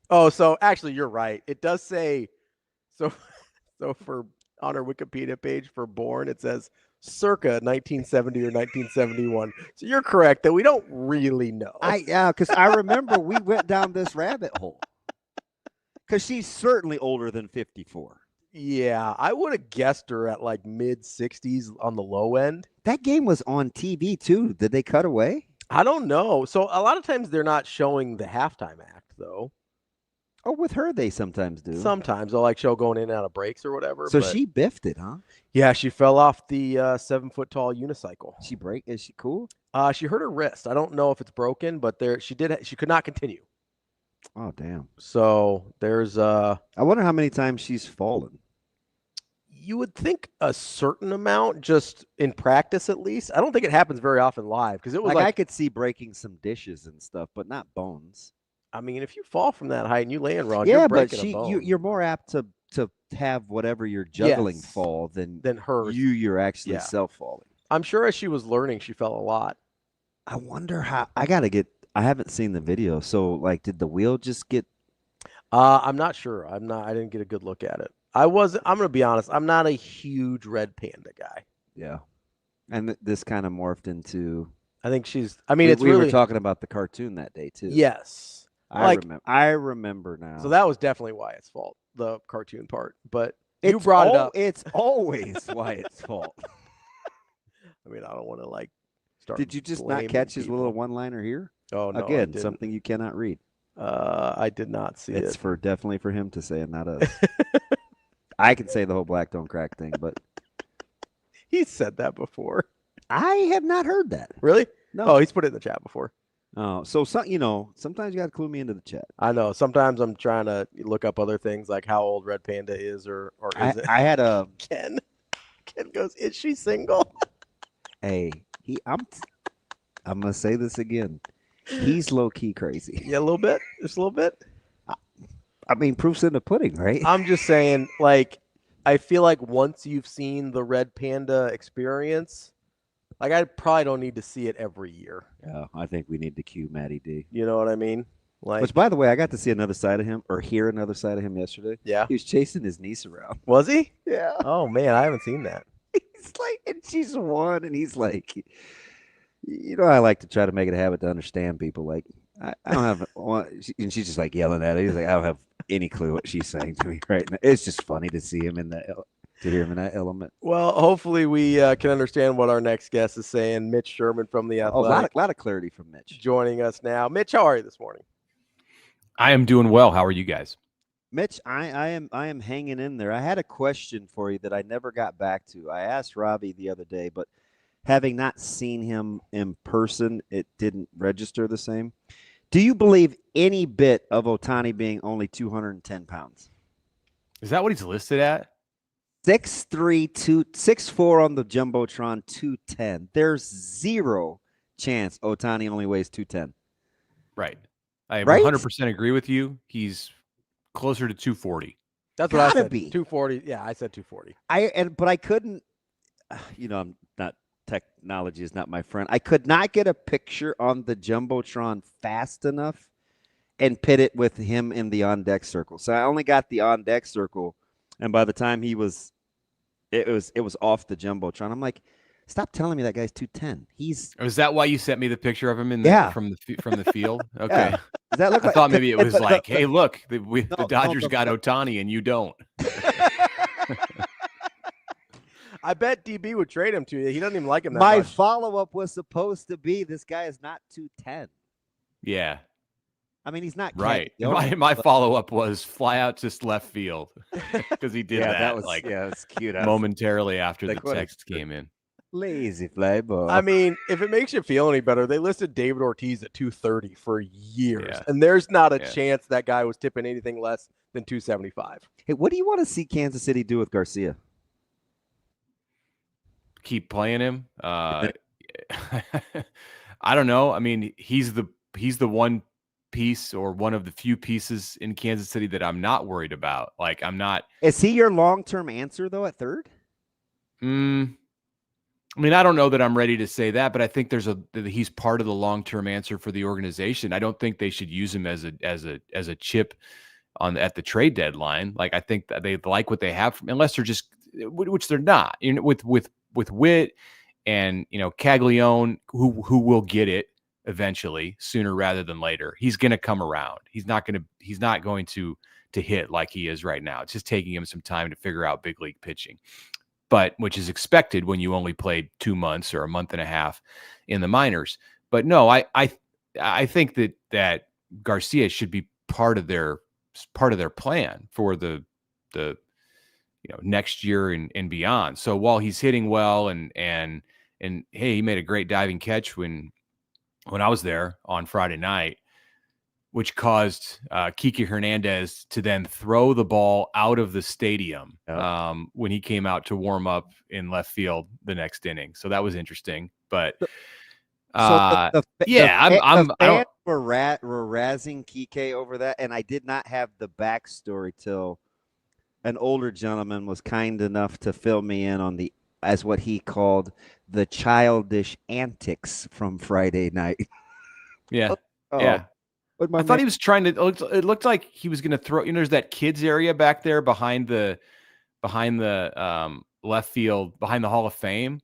Oh, so actually you're right. It does say so for on her Wikipedia page for born, it says circa 1970 or 1971. So you're correct that we don't really know. Because I remember we went down this rabbit hole. Because she's certainly older than 54. Yeah, I would have guessed her at like mid 60s on the low end. That game was on TV too. Did they cut away? I don't know. So a lot of times they're not showing the halftime act though. Oh, with her they sometimes do. Sometimes they'll like show going in and out of breaks or whatever. So but she biffed it, huh? Yeah, she fell off the 7-foot-tall unicycle. Is she cool? She hurt her wrist. I don't know if it's broken, but she could not continue. Oh, damn. So there's I wonder how many times she's fallen. You would think a certain amount, just in practice at least. I don't think it happens very often live because it was like I like could see breaking some dishes and stuff, but not bones. I mean, if you fall from that height and you land wrong, Yeah, you're but breaking a bone. you're more apt to have whatever you're juggling fall than her. You're actually Yeah. self-falling. I'm sure as she was learning, she fell a lot. I wonder how. I haven't seen the video. So, like, did the wheel just get? I'm not sure. I didn't get a good look at it. I'm gonna be honest. I'm not a huge Red Panda guy. Yeah, and this kind of morphed into. I think she's. I mean, we were talking about the cartoon that day too. Yes, I remember now. So that was definitely Wyatt's fault, the cartoon part. But you brought it up. It's always Wyatt's fault. I mean, I don't want to like start. Did you just not catch his little one-liner here? Oh no! Again, something you cannot read. I did not see it. It's definitely for him to say and not us. I can say the whole black don't crack thing, but he said that before. I have not heard that. Really? No. Oh, he's put it in the chat before. Oh, so sometimes you got to clue me into the chat. I know. Sometimes I'm trying to look up other things like how old Red Panda is or is it? I had a Ken. Ken goes, is she single? Hey, I'm gonna say this again. He's low key crazy. Yeah, a little bit. Just a little bit. I mean, proof's in the pudding, right? I'm just saying, like, I feel like once you've seen the Red Panda experience, like, I probably don't need to see it every year. Yeah, I think we need to cue Matty D. You know what I mean? Like, which, by the way, I got to see another side of him or hear another side of him yesterday. Yeah. He was chasing his niece around. Was he? Yeah. Oh, man, I haven't seen that. He's like, and she's one, and he's like, I like to try to make it a habit to understand people. Like, I don't have, and she's just like yelling at it. He's like, I don't have any clue what she's saying to me right now. It's just funny to see him to hear him in that element. Well, hopefully we can understand what our next guest is saying. Mitch Sherman from the Athletic. A lot of clarity from Mitch. Joining us now. Mitch, how are you this morning? I am doing well. How are you guys? Mitch, I am hanging in there. I had a question for you that I never got back to. I asked Ravi the other day, but having not seen him in person, it didn't register the same. Do you believe any bit of Ohtani being only 210 pounds? Is that what he's listed at? 6'3", 6'4" on the Jumbotron, 210. There's zero chance Ohtani only weighs 210. Right. I 100% agree with you. He's closer to 240. That's what I said. Be 240. Yeah, I said 240. But I couldn't. I'm not. Technology is not my friend. I could not get a picture on the Jumbotron fast enough and pit it with him in the on deck circle. So I only got the on deck circle, and by the time it was off the Jumbotron. I'm like, stop telling me that guy's 210. Is that why you sent me the picture of him from the field? Okay. Yeah. Does that look I thought maybe it was like, hey, look, the Dodgers got Ohtani and you don't. I bet DB would trade him to you. He doesn't even like him that My much. follow-up was supposed to be, this guy is not 210. Yeah. I mean, he's not right. Young, my follow-up was fly out to left field because he did that. That was like it's cute. Momentarily after like, the text came in. Lazy fly ball. I mean, if it makes you feel any better, they listed David Ortiz at 230 for years, and there's not a chance that guy was tipping anything less than 275. Hey, what do you want to see Kansas City do with Garcia? Keep playing him. I don't know. I mean, he's the one piece or one of the few pieces in Kansas City that I'm not worried about. Like, I'm not. Is he your long-term answer though at third? I mean, I don't know that I'm ready to say that, but I think he's part of the long-term answer for the organization. I don't think they should use him as a chip at the trade deadline. Like, I think that they like what they have, unless they're just, which they're not. You know, with Witt and Caglione, who will get it eventually, sooner rather than later. He's going to come around. He's not going to hit like he is right now. It's just taking him some time to figure out big league pitching, but which is expected when you only played 2 months or a month and a half in the minors. But no, I think that Garcia should be part of their plan for the next year and beyond. So while he's hitting well and hey, he made a great diving catch when I was there on Friday night, which caused Kiki Hernandez to then throw the ball out of the stadium when he came out to warm up in left field the next inning. So that was interesting. But I'm we're razzing Kike over that, and I did not have the backstory till an older gentleman was kind enough to fill me in on as what he called the childish antics from Friday night. Yeah. Yeah. I thought he was trying to, it looked like he was going to throw, there's that kids area back there behind the left field, behind the Hall of Fame.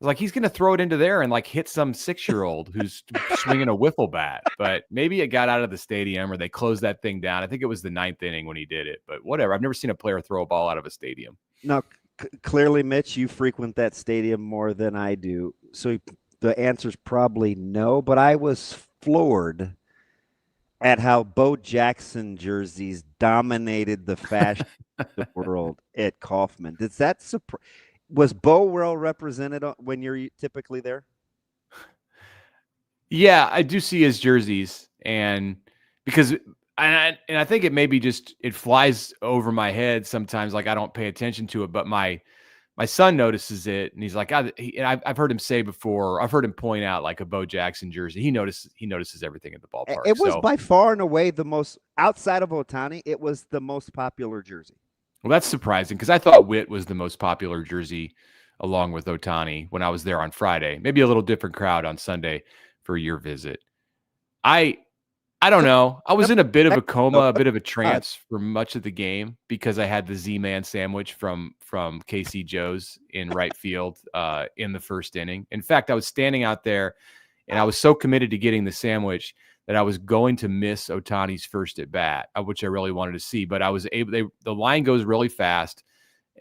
Like, he's going to throw it into there and like hit some 6-year-old who's swinging a wiffle bat, but maybe it got out of the stadium or they closed that thing down. I think it was the 9th inning when he did it, but whatever. I've never seen a player throw a ball out of a stadium. No, clearly, Mitch, you frequent that stadium more than I do. So the answer is probably no, but I was floored at how Bo Jackson jerseys dominated the fashion of the world at Kauffman. Does that surprise? Was Bo well represented when you're typically there? Yeah, I do see his jerseys, and because I think it maybe just it flies over my head sometimes, like I don't pay attention to it. But my son notices it, and he's like, I've heard him say before. I've heard him point out like a Bo Jackson jersey. He notices everything at the ballpark. It was by far and away the most, outside of Ohtani, it was the most popular jersey. Well, that's surprising because I thought Witt was the most popular jersey along with Ohtani when I was there on Friday. Maybe a little different crowd on Sunday for your visit. I don't know. I was in a bit of a coma, a bit of a trance for much of the game because I had the Z-Man sandwich from KC Joe's in right field in the first inning. In fact, I was standing out there and I was so committed to getting the sandwich that I was going to miss Ohtani's first at bat, which I really wanted to see. But I was able. The line goes really fast,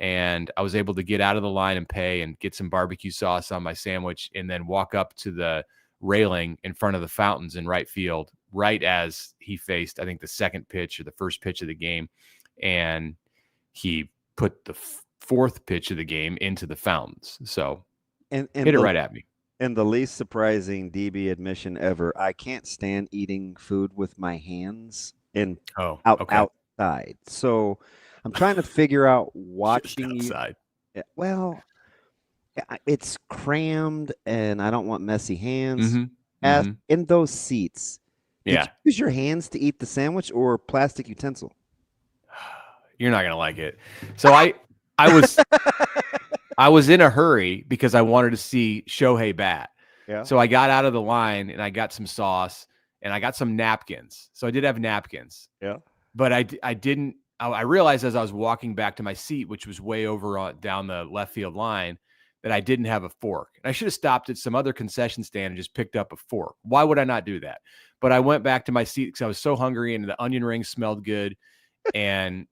and I was able to get out of the line and pay and get some barbecue sauce on my sandwich, and then walk up to the railing in front of the fountains in right field, right as he faced, I think, the second pitch or the first pitch of the game, and he put the fourth pitch of the game into the fountains. So and hit it right at me. And the least surprising DB admission ever, I can't stand eating food with my hands outside. So I'm trying to figure out watching you. Well, it's crammed and I don't want messy hands. In those seats, did you use your hands to eat the sandwich or plastic utensil? You're not going to like it. So I was in a hurry because I wanted to see Shohei bat. Yeah. So I got out of the line and I got some sauce and I got some napkins. So I did have napkins. Yeah. But I realized as I was walking back to my seat, which was way over down the left field line, that I didn't have a fork. And I should have stopped at some other concession stand and just picked up a fork. Why would I not do that? But I went back to my seat because I was so hungry and the onion rings smelled good. And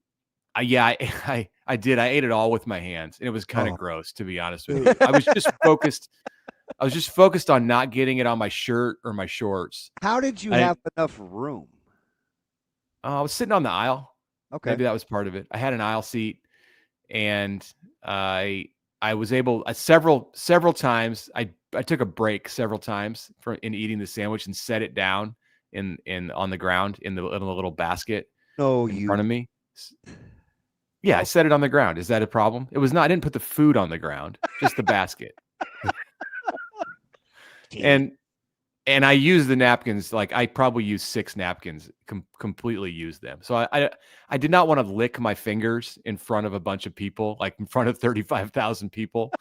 I did. I ate it all with my hands. And it was kind of gross, to be honest with you. I was just focused on not getting it on my shirt or my shorts. How did you have enough room? I was sitting on the aisle. Okay. Maybe that was part of it. I had an aisle seat, and I was able several times. I took a break several times in eating the sandwich and set it down on the ground in the little basket in front of me. Yeah, I set it on the ground. Is that a problem? It was not. I didn't put the food on the ground, just the basket. And I use the napkins. Like I probably used 6 napkins, completely used them. So I did not want to lick my fingers in front of a bunch of people, like in front of 35,000 people.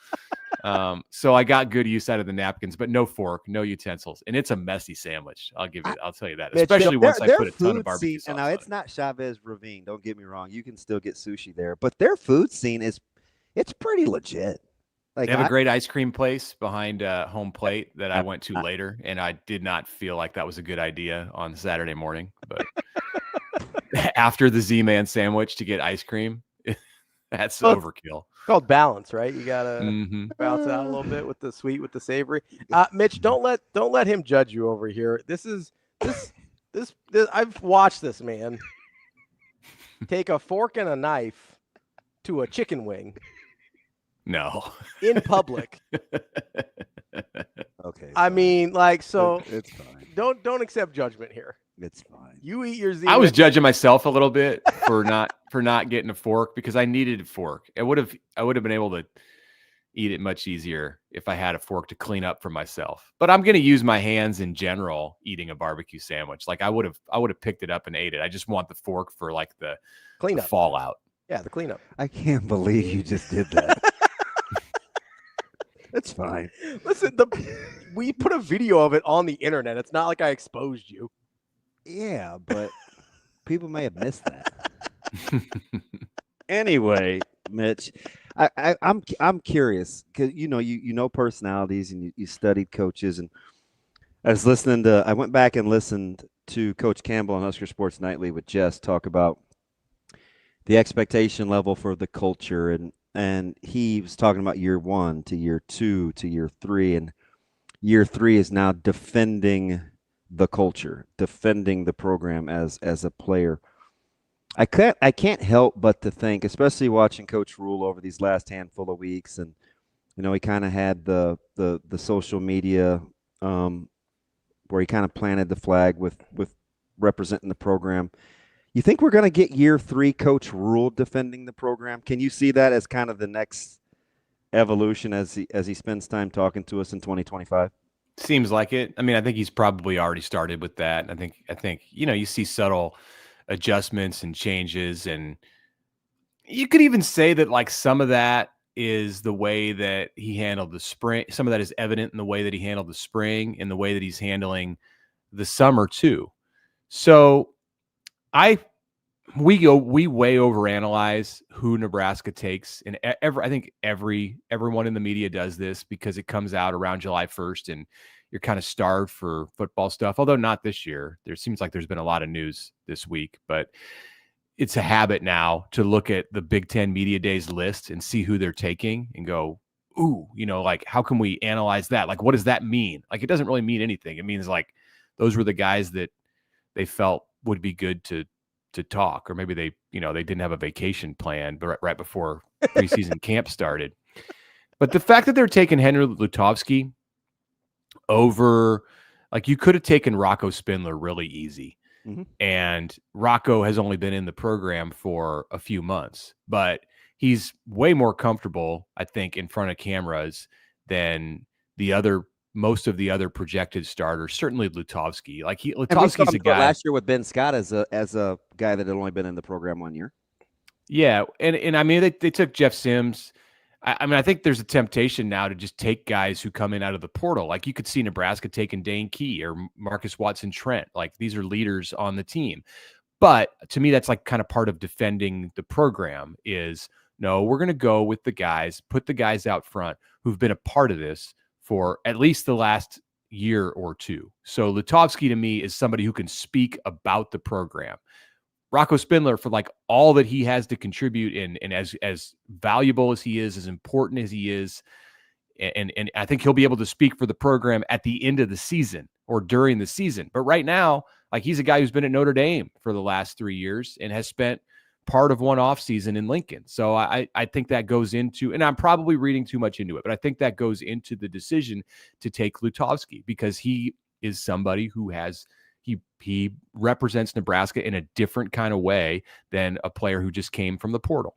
So I got good use out of the napkins, but no fork, no utensils. And it's a messy sandwich. I'll tell you that, especially once I put a ton of barbecue sauce and now on it's not Chavez Ravine. Don't get me wrong. You can still get sushi there, but their food scene it's pretty legit. Like they have a great ice cream place behind home plate that I went to later, and I did not feel like that was a good idea on Saturday morning. But after the Z-Man sandwich to get ice cream, that's overkill. It's called balance, right? You gotta balance it out a little bit with the sweet, with the savory. Mitch, don't let him judge you over here. This I've watched this man take a fork and a knife to a chicken wing. No. In public. Okay. I mean, like, so it's fine. Don't accept judgment here. It's fine. You eat your Z. I was judging myself a little bit for not getting a fork because I needed a fork. I would have been able to eat it much easier if I had a fork to clean up for myself. But I'm going to use my hands in general eating a barbecue sandwich. Like I would have picked it up and ate it. I just want the fork for like the cleanup, fallout. Yeah, the cleanup. I can't believe you just did that. It's fine. Listen, we put a video of it on the internet. It's not like I exposed you. Yeah, but people may have missed that. Anyway, Mitch, I'm curious because you know personalities and you studied coaches, and I went back and listened to Coach Campbell on Husker Sports Nightly with Jess talk about the expectation level for the culture, and he was talking about year 1 to year 2 to year 3, and year 3 is now defending the culture, defending the program as a player. I can't help but to think, especially watching Coach Rhule over these last handful of weeks, and he kind of had the social media where he kind of planted the flag with representing the program. You think we're going to get year 3 Coach Rhule defending the program? Can you see that as kind of the next evolution as he spends time talking to us in 2025? Seems like it. I mean, I think he's probably already started with that. I think you see subtle adjustments and changes, and you could even say that like some of that is the way that he handled the spring. Some of that is evident in the way that he handled the spring and the way that he's handling the summer too. So we way overanalyze who Nebraska takes, and I think everyone in the media does this because it comes out around July 1st, and you're kind of starved for football stuff, although not this year. There seems like there's been a lot of news this week, but it's a habit now to look at the Big Ten Media Days list and see who they're taking and go, ooh, like, how can we analyze that? Like, what does that mean? Like, it doesn't really mean anything. It means like those were the guys that they felt would be good to talk, or maybe they didn't have a vacation plan, but right before preseason camp started. But the fact that they're taking Henry Lutovsky over, like, you could have taken Rocco Spindler really easy. Mm-hmm. And Rocco has only been in the program for a few months, but he's way more comfortable, I think, in front of cameras than most of the other projected starters. Certainly Lutovsky. Like, Lutovsky's a guy last year with Ben Scott as a guy that had only been in the program 1 year. Yeah, and I mean, they took Jeff Sims. I mean, I think there's a temptation now to just take guys who come in out of the portal. Like, you could see Nebraska taking Dane Key or Marcus Watson-Trent. Like, these are leaders on the team. But to me, that's like kind of part of defending the program is, no, we're going to go with the guys, put the guys out front who've been a part of this for at least the last year or two. So Lutovsky to me is somebody who can speak about the program. Rocco Spindler, for like all that he has to contribute and as valuable as he is, as important as he is, and I think he'll be able to speak for the program at the end of the season or during the season. But right now, like, he's a guy who's been at Notre Dame for the last 3 years and has spent part of one off season in Lincoln. So I think that goes into, and I'm probably reading too much into it, but I think that goes into the decision to take Lutovsky because he is somebody who has, he represents Nebraska in a different kind of way than a player who just came from the portal.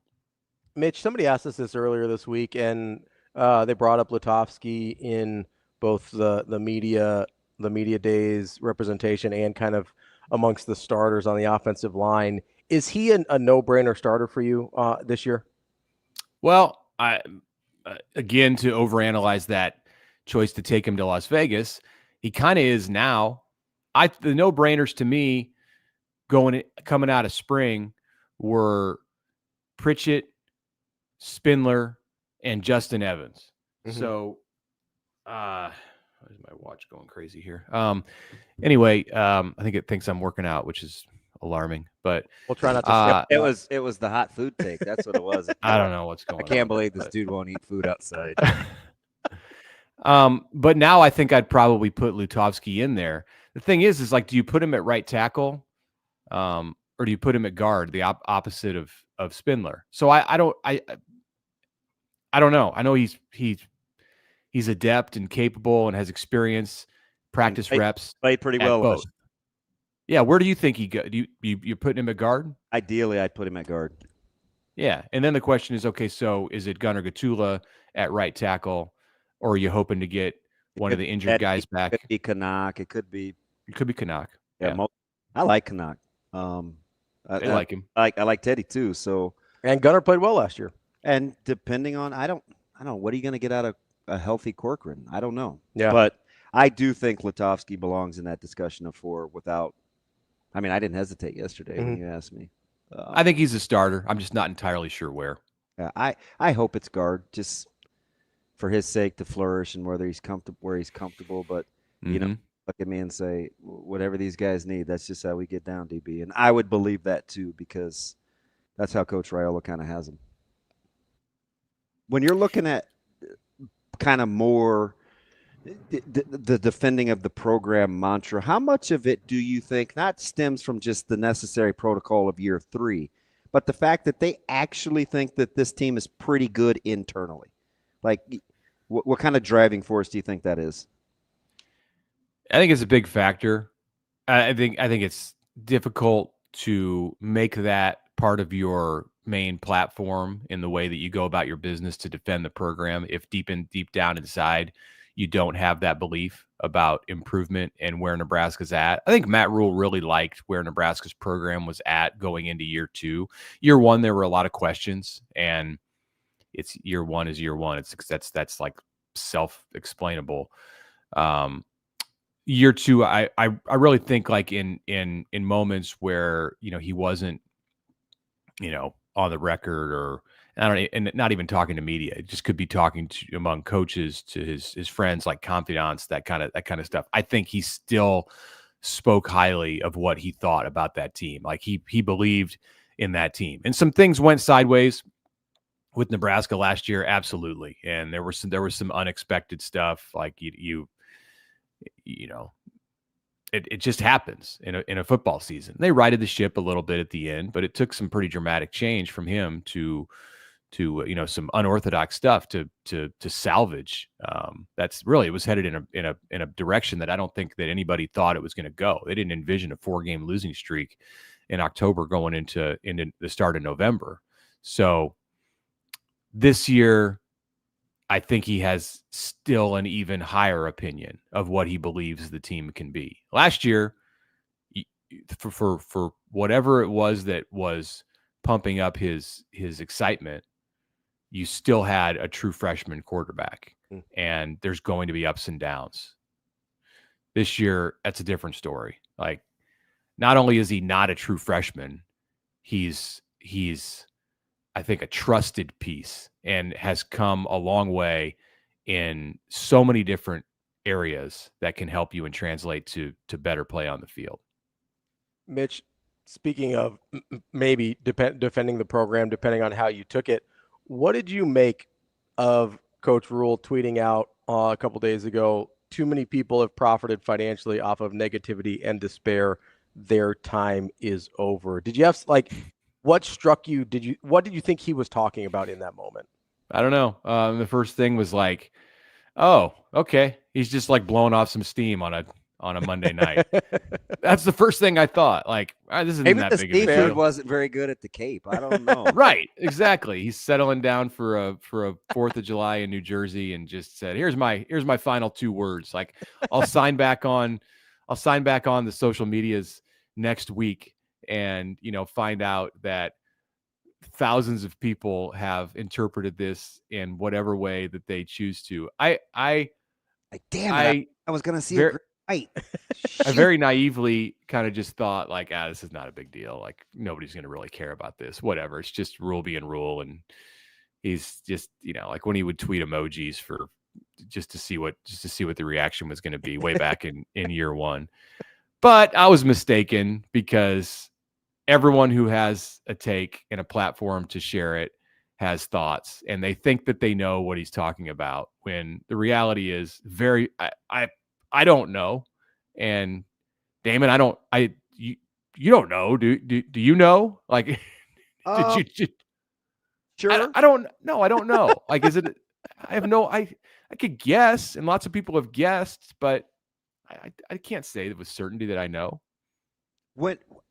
Mitch, somebody asked us this earlier this week, and they brought up Lutovsky in both the media days representation and kind of amongst the starters on the offensive line. Is he a no-brainer starter for you this year? Well, again, to overanalyze that choice to take him to Las Vegas, he kind of is now. The no-brainers to me coming out of spring were Pritchett, Spindler, and Justin Evans. Mm-hmm. So, where's my watch going crazy here? Anyway, I think it thinks I'm working out, which is alarming. But we'll try not to. It was the hot food take. That's what it was. I don't know what's going on. I can't believe this dude won't eat food outside. But now I think I'd probably put Lutovsky in there. The thing is like, do you put him at right tackle, or do you put him at guard, the opposite of Spindler? So I don't know. I know he's adept and capable and has experience, practice reps. Played pretty well both. Yeah, where do you think he go? You're putting him at guard? Ideally, I'd put him at guard. Yeah, and then the question is, okay, so is it Gunnar Gatula at right tackle, or are you hoping to get one of the injured guys back? It could be Canuck. It could be Canuck. Yeah. I like Canuck. I like him. I like Teddy too. So, and Gunnar played well last year. And depending on, I don't know, what are you going to get out of a healthy Corcoran? I don't know. Yeah. But I do think Lutovsky belongs in that discussion of four without. I mean, I didn't hesitate yesterday when you asked me. I think he's a starter. I'm just not entirely sure where. Yeah, I hope it's guard, just for his sake to flourish and where he's comfortable. But you know, look at me and say, whatever these guys need, that's just how we get down, DB. And I would believe that too, because that's how Coach Raiola kind of has him. When you're looking at kind of more the defending of the program mantra, how much of it do you think not stems from just the necessary protocol of year 3, but the fact that they actually think that this team is pretty good internally? Like, what kind of driving force do you think that is? I think it's a big factor. I think it's difficult to make that part of your main platform in the way that you go about your business to defend the program if deep down inside you don't have that belief about improvement and where Nebraska's at. I think Matt Rhule really liked where Nebraska's program was at going into year 2. Year 1, there were a lot of questions, and it's year 1 is year 1. That's like self-explainable. Year 2, I really think, like in moments where, you know, he wasn't, you know, on the record or I don't, and not even talking to media. It just could be talking to among coaches, to his friends, like confidants, that kind of stuff. I think he still spoke highly of what he thought about that team. Like he believed in that team, and some things went sideways with Nebraska last year, absolutely. And there was some unexpected stuff. Like you know, it just happens in a football season. They righted the ship a little bit at the end, but it took some pretty dramatic change from him to some unorthodox stuff to salvage. That's really, it was headed in a direction that I don't think that anybody thought it was going to go. They didn't envision a 4-game losing streak in October going into the start of November. So this year, I think he has still an even higher opinion of what he believes the team can be. Last year, for whatever it was that was pumping up his excitement, you still had a true freshman quarterback, and there's going to be ups and downs. This year, that's a different story. Like, not only is he not a true freshman, he's I think a trusted piece and has come a long way in so many different areas that can help you and translate to better play on the field. Mitch, speaking of maybe defending the program, depending on how you took it, what did you make of Coach Rhule tweeting out a couple days ago, too many people have profited financially off of negativity and despair. Their time is over. Did you have what struck you? What did you think he was talking about in that moment? I don't know. The first thing was like, oh, okay. He's just like blowing off some steam on a Monday night. That's the first thing I thought. Like, this isn't that big of a deal. Maybe the wasn't very good at the Cape. I don't know. Right. Exactly. He's settling down for a 4th of July in New Jersey and just said, here's my final 2 words. Like, I'll sign back on the social medias next week and, find out that thousands of people have interpreted this in whatever way that they choose to. I was going to see it right. I very naively kind of just thought like, this is not a big deal. Like, nobody's going to really care about this. Whatever. It's just Rhule being Rhule. And he's just, like when he would tweet emojis for just to see what the reaction was going to be way back in year 1. But I was mistaken because everyone who has a take and a platform to share it has thoughts, and they think that they know what he's talking about when the reality is I don't know. And Damon, you don't know. Do you know? Like, did you sure? I don't know. Like, is it, I have no, I could guess, and lots of people have guessed, but I can't say with certainty that I know.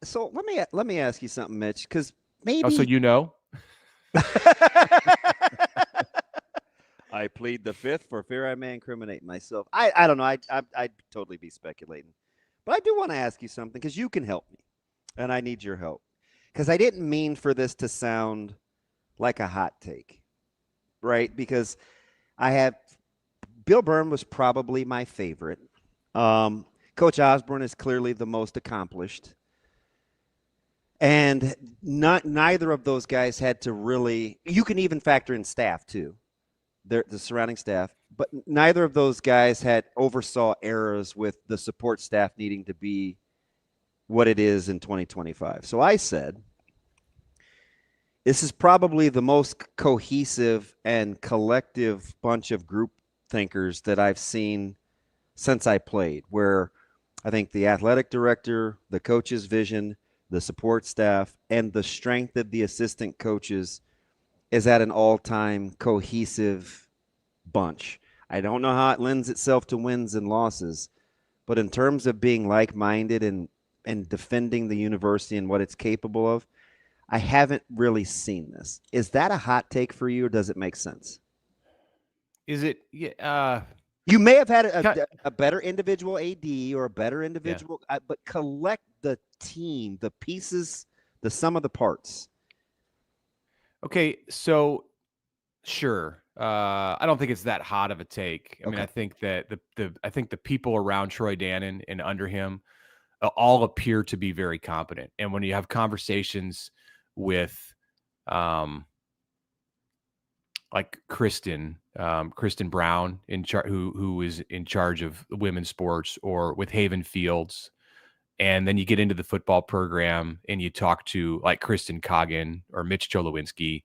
So let me ask you something, Mitch, because maybe. Oh, so you know? I plead the 5th for fear I may incriminate myself. I don't know. I'd totally be speculating, but I do want to ask you something because you can help me, and I need your help because I didn't mean for this to sound like a hot take, right? Because Bill Byrne was probably my favorite. Coach Osborne is clearly the most accomplished. And neither of those guys had to really – you can even factor in staff too, the surrounding staff. But neither of those guys oversaw errors with the support staff needing to be what it is in 2025. So I said, this is probably the most cohesive and collective bunch of group thinkers that I've seen since I played, where I think the athletic director, the coach's vision, the support staff, and the strength of the assistant coaches is at an all-time cohesive bunch. I don't know how it lends itself to wins and losses, but in terms of being like-minded and defending the university and what it's capable of, I haven't really seen this. Is that a hot take for you, or does it make sense? Is it? Yeah. You may have had a better individual AD or a better individual, but collect the team, the pieces, the sum of the parts. Okay, so sure. I don't think it's that hot of a take. I mean, I think that the people around Troy Dannon and under him all appear to be very competent. And when you have conversations with like Kristen Brown who is in charge of women's sports, or with Haven Fields. And then you get into the football program and you talk to like Kristen Coggin or Mitch Cholowinski.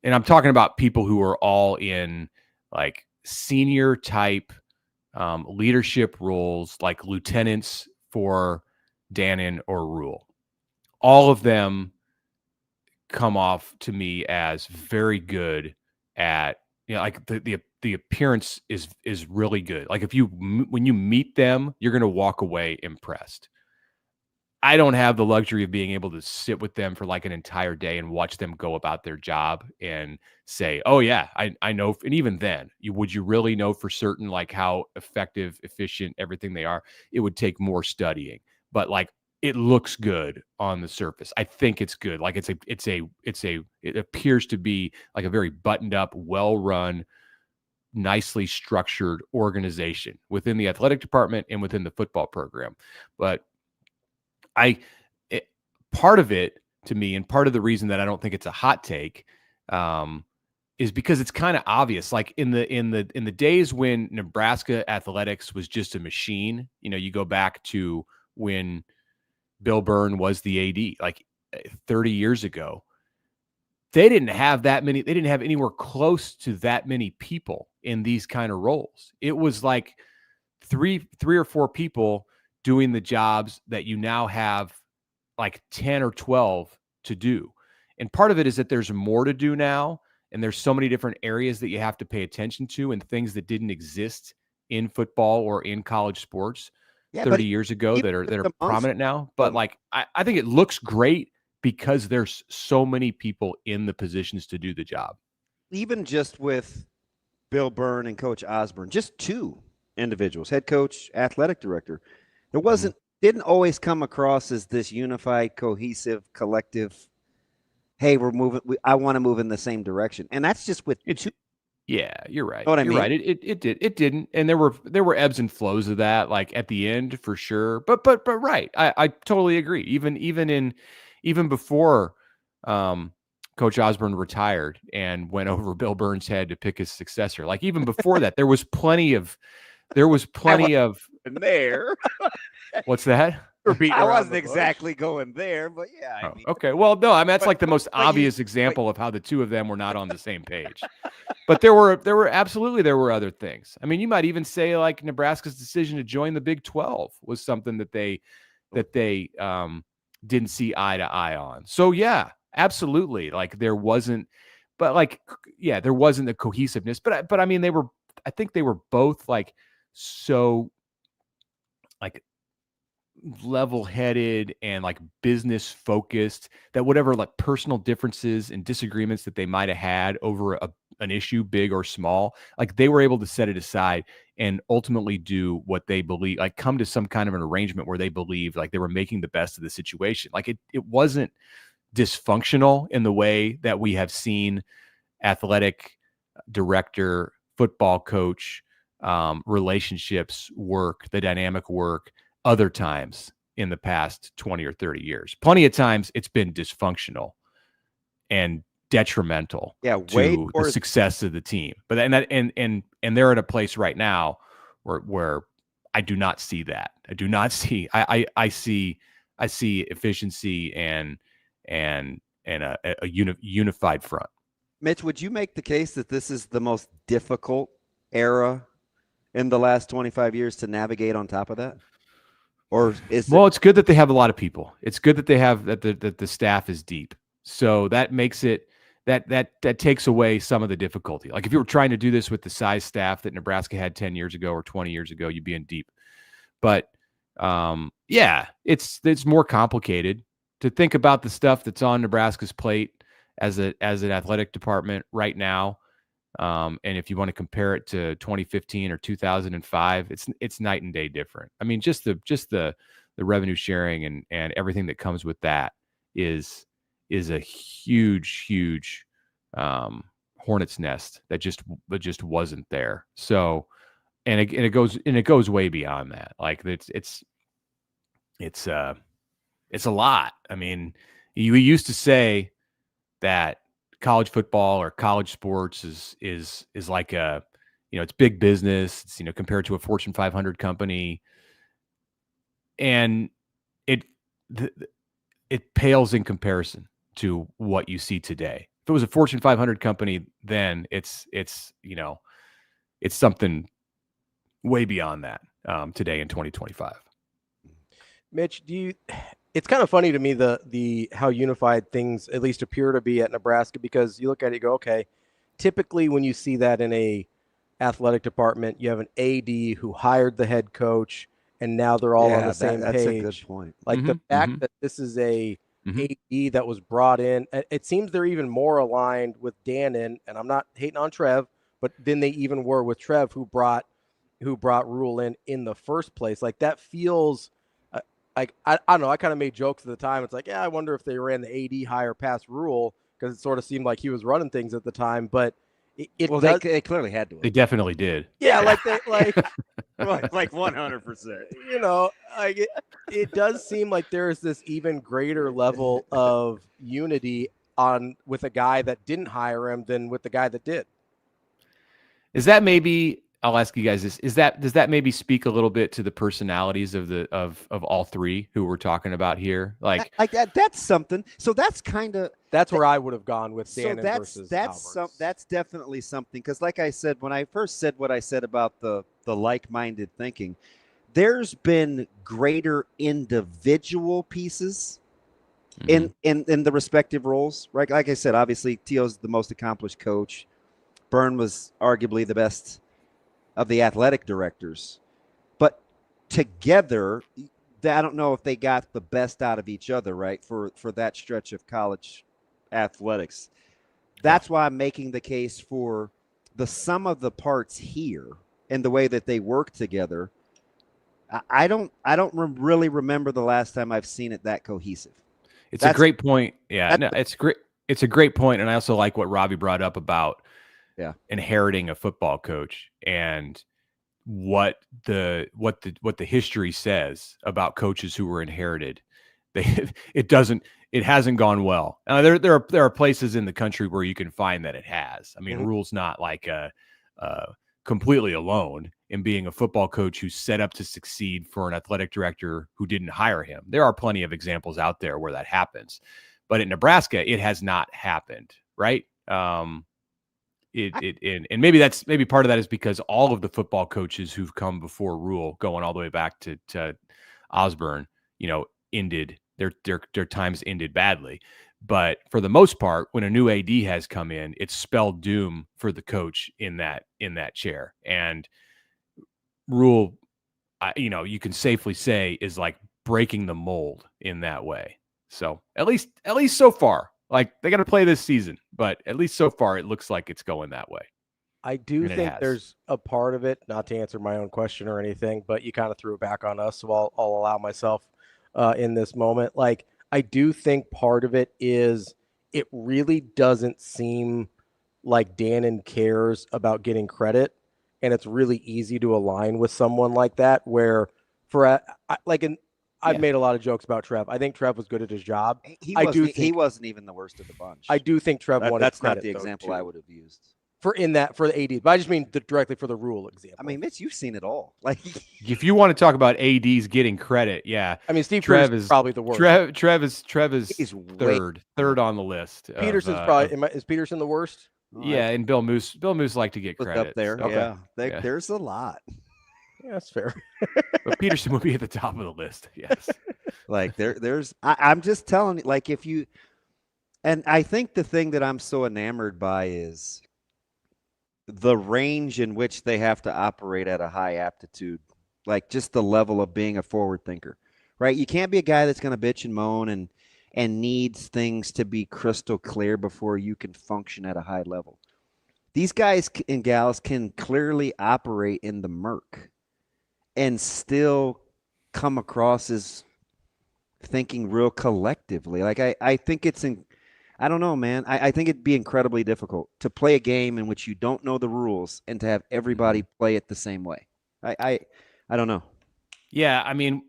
And I'm talking about people who are all in like senior type leadership roles, like lieutenants for Dannon or Rhule. All of them come off to me as very good at, like the appearance is really good. Like when you meet them, you're going to walk away impressed. I don't have the luxury of being able to sit with them for like an entire day and watch them go about their job and say, oh yeah, I know. And even then, would you really know for certain, like how effective, efficient, everything they are? It would take more studying, but like it looks good on the surface. I think it's good. Like it appears to be like a very buttoned up, well-run, nicely structured organization within the athletic department and within the football program. But part of it to me, and part of the reason that I don't think it's a hot take, is because it's kind of obvious. Like in the days when Nebraska athletics was just a machine, you go back to when Bill Byrne was the AD, like 30 years ago. They didn't have that many. They didn't have anywhere close to that many people in these kind of roles. It was like three or four people doing the jobs that you now have like 10 or 12 to do. And part of it is that there's more to do now. And there's so many different areas that you have to pay attention to, and things that didn't exist in football or in college sports 30 years ago that are prominent now. But like, I think it looks great because there's so many people in the positions to do the job. Even just with Bill Byrne and Coach Osborne, just two individuals, head coach, athletic director, there didn't always come across as this unified, cohesive, collective, hey, we're moving. I want to move in the same direction. And that's just with two. Yeah, you're right. Know what I mean? You're right. It didn't. And there were ebbs and flows of that, like at the end for sure. But right. I totally agree. Even before Coach Osborne retired and went over Bill Byrne's head to pick his successor, like even before that, there was plenty of there. What's that? I wasn't exactly going there, but yeah. I mean, okay. Well, no, I mean, that's like the most obvious example of how the two of them were not on the same page. But there were other things. I mean, you might even say like Nebraska's decision to join the Big 12 was something that they didn't see eye to eye on. So yeah, absolutely. Like there wasn't the cohesiveness, but I mean, I think they were both like so like level-headed and like business focused that whatever like personal differences and disagreements that they might have had over an issue, big or small, like they were able to set it aside and ultimately do what they believe, like come to some kind of an arrangement where they believed like they were making the best of the situation. Like it wasn't dysfunctional in the way that we have seen athletic director, football coach, relationships work, the dynamic work other times in the past 20 or 30 years. Plenty of times it's been dysfunctional and detrimental to the success of the team. But and they're at a place right now where I do not see that. I do not see. I see efficiency and a unified front. Mitch, would you make the case that this is the most difficult era in the last 25 years to navigate on top of that? Or it's good that they have a lot of people. It's good that they have that the staff is deep. So that makes it that takes away some of the difficulty. Like if you were trying to do this with the size staff that Nebraska had 10 years ago or 20 years ago, you'd be in deep. But it's more complicated to think about the stuff that's on Nebraska's plate as an athletic department right now. And if you want to compare it to 2015 or 2005, it's night and day different. I mean, just the revenue sharing and everything that comes with that is a huge hornet's nest that just wasn't there. So, and it goes way beyond that. Like it's a lot. I mean, we used to say that college football or college sports is like a, it's big business. It's, compared to a Fortune 500 company, and it pales in comparison to what you see today. If it was a Fortune 500 company, then it's something way beyond that today in 2025. Mitch, it's kind of funny to me the how unified things at least appear to be at Nebraska, because you look at it, you go, okay, typically when you see that in a athletic department, you have an AD who hired the head coach, and now they're all on the same that's page. a good point. Like the fact that this is a AD that was brought in, it seems they're even more aligned with Dannon, and I'm not hating on Trev, but then they even were with Trev, who brought Rhule in the first place. Like that feels like, I don't know. I kind of made jokes at the time. It's like, yeah, I wonder if they ran the AD hire past Rhule, because it sort of seemed like he was running things at the time. But they clearly had to. They definitely did. Yeah, like 100%. Like it does seem like there is this even greater level of unity with a guy that didn't hire him than with the guy that did. Is that maybe? I'll ask you guys this: does that maybe speak a little bit to the personalities of all three who we're talking about here? Like that's something. So that's where I would have gone with Dannon versus Alberts. That's definitely something, because like I said, when I first said what I said about the like-minded thinking, there's been greater individual pieces in the respective roles, right? Like I said, obviously T.O.'s the most accomplished coach. Byrne was arguably the best of the athletic directors, but together, I don't know if they got the best out of each other, right? For that stretch of college athletics. That's why I'm making the case for the sum of the parts here and the way that they work together. I don't really remember the last time I've seen it that cohesive. It's a great point. Yeah, no, it's great. It's a great point, and I also like what Ravi brought up about inheriting a football coach and what the history says about coaches who were inherited. It hasn't gone well. There are places in the country where you can find that it has. I mean, Rhule's not like completely alone in being a football coach who's set up to succeed for an athletic director who didn't hire him. There are plenty of examples out there where that happens, but in Nebraska, it has not happened, right? And maybe part of that is because all of the football coaches who've come before Rhule, going all the way back to Osborne, ended their times ended badly. But for the most part, when a new AD has come in, it's spelled doom for the coach in that chair. And Rhule, you can safely say, is like breaking the mold in that way. So at least so far. Like, they got to play this season, but at least so far, it looks like it's going that way. I do think there's a part of it, not to answer my own question or anything, but you kind of threw it back on us, so I'll allow myself in this moment. Like, I do think part of it is it really doesn't seem like Dannon cares about getting credit, and it's really easy to align with someone like that, where I've made a lot of jokes about Trev. I think Trev was good at his job. He wasn't even the worst of the bunch. I do think Trev wanted that's credit. That's not the example I would have used for the AD. But I just mean directly for the Rhule example. I mean, Mitch, you've seen it all. Like, if you want to talk about ADs getting credit, yeah. I mean, Trev is probably the worst. Trev is third on the list. Peterson's is Peterson the worst? Yeah, and Bill Moose like to get credit up there. Okay. Yeah, there's a lot. Yeah, that's fair. But Peterson would be at the top of the list. Yes. Like I'm just telling you, like, and I think the thing that I'm so enamored by is the range in which they have to operate at a high aptitude, like just the level of being a forward thinker, right? You can't be a guy that's going to bitch and moan and needs things to be crystal clear before you can function at a high level. These guys and gals can clearly operate in the murk and still come across as thinking real collectively. Like, I think I don't know, man. I think it'd be incredibly difficult to play a game in which you don't know the rules and to have everybody play it the same way. I don't know. Yeah, I mean,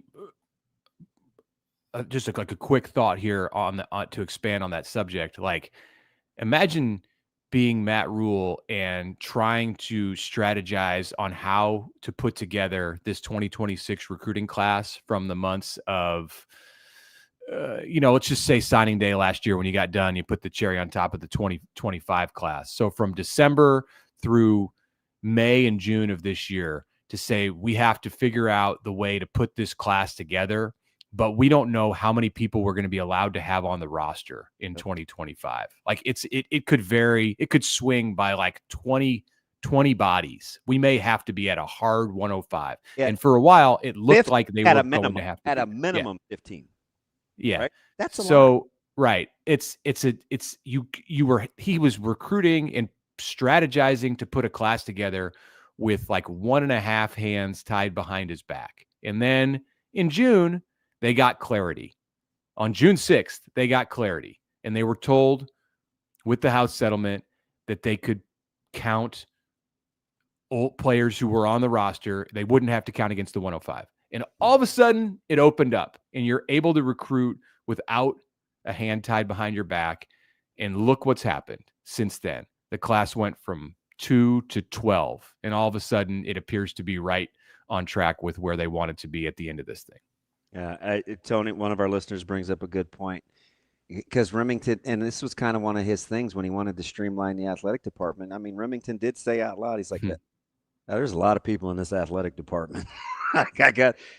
just like a quick thought here on to expand on that subject. Like, Imagine being Matt Rhule and trying to strategize on how to put together this 2026 recruiting class from the months of, let's just say signing day last year when you got done, you put the cherry on top of the 2025 class. So from December through May and June of this year to say we have to figure out the way to put this class together, but we don't know how many people we're going to be allowed to have on the roster in 2025. Like it could vary. It could swing by like 20 bodies. We may have to be at a hard 105. Yeah. And for a while, it looked like they were going to have to at be. a minimum 15. Yeah. Right? That's a so lot. Right. He was recruiting and strategizing to put a class together with like 1.5 hands tied behind his back. And then in June, they got clarity. On June 6th, they got clarity. And they were told with the House settlement that they could count old players who were on the roster. They wouldn't have to count against the 105. And all of a sudden, it opened up. And you're able to recruit without a hand tied behind your back. And look what's happened since then. The class went from 2 to 12. And all of a sudden, it appears to be right on track with where they wanted to be at the end of this thing. Yeah, Tony, one of our listeners brings up a good point because Remington, and this was kind of one of his things when he wanted to streamline the athletic department. I mean, Remington did say out loud, he's like, there's a lot of people in this athletic department.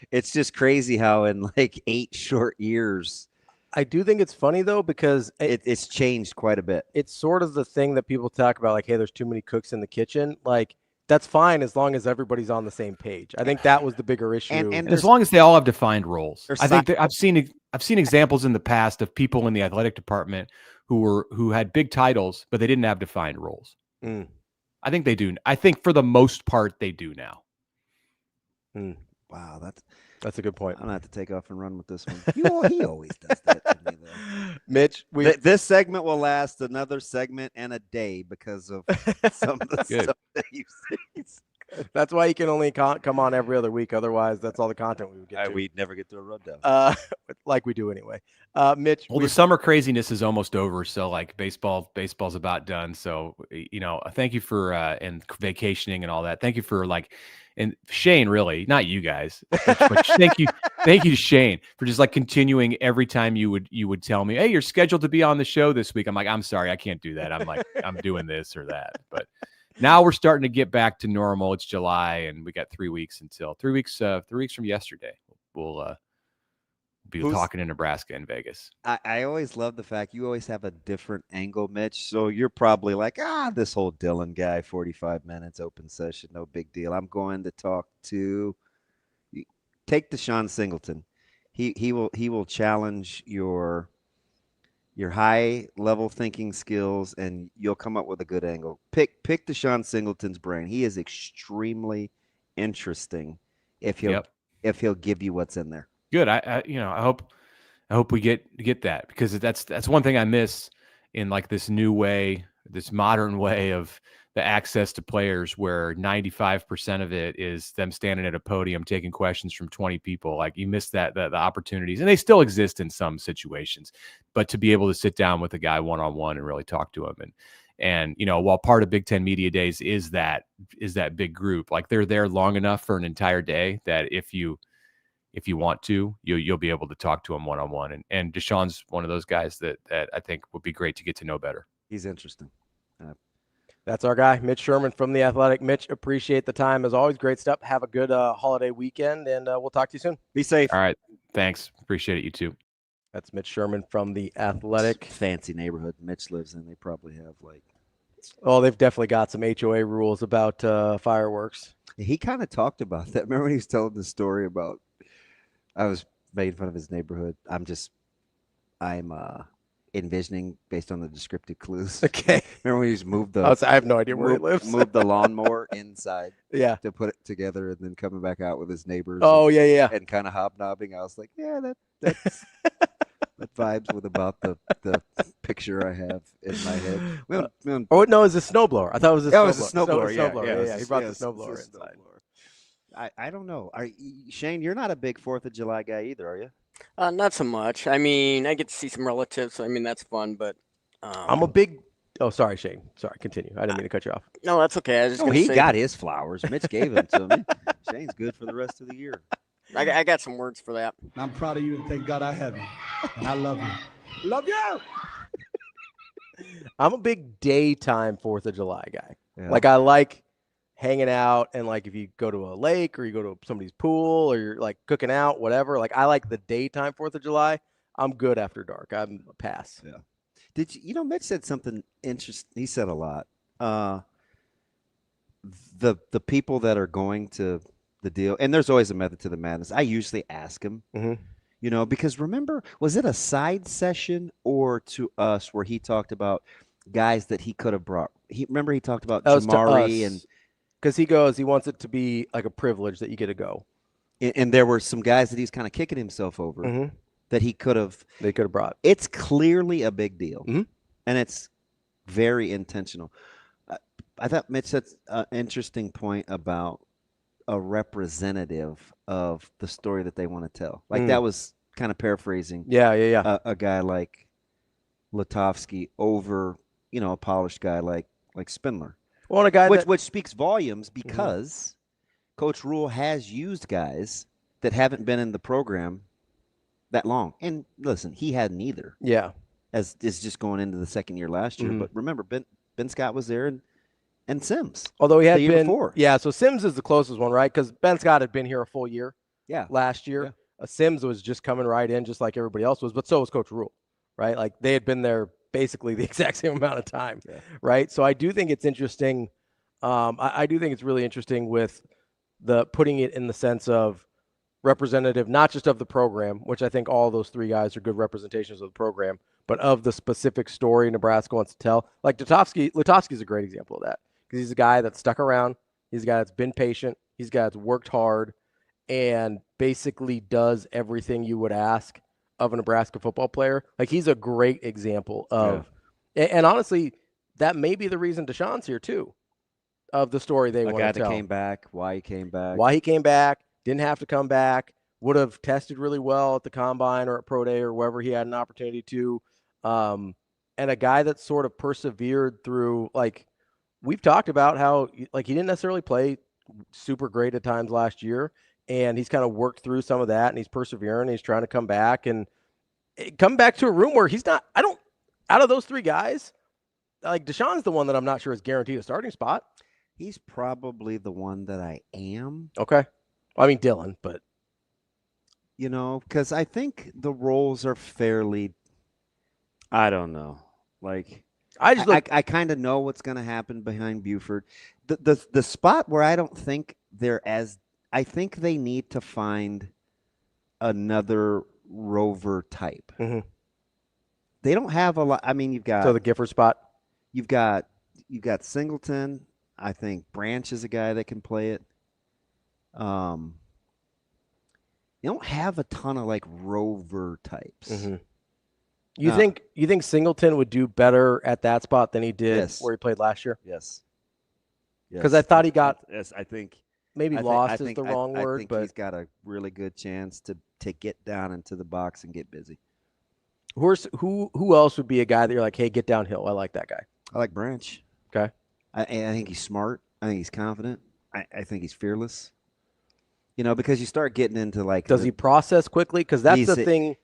It's just crazy how in like 8 short years. I do think it's funny though, because it's changed quite a bit. It's sort of the thing that people talk about, like, hey, there's too many cooks in the kitchen. Like, that's fine as long as everybody's on the same page. I think that was the bigger issue. And as long as they all have defined roles. I think that I've seen examples in the past of people in the athletic department who had big titles, but they didn't have defined roles. I think they do. I think for the most part they do now. Wow, that's a good point. I'm gonna have to take off and run with this one. He always does that to me, though. Mitch, this segment will last another segment and a day because of some of the stuff that you say. That's why you can only come on every other week. Otherwise, that's all the content we would get to. We'd never get to a rundown. Like we do anyway. Mitch. Well, the summer craziness is almost over, so like baseball's about done. So thank you for and vacationing and all that. Thank you for and Shane, really, not you guys, but thank you to Shane for just like continuing every time you would tell me, hey, you're scheduled to be on the show this week. I'm like, I'm sorry, I can't do that. I'm like, I'm doing this or that, but. Now we're starting to get back to normal. It's July, and we got 3 weeks until 3 weeks. 3 weeks from yesterday, we'll be talking in Nebraska and Vegas. I always love the fact you always have a different angle, Mitch. So you're probably like, this whole Dylan guy, 45 minutes, open session, no big deal. I'm going to talk to take Deshaun Singleton. He will challenge your high level thinking skills, and you'll come up with a good angle. Pick Deshaun Singleton's brain. He is extremely interesting if he'll give you what's in there. Good. I hope we get that, because that's one thing I miss in like this new way, this modern way of the access to players, where 95% of it is them standing at a podium taking questions from 20 people. Like, you miss the opportunities, and they still exist in some situations, but to be able to sit down with a guy one-on-one and really talk to him. And while part of Big Ten Media Days is that big group, like they're there long enough for an entire day that if you want to, you'll be able to talk to him one-on-one. And Deshaun's one of those guys that I think would be great to get to know better. He's interesting. That's our guy, Mitch Sherman from The Athletic. Mitch, appreciate the time. As always, great stuff. Have a good holiday weekend, and we'll talk to you soon. Be safe. All right. Thanks. Appreciate it. You too. That's Mitch Sherman from The Athletic. Fancy neighborhood Mitch lives in. They probably have they've definitely got some HOA rules about fireworks. He kind of talked about that. Remember when he was telling the story about, I was making fun of his neighborhood. I'm envisioning based on the descriptive clues. Okay. Remember when he just moved I have no idea where he lives. Moved the lawnmower inside. Yeah. To put it together, and then coming back out with his neighbors. Oh, yeah. And kind of hobnobbing. I was like, yeah, that's that vibes with about the picture I have in my head. No, it's a snowblower. I thought it was a snowblower. Oh, it was a snowblower. Yeah. He brought the snowblower inside. I don't know. Shane, you're not a big 4th of July guy either, are you? Not so much. I mean, I get to see some relatives, so I mean that's fun. But I'm a big Oh, sorry, Shane. Sorry, continue. I didn't mean to cut you off. No, that's okay. I was just gonna he say, got his flowers. Mitch gave them to me. Shane's good for the rest of the year. I got some words for that. I'm proud of you and thank God I have you. And I love you. Love you. I'm a big daytime 4th of July guy. Yeah. Like, I like hanging out, and like if you go to a lake or you go to somebody's pool or you're like cooking out, whatever. Like, I like the daytime 4th of July. I'm good after dark. I'm a pass. Yeah. Did you Mitch said something interesting. He said a lot. The people that are going to the deal, and there's always a method to the madness. I usually ask him, because remember, was it a side session or to us where he talked about guys that he could have brought? He talked about Jamari, and because he wants it to be like a privilege that you get to go. And there were some guys that he's kind of kicking himself over that they could have brought. It's clearly a big deal, and it's very intentional. I thought Mitch said an interesting point about a representative of the story that they want to tell. Like that was kind of paraphrasing. Yeah. A guy like Lutovsky over, a polished guy like Spindler. Well, a guy which speaks volumes because Coach Rhule has used guys that haven't been in the program that long. And listen, he hadn't either. Yeah. As is just going into the second year last year. But remember, Ben Scott was there and Sims. Although he had the year been before. Yeah, so Sims is the closest one, right? Because Ben Scott had been here a full year. Yeah. Last year. Yeah. Sims was just coming right in just like everybody else was, but so was Coach Rhule, right? Like they had been there basically the exact same amount of time, right? So I do think it's interesting. I do think it's really interesting with the putting it in the sense of representative, not just of the program, which I think all those three guys are good representations of the program, but of the specific story Nebraska wants to tell. Like Lutovsky is a great example of that because he's a guy that's stuck around. He's a guy that's been patient. He's a guy that's worked hard and basically does everything you would ask of a Nebraska football player. Like he's a great example of, and honestly, that may be the reason Deshaun's here too, of the story they want to tell. A guy that came back, why he came back, didn't have to come back, would have tested really well at the combine or at pro day or wherever he had an opportunity to. And a guy that sort of persevered through, like we've talked about how like he didn't necessarily play super great at times last year. And he's kind of worked through some of that and he's persevering. He's trying to come back and come back to a room where he's not, out of those three guys, like Deshaun's the one that I'm not sure is guaranteed a starting spot. He's probably the one that I am. Okay. Well, I mean, Dylan, but. Because I think the roles are fairly, I don't know. Like, I kind of know what's going to happen behind Buford. The spot where I don't think I think they need to find another rover type. They don't have a lot. I mean, you've got the Gifford spot. You've got Singleton. I think Branch is a guy that can play it. You don't have a ton of like rover types. You think Singleton would do better at that spot than he did where he played last year? Yes. Because I thought he got. Yes, I think. Maybe lost is the wrong word, I think but he's got a really good chance to get down into the box and get busy. Who else would be a guy that you're like, hey, get downhill? I like that guy. I like Branch. Okay. I think he's smart. I think he's confident. I think he's fearless. Because you start getting into like, does he process quickly? Because that's the thing.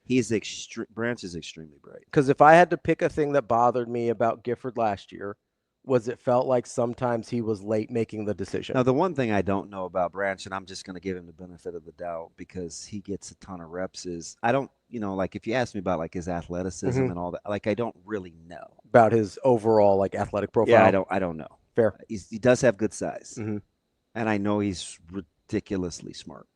Branch is extremely bright. Because if I had to pick a thing that bothered me about Gifford last year, was it felt like sometimes he was late making the decision. Now, the one thing I don't know about Branch, and I'm just going to give him the benefit of the doubt because he gets a ton of reps, is I don't, like if you ask me about like his athleticism and all that, like I don't really know. About his overall like athletic profile? Yeah, I don't know. Fair. He does have good size. And I know he's ridiculously smart.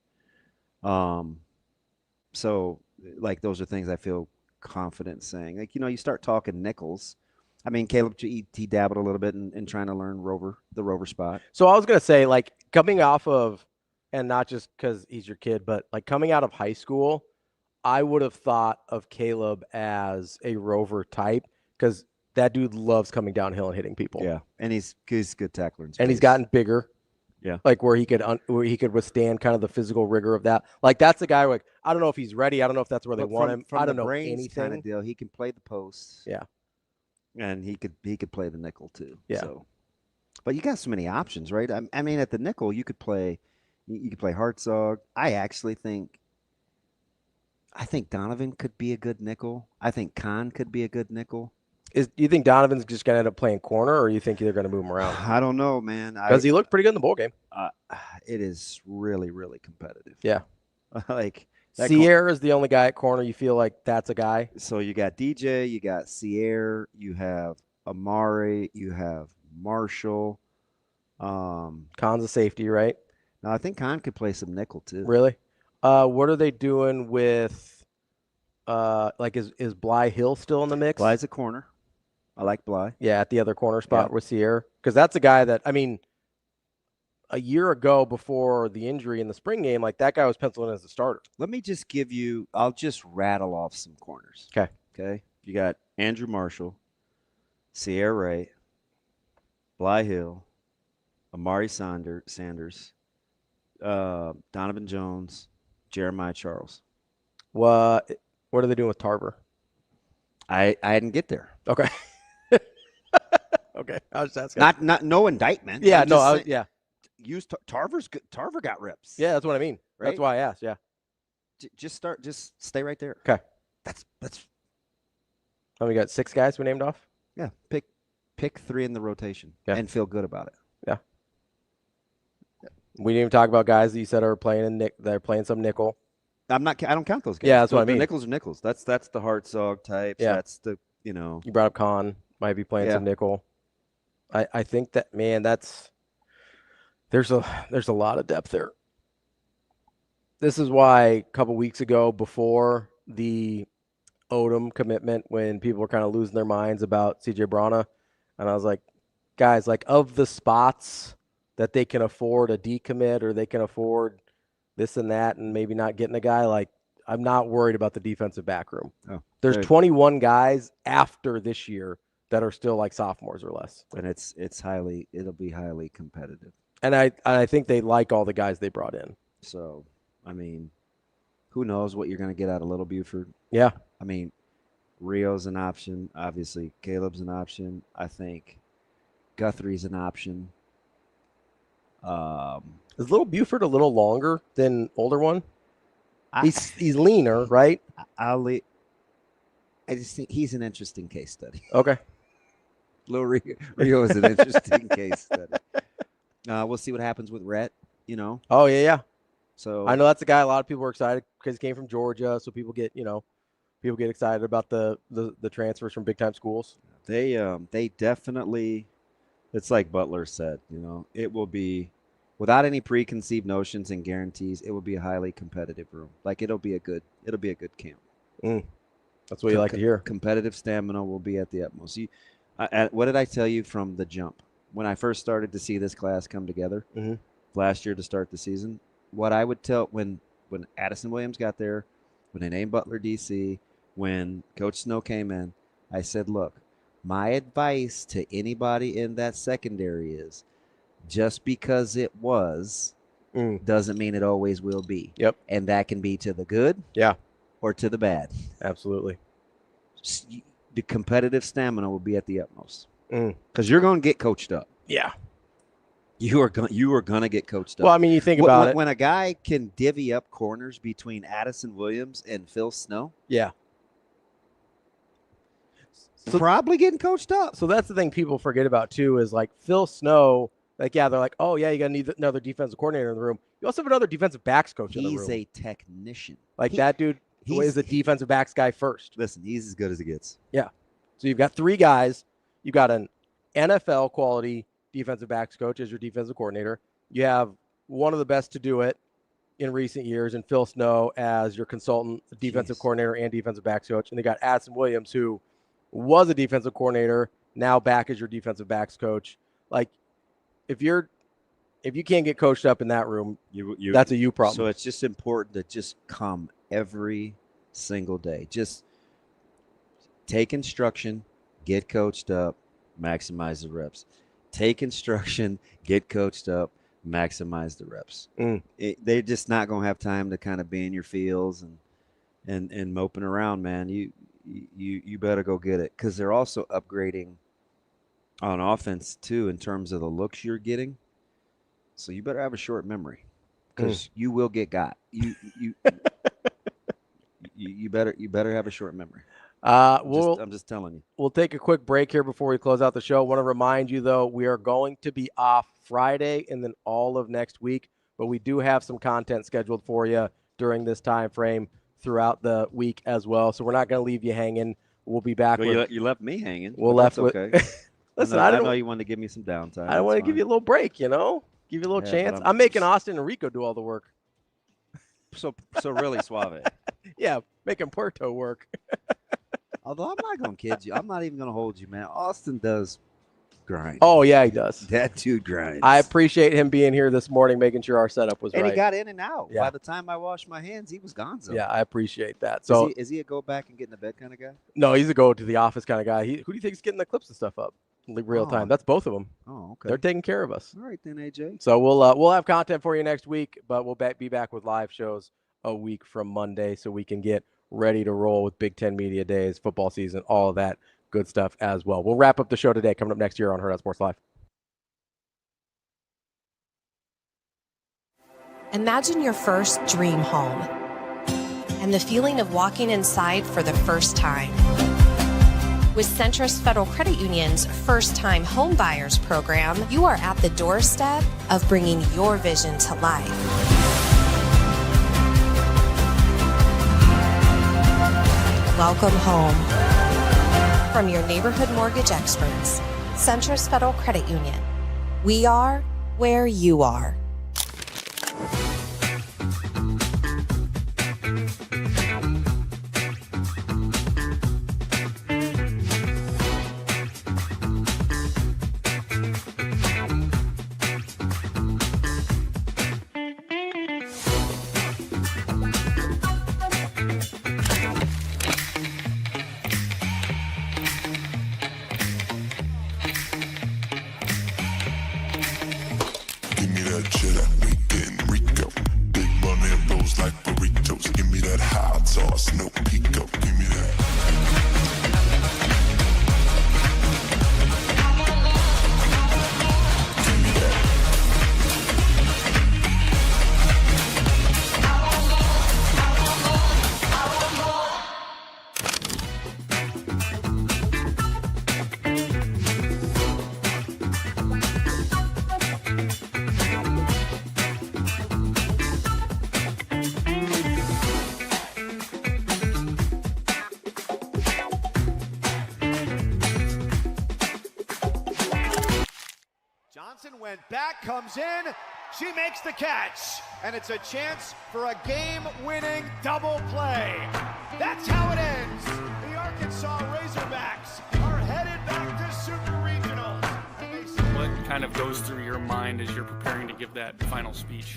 So like those are things I feel confident saying. Like, you start talking nickels. I mean, Caleb, he dabbled a little bit in trying to learn the rover spot. So I was going to say, like, coming off of, and not just because he's your kid, but like coming out of high school, I would have thought of Caleb as a rover type because that dude loves coming downhill and hitting people. Yeah, and he's a good tackler in space. And he's gotten bigger. Yeah, like where he could withstand kind of the physical rigor of that. Like that's the guy. Like I don't know if he's ready. I don't know if that's where they want him. I don't know anything. Kind of deal. He can play the posts. Yeah. And he could play the nickel too. Yeah. So, but you got so many options, right? I mean, at the nickel, you could play Hartzog. I think Donovan could be a good nickel. I think Kahn could be a good nickel. Do you think Donovan's just going to end up playing corner, or you think they're going to move him around? I don't know, man. Because he looked pretty good in the bowl game. It is really, really competitive. Yeah. Like Sierra is the only guy at corner. You feel like that's a guy. So you got DJ, you got Sierra, you have Amari, you have Marshall. Kahn's a safety, right? No, I think Kahn could play some nickel too. Really? What are they doing with is Bly Hill still in the mix? Bly's a corner. I like Bly. Yeah, at the other corner spot with Sierra. Because that's a guy that, I mean, a year ago before the injury in the spring game, like that guy was penciled in as a starter. Let me just I'll just rattle off some corners. Okay. You got Andrew Marshall, Sierra Ray, Bly Hill, Amari Sanders, Donovan Jones, Jeremiah Charles. What are they doing with Tarver? I didn't get there. Okay. Okay. I was asking. Not no indictment. Yeah, yeah. Use Tarver's good. Tarver got rips. Yeah, that's what I mean. Right? That's why I asked. Yeah. Just stay right there. Okay. That's. Oh, we got 6 guys we named off. Yeah. Pick 3 in the rotation and feel good about it. Yeah. We didn't even talk about guys that you said are playing they're playing some nickel. I don't count those guys. Yeah, that's what I mean. The nickels are nickels. That's the Hartzog types. Yeah. That's the You brought up Kahn, might be playing some nickel. I think that, man, there's a lot of depth there. This is why a couple weeks ago, before the Odom commitment, when people were kind of losing their minds about CJ Brana, and I was like, guys, like, of the spots that they can afford a decommit, or they can afford this and that, and maybe not getting a guy, like, I'm not worried about the defensive back room. Oh, There's 21 guys after this year that are still like sophomores or less. And it'll be highly competitive. And I think they like all the guys they brought in. So, I mean, who knows what you're going to get out of Little Buford? Yeah. I mean, Rio's an option. Obviously, Caleb's an option. I think Guthrie's an option. Is Little Buford a little longer than older one? He's leaner, right? I just think he's an interesting case study. Okay. Little Rio is an interesting case study. We'll see what happens with Rhett, Oh, yeah. So I know that's a guy a lot of people are excited because he came from Georgia, so people get excited about the transfers from big-time schools. They definitely, it's like Butler said, it will be, without any preconceived notions and guarantees, it will be a highly competitive room. Like it'll be a good camp. That's what you like to hear. Competitive stamina will be at the utmost. What did I tell you from the jump when I first started to see this class come together last year to start the season? What I would tell when Addison Williams got there, when they named Butler DC, when Coach Snow came in, I said, look, my advice to anybody in that secondary is, just because it was doesn't mean it always will be. Yep. And that can be to the good or to the bad. Absolutely. The competitive stamina will be at the utmost because you're going to get coached up. Yeah. You are going to get coached up. Well, I mean, you think about it. When a guy can divvy up corners between Addison Williams and Phil Snow. Yeah. So, probably getting coached up. So that's the thing people forget about too, is like Phil Snow. Like, yeah, they're like, oh, yeah, you got to need another defensive coordinator in the room. You also have another defensive backs coach in the room. He's a technician. Like that dude is a defensive backs guy first. Listen, he's as good as it gets. Yeah. So you've got 3 guys. You've got an NFL quality defensive backs coach as your defensive coordinator. You have one of the best to do it in recent years in Phil Snow as your consultant, defensive coordinator, and defensive backs coach. And they got Addison Williams, who was a defensive coordinator, now back as your defensive backs coach. Like, if you can't get coached up in that room, that's a you problem. So it's just important to just come every single day. Just take instruction, get coached up, maximize the reps. Take instruction, get coached up, maximize the reps. They're just not going to have time to kind of be in your fields and moping around, man. you better go get it, because they're also upgrading on offense too in terms of the looks you're getting. So you better have a short memory, because you will get got. You better have a short memory. I'm just telling you. We'll take a quick break here before we close out the show. I want to remind you, though, we are going to be off Friday and then all of next week, but we do have some content scheduled for you during this time frame throughout the week as well. So we're not going to leave you hanging. We'll be back. Well, you left me hanging. We'll left with. Okay. Listen, I know you wanted to give me some downtime. I want to give you a little break. Give you a little chance. I'm making Austin and Rico do all the work. So really suave. Yeah, making Puerto work. Although I'm not going to kid you. I'm not even going to hold you, man. Austin does grind. Oh, yeah, he does. That dude grinds. I appreciate him being here this morning, making sure our setup was right. And he got in and out. Yeah. By the time I washed my hands, he was gonzo. Yeah, I appreciate that. So is he a go back and get in the bed kind of guy? No, he's a go to the office kind of guy. Who do you think is getting the clips and stuff up real time? That's both of them. Oh, okay. They're taking care of us. All right then, AJ. So we'll have content for you next week, but we'll be back with live shows a week from Monday, so we can get ready to roll with Big Ten Media Days, football season, all of that good stuff as well. We'll wrap up the show today, coming up next year on Hurrdat Sports Live. Imagine your first dream home and the feeling of walking inside for the first time. With Centrist Federal Credit Union's First Time Home Buyers program, you are at the doorstep of bringing your vision to life. Welcome home. From your neighborhood mortgage experts, Centrist Federal Credit Union. We are where you are. Went back, comes in, she makes the catch, and it's a chance for a game-winning double play. That's how it ends. The Arkansas Razorbacks are headed back to Super Regionals. What kind of goes through your mind as you're preparing to give that final speech?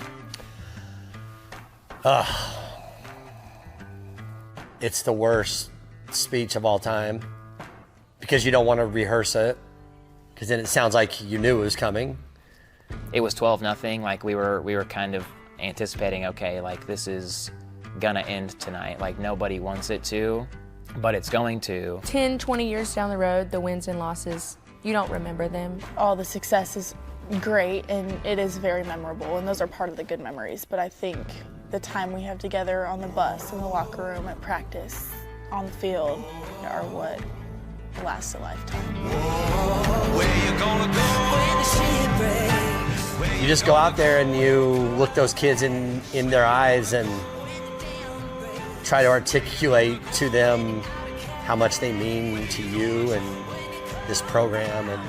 It's the worst speech of all time because you don't want to rehearse it, because then it sounds like you knew it was coming. It was 12-0. Like we were kind of anticipating, okay, like this is gonna end tonight. Like nobody wants it to, but it's going to. 10, 20 years down the road, the wins and losses, you don't remember them. All the success is great and it is very memorable, and those are part of the good memories. But I think the time we have together on the bus, in the locker room, at practice, on the field, are what lasts a lifetime. Where you gonna go when the ship breaks? You just go out there and you look those kids in their eyes and try to articulate to them how much they mean to you and this program. And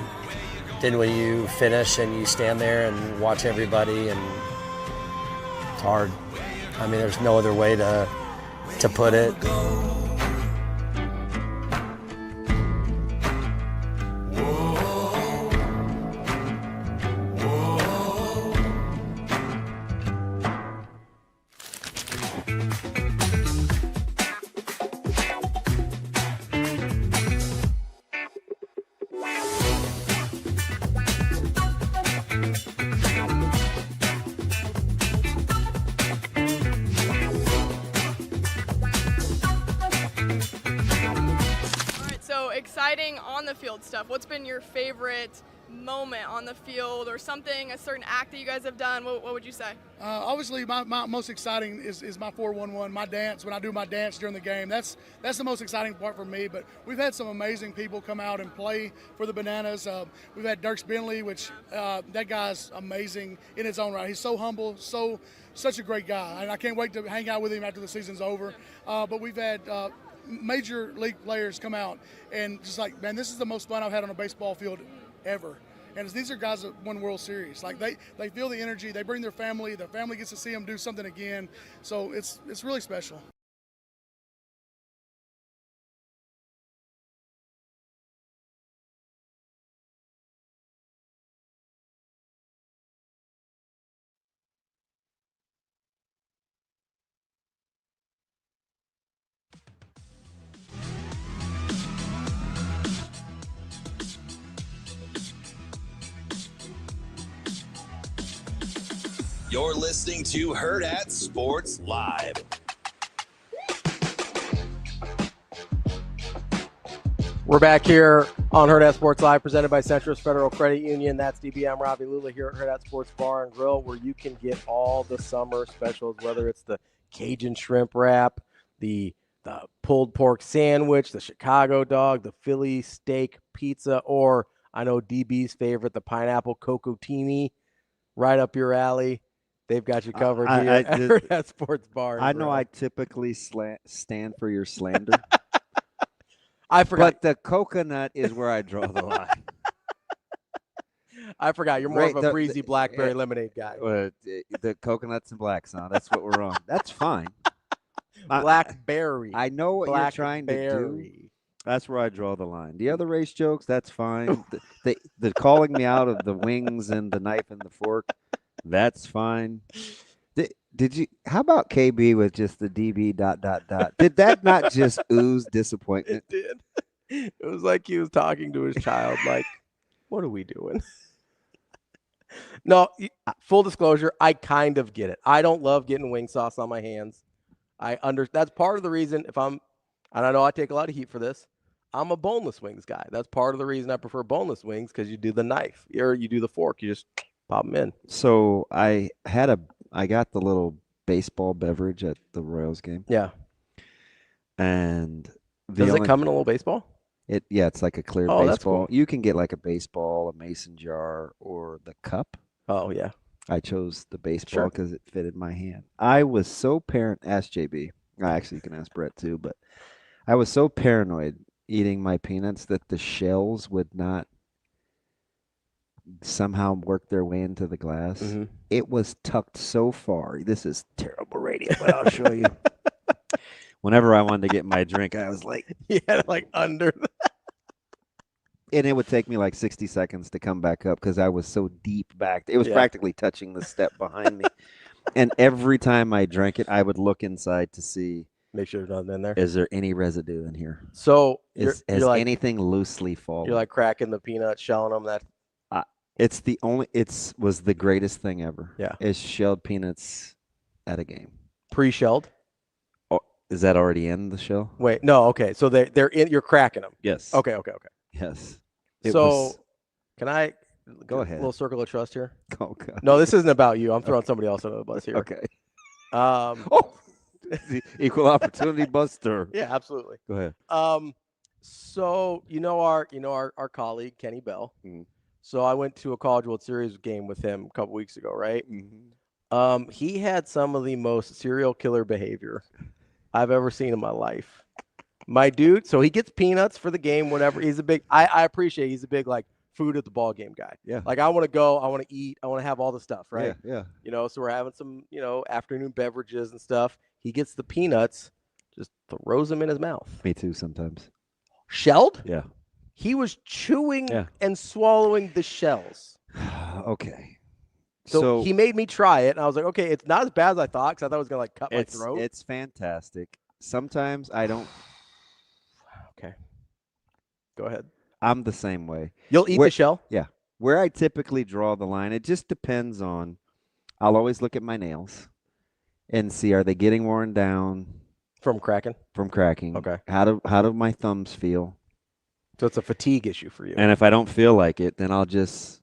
then when you finish and you stand there and watch everybody, and it's hard. I mean, there's no other way to put it. exciting on the field stuff. What's been your favorite moment on the field, or something, a certain act that you guys have done? What would you say? Obviously, my most exciting is my 4-1-1, my dance. When I do my dance during the game, that's the most exciting part for me. But we've had some amazing people come out and play for the Bananas. We've had Dirks Bentley, which that guy's amazing in his own right. He's so humble, such a great guy, and I can't wait to hang out with him after the season's over. But we've had major league players come out and just like, man, this is the most fun I've had on a baseball field ever. And these are guys that won World Series. Like they feel the energy, they bring their family gets to see them do something again. So it's really special. You're listening to Hurrdat Sports Live. We're back here on Hurrdat Sports Live, presented by Centris Federal Credit Union. That's DBM Ravi, Lulla here at Hurrdat Sports Bar and Grill, where you can get all the summer specials, whether it's the Cajun shrimp wrap, the pulled pork sandwich, the Chicago dog, the Philly steak pizza, or I know DB's favorite, the pineapple cocotini, right up your alley. They've got you covered here at Hurrdat Sports Bar. I know I typically stand for your slander. I forgot. But the coconut is where I draw the line. I forgot. You're more of a breezy blackberry lemonade guy. The coconuts and blacks, huh? That's what we're on. That's fine. Blackberry. I know what you're trying to do. That's where I draw the line. The other race jokes, that's fine. the calling me out of the wings and the knife and the fork, that's fine. Did you? How about KB with just the DB ... Did that not just ooze disappointment? It did. It was like he was talking to his child, like, what are we doing? No, full disclosure, I kind of get it. I don't love getting wing sauce on my hands. That's part of the reason and I know I take a lot of heat for this, I'm a boneless wings guy. That's part of the reason I prefer boneless wings, because you do the knife or you do the fork. You just pop them in. So I got the little baseball beverage at the Royals game. Yeah. And does it come in a little baseball? It's like a clear baseball. That's cool. You can get like a baseball, a mason jar, or the cup. Oh yeah. I chose the baseball because it fitted my hand. I was so ask JB. Actually, you can ask Brett too, but I was so paranoid eating my peanuts that the shells would not somehow work their way into the glass. Mm-hmm. It was tucked so far. This is terrible radio, but I'll show you. Whenever I wanted to get my drink, I was like, yeah, like under. And it would take me like 60 seconds to come back up because I was so deep back. It was practically touching the step behind me. And every time I drank it, I would look inside to see. Make sure there's nothing in there. Is there any residue in here? So has like, anything loosely fallen? You're like cracking the peanut, shelling them. It was the greatest thing ever. Yeah. Is shelled peanuts at a game. Pre-shelled? Oh, is that already in the shell? Wait, no. Okay, so they're in. You're cracking them. Yes. Okay. Yes. Can I go ahead? A little circle of trust here. Oh God. No, this isn't about you. I'm throwing somebody else under the bus here. Okay. The equal opportunity buster. Yeah, absolutely. Go ahead. So our colleague Kenny Bell. Mm-hmm. So I went to a College World Series game with him a couple weeks ago, right? Mm-hmm. He had some of the most serial killer behavior I've ever seen in my life. My dude, so he gets peanuts for the game, whatever. He's a big, I appreciate he's a big like food at the ball game guy. Yeah. Like I want to go, I want to eat, I want to have all the stuff, right? Yeah. So we're having some, afternoon beverages and stuff. He gets the peanuts, just throws them in his mouth. Me too sometimes. Shelled? Yeah. He was chewing and swallowing the shells. Okay. So he made me try it, and I was like, okay, it's not as bad as I thought, because I thought it was going to cut my throat. It's fantastic. Sometimes I don't. Okay. Go ahead. I'm the same way. You'll eat the shell? Yeah. Where I typically draw the line, it just depends on, I'll always look at my nails and see, are they getting worn down? From cracking? From cracking. Okay. How do my thumbs feel? So it's a fatigue issue for you. And if I don't feel like it, then I'll just.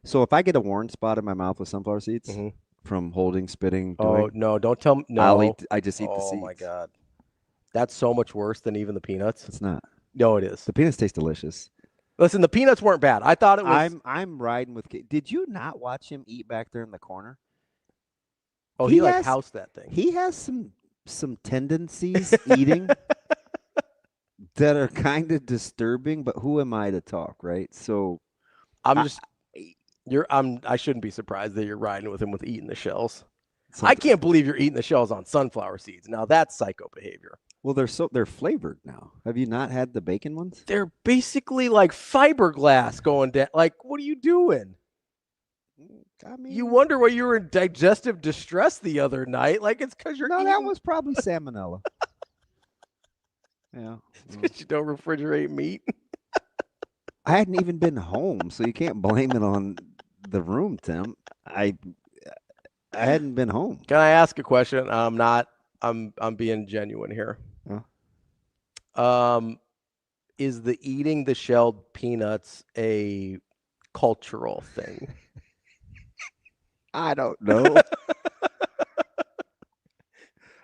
So if I get a worn spot in my mouth with sunflower seeds from holding, spitting, doing, no, don't tell me. No, I just eat the seeds. Oh my God, that's so much worse than even the peanuts. It's not. No, it is. The peanuts taste delicious. Listen, the peanuts weren't bad. I thought it was. I'm riding with. Did you not watch him eat back there in the corner? Oh, he like housed that thing. He has some tendencies eating that are kind of disturbing. But who am I to talk, right? So I shouldn't be surprised that you're riding with him with eating the shells. I can't believe you're eating the shells on sunflower seeds. Now that's psycho behavior. Well, they're flavored now. Have you not had the bacon ones? They're basically like fiberglass going down. Like, what are you doing? I mean, you wonder why you were in digestive distress the other night. Like, it's because you're no, eating... that was probably salmonella. Yeah, it's because you don't refrigerate meat. I hadn't even been home, so you can't blame it on the room temp. I hadn't been home. Can I ask a question? I'm being genuine here. Huh? Is the eating the shelled peanuts a cultural thing? I don't know.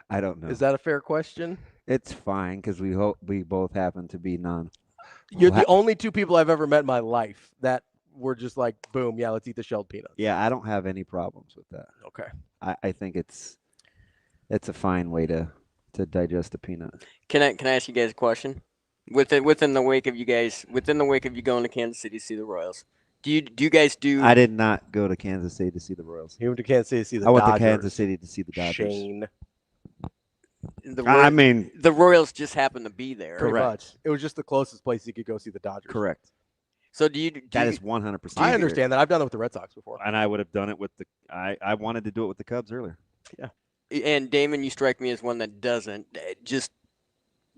I don't know. Is that a fair question? It's fine because we both happen to be non. You're the only two people I've ever met in my life that were just like, boom, yeah, let's eat the shelled peanuts. Yeah, I don't have any problems with that. Okay. I think it's a fine way to digest a peanut. Can I ask you guys a question? Within the wake of you going to Kansas City to see the Royals, do you guys do? I did not go to Kansas City to see the Royals. You went to Kansas City to see the I Dodgers. went to Kansas City to see the Dodgers. Shane. I mean, the Royals just happened to be there. Pretty much. It was just the closest place you could go see the Dodgers. Correct. So do you? That is 100%. I understand that. I've done it with the Red Sox before, and I would have done it with the. I wanted to do it with the Cubs earlier. Yeah. And Damon, you strike me as one that doesn't.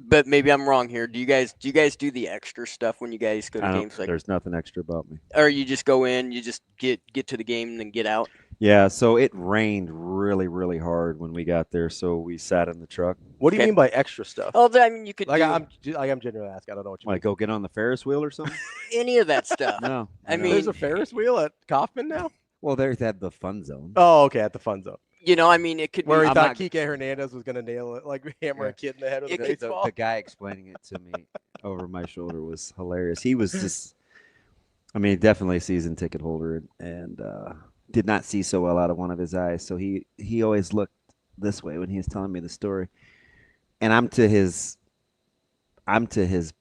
But maybe I'm wrong here. Do you guys do the extra stuff when you guys go to games? Like, there's nothing extra about me. Or you just go in, you just get to the game and then get out? Yeah, so it rained really, really hard when we got there, so we sat in the truck. What do you mean by extra stuff? Oh, I mean, you could I'm genuinely asking. I don't know what you mean. Go get on the Ferris wheel or something? Any of that stuff. No. I mean, there's a Ferris wheel at Kaufman now? Well, they had the fun zone. Oh, okay, at the fun zone. You know, I mean, it could where be. He thought Kike Hernandez was going to nail it, like hammer a kid in the head with a baseball. The guy explaining it to me over my shoulder was hilarious. He was just, I mean, definitely a season ticket holder and did not see so well out of one of his eyes. So he always looked this way when he was telling me the story. And I'm to his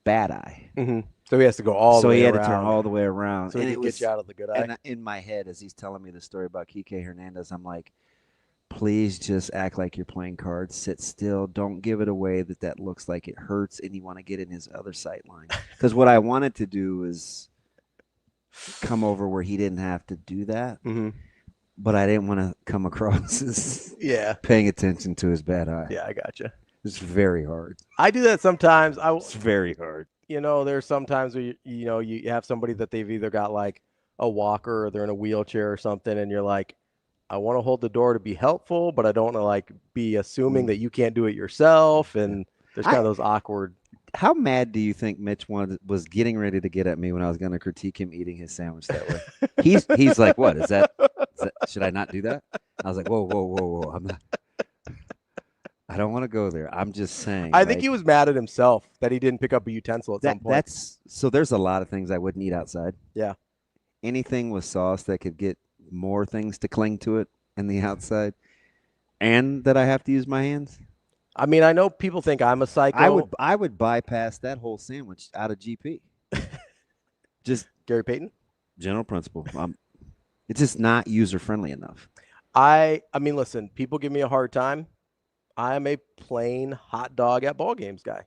bad eye. Mm-hmm. So he has to go all the way around. So he had to turn all the way around. So he could get you out of the good eye. And in my head, as he's telling me the story about Kike Hernandez, I'm like, please just act like you're playing cards. Sit still. Don't give it away that looks like it hurts and you want to get in his other sight line. Because what I wanted to do is come over where he didn't have to do that. Mm-hmm. But I didn't want to come across as paying attention to his bad eye. Yeah, I gotcha. It's very hard. I do that sometimes. It's very hard. You know, there's sometimes where you have somebody that they've either got like a walker or they're in a wheelchair or something, and you're like, I want to hold the door to be helpful, but I don't want to like be assuming that you can't do it yourself. And there's kind of those awkward. How mad do you think Mitch was getting ready to get at me when I was going to critique him eating his sandwich that way? He's like, what is that? Should I not do that? I was like, whoa. I'm not. I don't want to go there. I'm just saying. I think he was mad at himself that he didn't pick up a utensil at some point. So there's a lot of things I wouldn't eat outside. Yeah. Anything with sauce that could get more things to cling to it in the outside, and that I have to use my hands. I mean, I know people think I'm a psycho. I would bypass that whole sandwich out of GP. Just Gary Payton? General principle. It's just not user friendly enough. I mean, listen, people give me a hard time. I am a plain hot dog at ball games guy.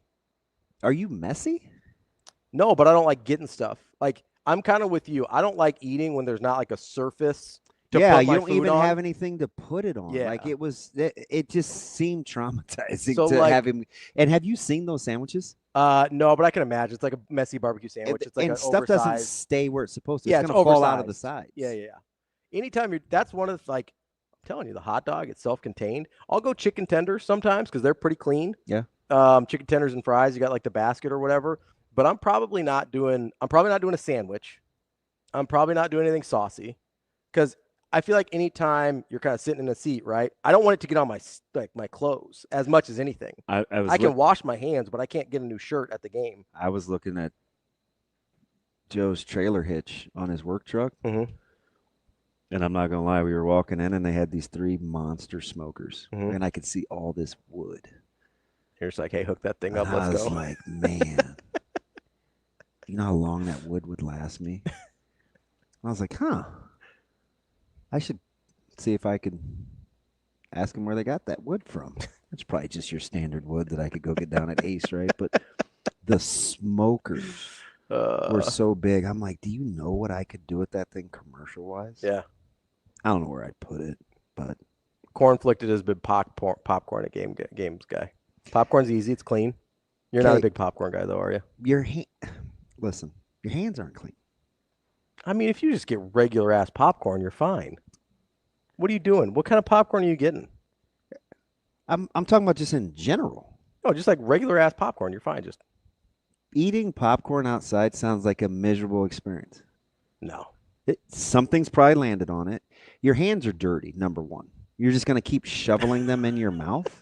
Are you messy? No, but I don't like getting stuff. Like, I'm kind of with you. I don't like eating when there's not like a surface to put my you don't food even on. have anything to put it on. Yeah. Like it just seemed traumatizing So, to like, have him. And have you seen those sandwiches? No, but I can imagine. It's like a messy barbecue sandwich. It's like and an stuff oversized. doesn't stay where it's supposed to. Yeah, it's going to fall out of the oversized. sides. Yeah. Anytime that's one of the, like, I'm telling you, the hot dog, it's self-contained. I'll go chicken tenders sometimes because they're pretty clean. Yeah. Chicken tenders and fries. You got like the basket or whatever. but I'm probably not doing a sandwich. I'm probably not doing anything saucy, because I feel like anytime you're kind of sitting in a seat, right? I don't want it to get on my clothes as much as anything. I can wash my hands, but I can't get a new shirt at the game. I was looking at Joe's trailer hitch on his work truck. Mm-hmm. And I'm not going to lie, we were walking in and they had these 3 monster smokers. Mm-hmm. And I could see all this wood. You're just like, hey, hook that thing up. And Let's I was go. like, man, you know how long that wood would last me? I was like, I should see if I could ask them where they got that wood from. It's probably just your standard wood that I could go get down at Ace, right? But the smokers were so big. I'm like, do you know what I could do with that thing commercial-wise? Yeah. I don't know where I'd put it, but Cornflicted has been popcorn at games guy. Popcorn's easy. It's clean. You're not a big popcorn guy, though, are you? Listen, your hands aren't clean. I mean, if you just get regular-ass popcorn, you're fine. What are you doing? What kind of popcorn are you getting? I'm talking about just in general. No, just like regular-ass popcorn. You're fine. Just eating popcorn outside sounds like a miserable experience. No. Something's probably landed on it. Your hands are dirty, number one. You're just going to keep shoveling them in your mouth?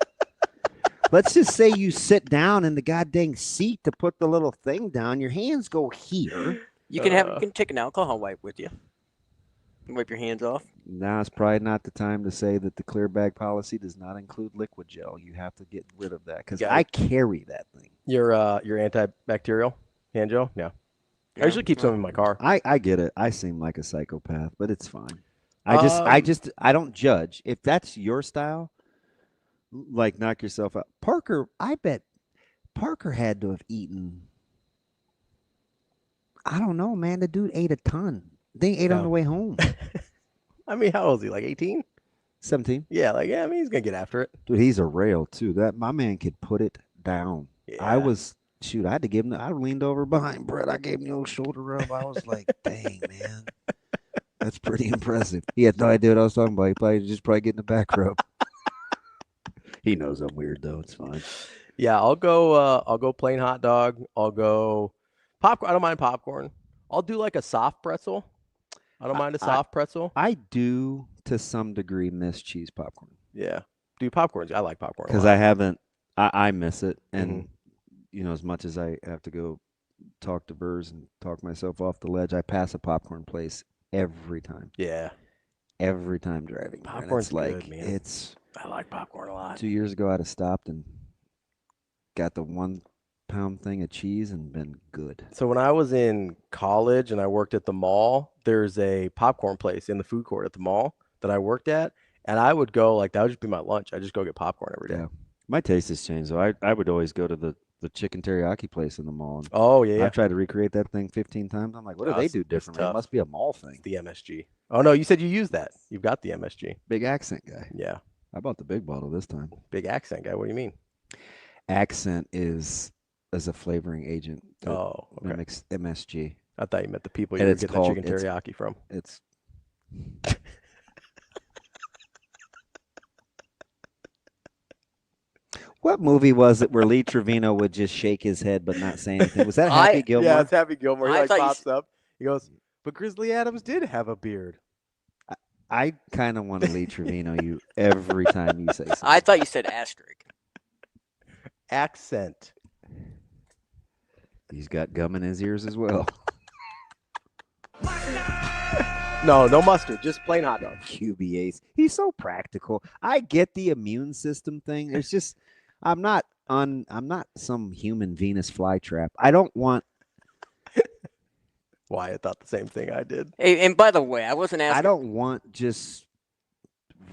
Let's just say you sit down in the goddamn seat to put the little thing down. Your hands go here. You can take an alcohol wipe with you. Wipe your hands off. Now it's probably not the time to say that the clear bag policy does not include liquid gel. You have to get rid of that because I carry that thing. Your antibacterial hand gel? Yeah. I usually keep some in my car. I get it. I seem like a psychopath, but it's fine. I don't judge. If that's your style, like knock yourself out. I bet Parker had to have eaten. I don't know, man. The dude ate a ton. They ate on the way home. I mean, how old is he? Like 18? 17? Yeah, I mean, he's going to get after it. Dude, he's a rail, too. My man could put it down. Yeah. I had to give him, I leaned over behind Brett. I gave him the old shoulder rub. I was like, dang, man. That's pretty impressive. He had no idea what I was talking about. He probably just getting the back rub. He knows I'm weird, though. It's fine. Yeah, I'll go plain hot dog. I'll go popcorn. I don't mind popcorn. I'll do like a soft pretzel. I don't mind a soft pretzel. I do, to some degree, miss cheese popcorn. Yeah. Do popcorn. I like popcorn. Because I miss it. And, as much as I have to go talk to Verghese and talk myself off the ledge, I pass a popcorn place every time. Yeah. Every time driving. Popcorn's like, good, man. I like popcorn a lot. 2 years ago, I'd have stopped and got the 1 pound thing of cheese and been good. So when I was in college and I worked at the mall, there's a popcorn place in the food court at the mall that I worked at, and I would go, that would just be my lunch. I just go get popcorn every day. Yeah. My taste has changed, though. I would always go to the chicken teriyaki place in the mall. Oh, yeah. I've tried to recreate that thing 15 times. I'm like, what do they do differently? It must be a mall thing. It's the MSG. Oh, no, you said you use that. You've got the MSG. Big accent guy. Yeah. I bought the big bottle this time. Big accent guy. What do you mean? Accent is a flavoring agent. Oh, okay. Mimics MSG. I thought you meant the people you were getting the chicken teriyaki from. It's What movie was it where Lee Trevino would just shake his head but not say anything? Was that Happy Gilmore? Yeah, it's Happy Gilmore. He pops up. He goes, but Grizzly Adams did have a beard. I kind of want to Lee Trevino you every time you say something. I thought you said asterisk. Accent. He's got gum in his ears as well. No mustard. Just plain hot dog. QBAs. He's so practical. I get the immune system thing. It's just I'm not some human Venus flytrap. I don't want. Wyatt thought the same thing I did. Hey, and by the way, I wasn't asking. I don't want just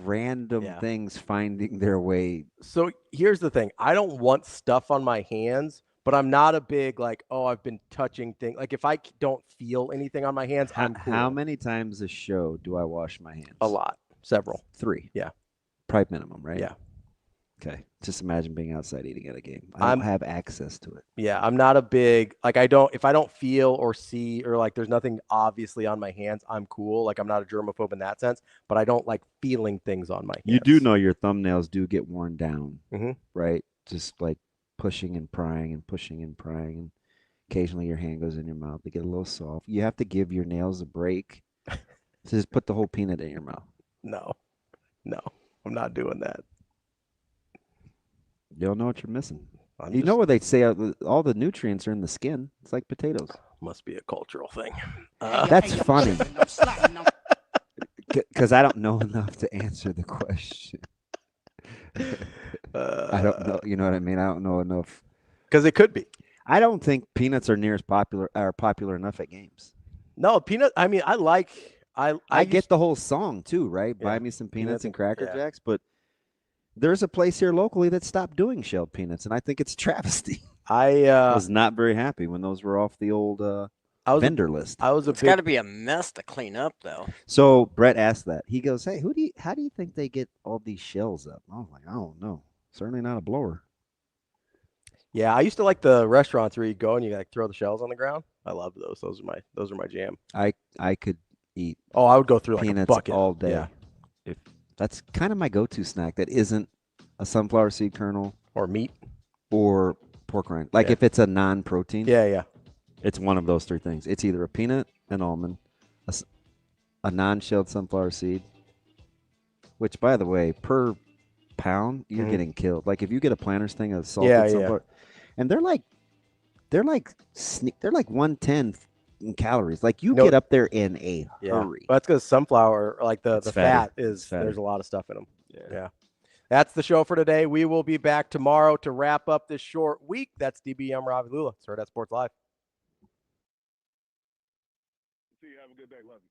random things finding their way. So here's the thing. I don't want stuff on my hands, but I'm not a big I've been touching things. Like if I don't feel anything on my hands, I'm cool. How many times a show do I wash my hands? A lot. Several. 3. Yeah. Probably minimum, right? Yeah. Okay. Just imagine being outside eating at a game. I don't have access to it. Yeah, I'm not a big if I don't feel or see or there's nothing obviously on my hands, I'm cool. I'm not a germaphobe in that sense, but I don't like feeling things on my hands. You do know your thumbnails do get worn down, mm-hmm. right? Just pushing and prying and pushing and prying. And Occasionally your hand goes in your mouth. They get a little soft. You have to give your nails a break. Just put the whole peanut in your mouth. No, I'm not doing that. You don't know what you're missing. You know what they say? All the nutrients are in the skin. It's like potatoes. Must be a cultural thing. That's funny. Because I don't know enough to answer the question. I don't know. You know what I mean? I don't know enough. Because it could be. I don't think peanuts are near as popular enough at games. No, peanut. I mean, I get the whole song too, right? Yeah. Buy me some peanuts and Cracker Jacks, but there's a place here locally that stopped doing shelled peanuts, and I think it's a travesty. I was not very happy when those were off the old vendor list. It's got to be a mess to clean up, though. So Brett asked that. He goes, "Hey, how do you think they get all these shells up?" I was like, "I don't know. Certainly not a blower." Yeah, I used to like the restaurants where you go and you like throw the shells on the ground. I love those. Those are my jam. I could eat. Oh, I would go through like peanuts a bucket all day. Yeah. If that's kind of my go-to snack. That isn't a sunflower seed kernel or meat or pork rind. Like if it's a non-protein. Yeah. It's one of those three things. It's either a peanut, an almond, a non-shelled sunflower seed. Which, by the way, per pound, you're getting killed. Like if you get a Planters thing of salted sunflower, and they're like 110 in calories. Like you get up there in a hurry. Well, that's because sunflower, like the fat is there's a lot of stuff in them. Yeah. That's the show for today. We will be back tomorrow to wrap up this short week. That's DBM Ravi Lulla. Hurrdat Sports Live. See you. Have a good day. Love you.